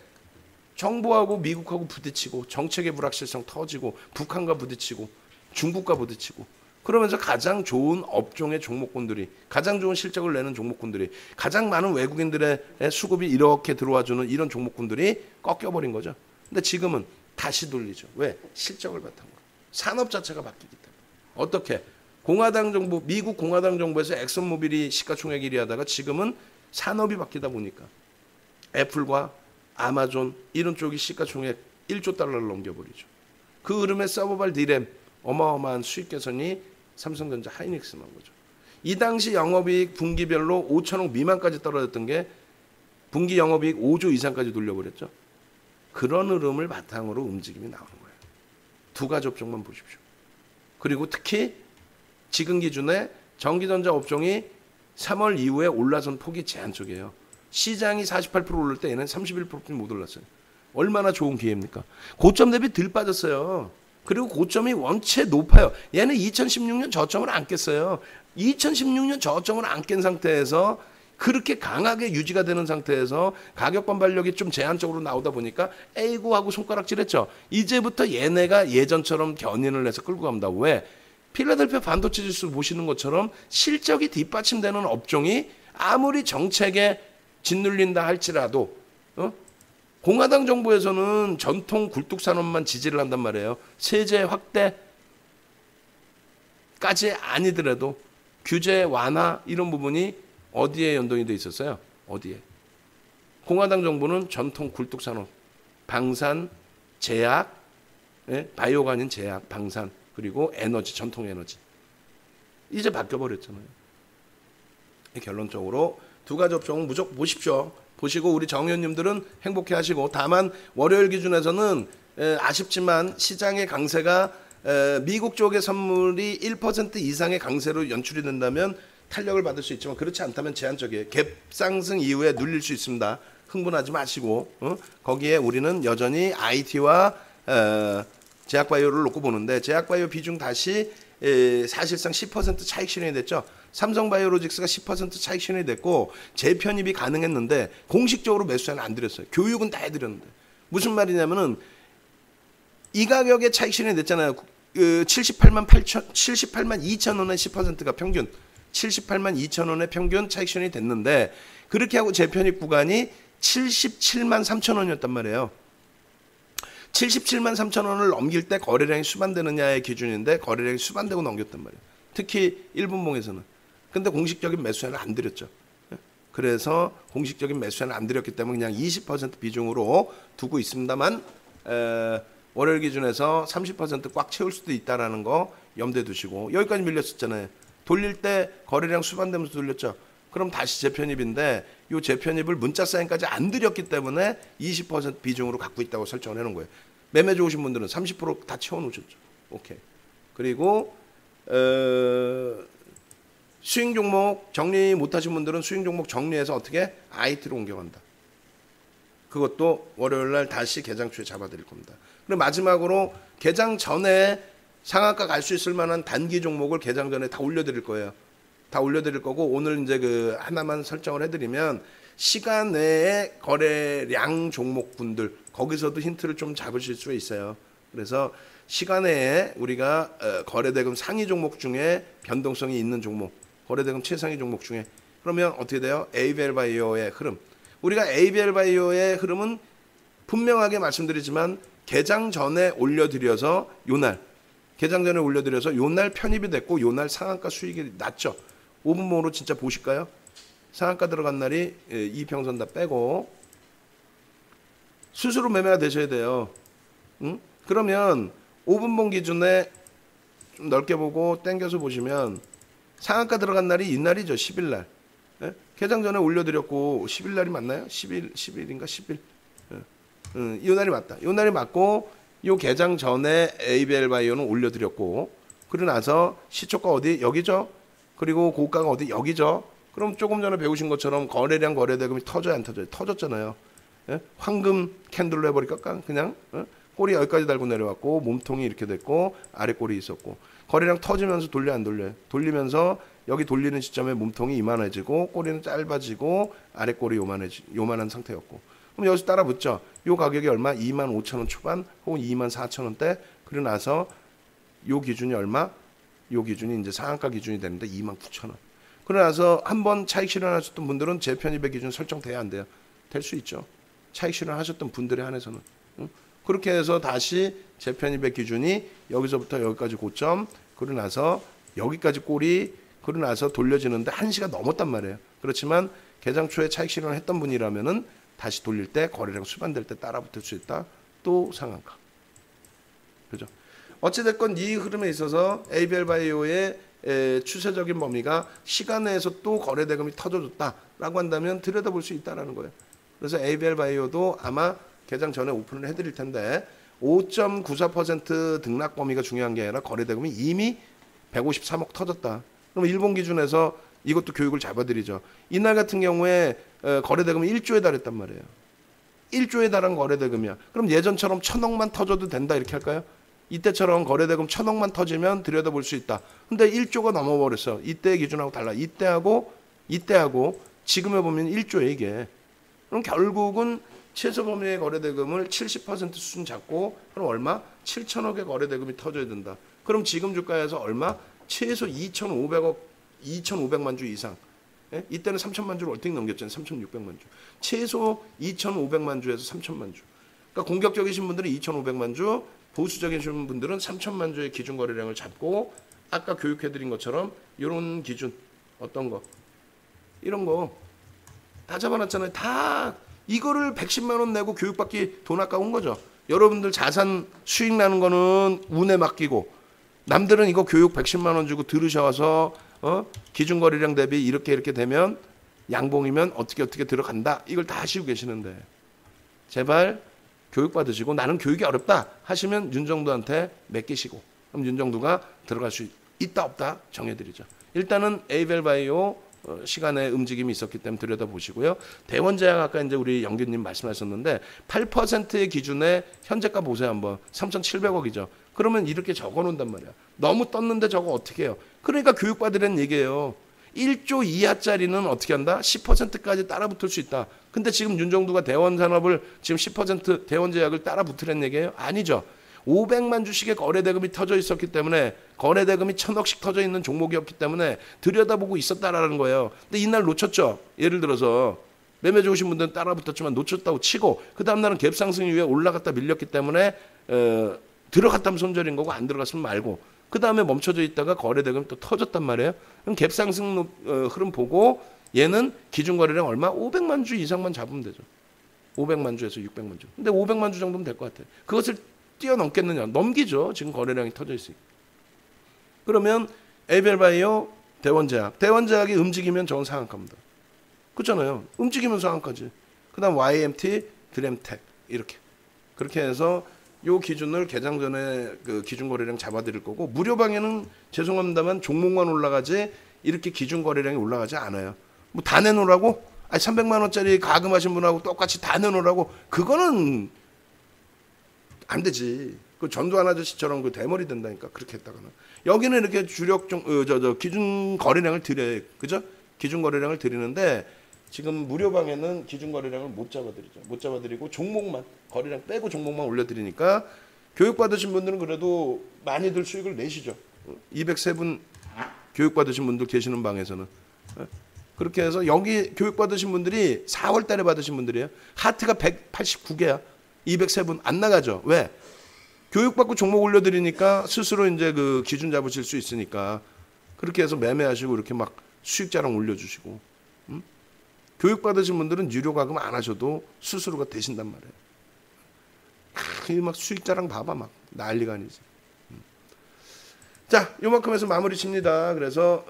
정부하고 미국하고 부딪히고 정책의 불확실성 터지고 북한과 부딪히고 중국과 부딪히고 그러면서 가장 좋은 업종의 종목군들이 가장 좋은 실적을 내는 종목군들이 가장 많은 외국인들의 수급이 이렇게 들어와주는 이런 종목군들이 꺾여버린 거죠. 근데 지금은 다시 돌리죠. 왜? 실적을 바탕으로. 산업 자체가 바뀌기 때문에. 어떻게? 공화당 정부, 미국 공화당 정부에서 엑슨모빌이 시가총액 1위 하다가 지금은 산업이 바뀌다 보니까 애플과 아마존 이런 쪽이 시가총액 1조 달러를 넘겨버리죠. 그 흐름에 서버발 디램 어마어마한 수익 개선이 삼성전자 하이닉스만 거죠. 이 당시 영업이익 분기별로 5천억 미만까지 떨어졌던 게 분기 영업이익 5조 이상까지 돌려버렸죠. 그런 흐름을 바탕으로 움직임이 나오는 거예요. 두 가지 업종만 보십시오. 그리고 특히 지금 기준에 전기전자 업종이 3월 이후에 올라선 폭이 제한적이에요. 시장이 48% 오를 때 얘는 31%뿐이 못 올랐어요. 얼마나 좋은 기회입니까? 고점 대비 덜 빠졌어요. 그리고 고점이 원체 높아요. 얘는 2016년 저점을 안 깼어요. 2016년 저점을 안 깬 상태에서 그렇게 강하게 유지가 되는 상태에서 가격 반발력이 좀 제한적으로 나오다 보니까 에이구 하고 손가락질했죠. 이제부터 얘네가 예전처럼 견인을 해서 끌고 갑니다. 왜? 필라델피아 반도체 지수 보시는 것처럼 실적이 뒷받침되는 업종이 아무리 정책에 짓눌린다 할지라도 공화당 정부에서는 전통 굴뚝산업만 지지를 한단 말이에요. 세제 확대까지 아니더라도 규제 완화 이런 부분이 어디에 연동이 돼 있었어요? 어디에? 공화당 정부는 전통 굴뚝산업, 방산, 제약, 바이오가 아닌 제약, 방산 그리고 에너지, 전통 에너지. 이제 바뀌어버렸잖아요. 결론적으로 두 가지 업종은 무조건 보십시오. 보시고 우리 정의원님들은 행복해 하시고, 다만 월요일 기준에서는 아쉽지만 시장의 강세가 미국 쪽의 선물이 1% 이상의 강세로 연출이 된다면 탄력을 받을 수 있지만, 그렇지 않다면 제한적이에요. 갭 상승 이후에 눌릴 수 있습니다. 흥분하지 마시고, 거기에 우리는 여전히 IT와 제약바이오를 놓고 보는데, 제약바이오 비중 다시 사실상 10% 차익 실현이 됐죠. 삼성바이오로직스가 10% 차익 실현이 됐고 재편입이 가능했는데 공식적으로 매수세는 안 드렸어요. 교육은 다 해드렸는데. 무슨 말이냐면은 이 가격에 차익 실현이 됐잖아요. 78만 2천 원의 10%가 평균, 78만 2천 원의 평균 차익 실현이 됐는데, 그렇게 하고 재편입 구간이 77만 3천 원이었단 말이에요. 77만 3천 원을 넘길 때 거래량이 수반되느냐의 기준인데 거래량이 수반되고 넘겼단 말이에요. 특히 일본봉에서는. 근데 공식적인 매수세는 안 드렸죠. 그래서 공식적인 매수세는 안 드렸기 때문에 그냥 20% 비중으로 두고 있습니다만, 월요일 기준에서 30% 꽉 채울 수도 있다라는 거 염두에 두시고, 여기까지 밀렸었잖아요. 돌릴 때 거래량 수반되면서 돌렸죠. 그럼 다시 재편입인데, 이 재편입을 문자 사인까지 안 드렸기 때문에 20% 비중으로 갖고 있다고 설정을 해놓은 거예요. 매매 좋으신 분들은 30% 다 채워놓으셨죠. 오케이. 그리고 수익 종목 정리 못하신 분들은 수익 종목 정리해서 어떻게 IT로 옮겨간다. 그것도 월요일날 다시 개장 초에 잡아드릴 겁니다. 그리고 마지막으로 개장 전에 상한가 갈 수 있을 만한 단기 종목을 개장 전에 다 올려드릴 거예요. 다 올려드릴 거고, 오늘 이제 그 하나만 설정을 해드리면, 시간 내에 거래량 종목분들 거기서도 힌트를 좀 잡으실 수 있어요. 그래서 시간 내에 우리가 거래대금 상위 종목 중에 변동성이 있는 종목, 거래대금 최상위 종목 중에, 그러면 어떻게 돼요? ABL 바이오의 흐름. 우리가 ABL 바이오의 흐름은 분명하게 말씀드리지만 개장 전에 올려드려서 요날, 개장 전에 올려드려서 요날 편입이 됐고 요날 상한가 수익이 났죠. 5분봉으로 진짜 보실까요? 상한가 들어간 날이 이평선 다 빼고 스스로 매매가 되셔야 돼요. 응? 그러면 5분봉 기준에 좀 넓게 보고 당겨서 보시면 상한가 들어간 날이 이날이죠. 10일 날. 예? 개장 전에 올려드렸고 10일 날이 맞나요? 10일인가 10일. 예. 이 날이 맞다. 이 날이 맞고 요 개장 전에 ABL 바이오는 올려드렸고, 그러고 나서 시초가 어디? 여기죠. 그리고 고가가 어디? 여기죠. 그럼 조금 전에 배우신 것처럼 거래량 거래대금이 터져야 안 터져요? 터졌잖아요. 예? 황금 캔들로 해버릴까? 그냥 꼬리 여기까지 달고 내려왔고 몸통이 이렇게 됐고 아래 꼬리 있었고, 거래량 터지면서 돌려 안 돌려요? 돌리면서 여기 돌리는 시점에 몸통이 이만해지고 꼬리는 짧아지고 아래 꼬리 요만한 상태였고, 그럼 여기서 따라 붙죠. 요 가격이 얼마? 25,000원 초반 혹은 24,000원대. 그러고 나서 요 기준이 얼마? 요 기준이 이제 상한가 기준이 되는데 29,000원. 그러고 나서 한번 차익 실현하셨던 분들은 재편입의 기준 설정돼야 안 돼요? 될 수 있죠. 차익 실현하셨던 분들에 한해서는. 그렇게 해서 다시 재편입의 기준이 여기서부터 여기까지 고점, 그러고 나서 여기까지 꼬리, 그러고 나서 돌려지는데 1시가 넘었단 말이에요. 그렇지만 개장 초에 차익 실현을 했던 분이라면은 다시 돌릴 때 거래량 수반될 때 따라 붙을 수 있다. 또 상한가. 그죠? 어찌됐건 이 흐름에 있어서 ABL 바이오의 추세적인 범위가 시간 내에서 또 거래대금이 터져줬다라고 한다면 들여다볼 수 있다는 거예요. 그래서 ABL 바이오도 아마 개장 전에 오픈을 해드릴 텐데 5.94% 등락 범위가 중요한 게 아니라 거래대금이 이미 153억 터졌다. 그럼 일본 기준에서 이것도 교육을 잡아드리죠. 이날 같은 경우에 거래대금이 1조에 달했단 말이에요. 1조에 달한 거래대금이야. 그럼 예전처럼 1,000억만 터져도 된다 이렇게 할까요? 이때처럼 거래대금 1,000억만 터지면 들여다볼 수 있다. 근데 1조가 넘어버렸어. 이때의 기준하고 달라. 이때하고 지금에 보면 1조에 이게. 그럼 결국은 최소 범위의 거래대금을 70% 수준 잡고, 그럼 얼마? 7,000억의 거래대금이 터져야 된다. 그럼 지금 주가에서 얼마? 최소 2,500만 주 이상. 예? 이때는 3,000만 주를 월등히 넘겼잖아요. 3,600만 주. 최소 2,500만 주에서 3,000만 주. 그러니까 공격적이신 분들은 2,500만 주, 보수적이신 분들은 3,000만 주의 기준 거래량을 잡고, 아까 교육해드린 것처럼 이런 기준, 어떤 거, 이런 거 다 잡아놨잖아요. 다 이거를 110만 원 내고 교육받기 돈 아까운 거죠. 여러분들 자산 수익 나는 거는 운에 맡기고, 남들은 이거 교육 110만 원 주고 들으셔서 기준 거래량 대비 이렇게 되면 양봉이면 어떻게 들어간다. 이걸 다 하시고 계시는데 제발 교육 받으시고 나는 교육이 어렵다 하시면 윤정두한테 맡기시고 그럼 윤정두가 들어갈 수 있다 없다 정해드리죠. 일단은 에이벨바이오 시간에 움직임이 있었기 때문에 들여다보시고요. 대원제약 아까 이제 우리 영규님 말씀하셨는데 8%의 기준에 현재가 보세요 한번 3,700억이죠. 그러면 이렇게 적어놓는단 말이야. 너무 떴는데 저거 어떻게 해요? 그러니까 교육받으라는 얘기예요. 1조 이하짜리는 어떻게 한다? 10%까지 따라붙을 수 있다. 근데 지금 윤정두가 대원산업을 지금 10% 대원제약을 따라붙으라는 얘기예요? 아니죠. 500만 주씩의 거래대금이 터져 있었기 때문에 거래대금이 1,000억씩 터져 있는 종목이었기 때문에 들여다보고 있었다라는 거예요. 근데 이날 놓쳤죠. 예를 들어서 매매 좋으신 분들은 따라붙었지만 놓쳤다고 치고 그 다음 날은 갭상승 이후에 올라갔다 밀렸기 때문에 들어갔다면 손절인 거고 안 들어갔으면 말고 그 다음에 멈춰져 있다가 거래대금이 또 터졌단 말이에요. 그럼 갭상승 흐름 보고 얘는 기준거래량 얼마? 500만 주 이상만 잡으면 되죠. 500만 주에서 600만 주. 근데 500만 주 정도면 될 것 같아요. 그것을 뛰어넘겠느냐? 넘기죠. 지금 거래량이 터져 있으니까. 그러면 에이벨바이오, 대원제약이 움직이면 저건 상한가입니다. 그렇잖아요. 움직이면 상한가지. 그 다음 YMT, 드램텍 이렇게. 그렇게 해서 요 기준을 개장 전에 그 기준 거래량 잡아드릴 거고 무료방에는 죄송합니다만 종목만 올라가지 이렇게 기준 거래량이 올라가지 않아요. 뭐 다 내놓으라고? 아니 300만 원짜리 가금하신 분하고 똑같이 다 내놓으라고? 그거는 안 되지. 그 전두환 아저씨처럼 그 대머리 된다니까 그렇게 했다가는. 여기는 이렇게 주력 기준 거래량을 드려요. 그죠? 기준 거래량을 드리는데 지금 무료방에는 기준 거래량을 못 잡아드리죠. 못 잡아드리고 종목만 거래량 빼고 종목만 올려드리니까 교육받으신 분들은 그래도 많이들 수익을 내시죠. 203분 교육받으신 분들 계시는 방에서는. 그렇게 해서 여기 교육받으신 분들이 4월 달에 받으신 분들이에요. 하트가 189개야. 203분 안 나가죠. 왜? 교육받고 종목 올려드리니까 스스로 이제 그 기준 잡으실 수 있으니까 그렇게 해서 매매하시고 이렇게 막 수익 자랑 올려주시고 교육받으신 분들은 유료 가금 안 하셔도 스스로가 되신단 말이에요. 막 수익 자랑 봐봐 막 난리가 아니지. 자, 요만큼 해서 마무리 칩니다. 그래서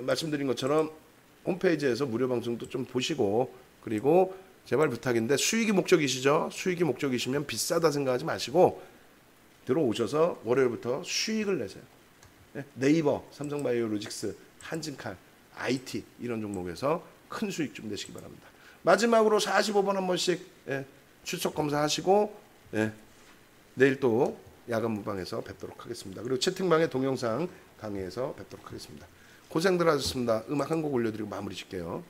말씀드린 것처럼 홈페이지에서 무료 방송도 좀 보시고 그리고 제발 부탁인데 수익이 목적이시죠? 수익이 목적이시면 비싸다 생각하지 마시고 들어오셔서 월요일부터 수익을 내세요. 네이버, 삼성바이오로직스, 한진칼, IT 이런 종목에서 큰 수익 좀 내시기 바랍니다. 마지막으로 45번 한 번씩 출석 검사하시고 내일 또 야간 무방에서 뵙도록 하겠습니다. 그리고 채팅방에 동영상 강의에서 뵙도록 하겠습니다. 고생들 하셨습니다. 음악 한 곡 올려드리고 마무리 짓게요.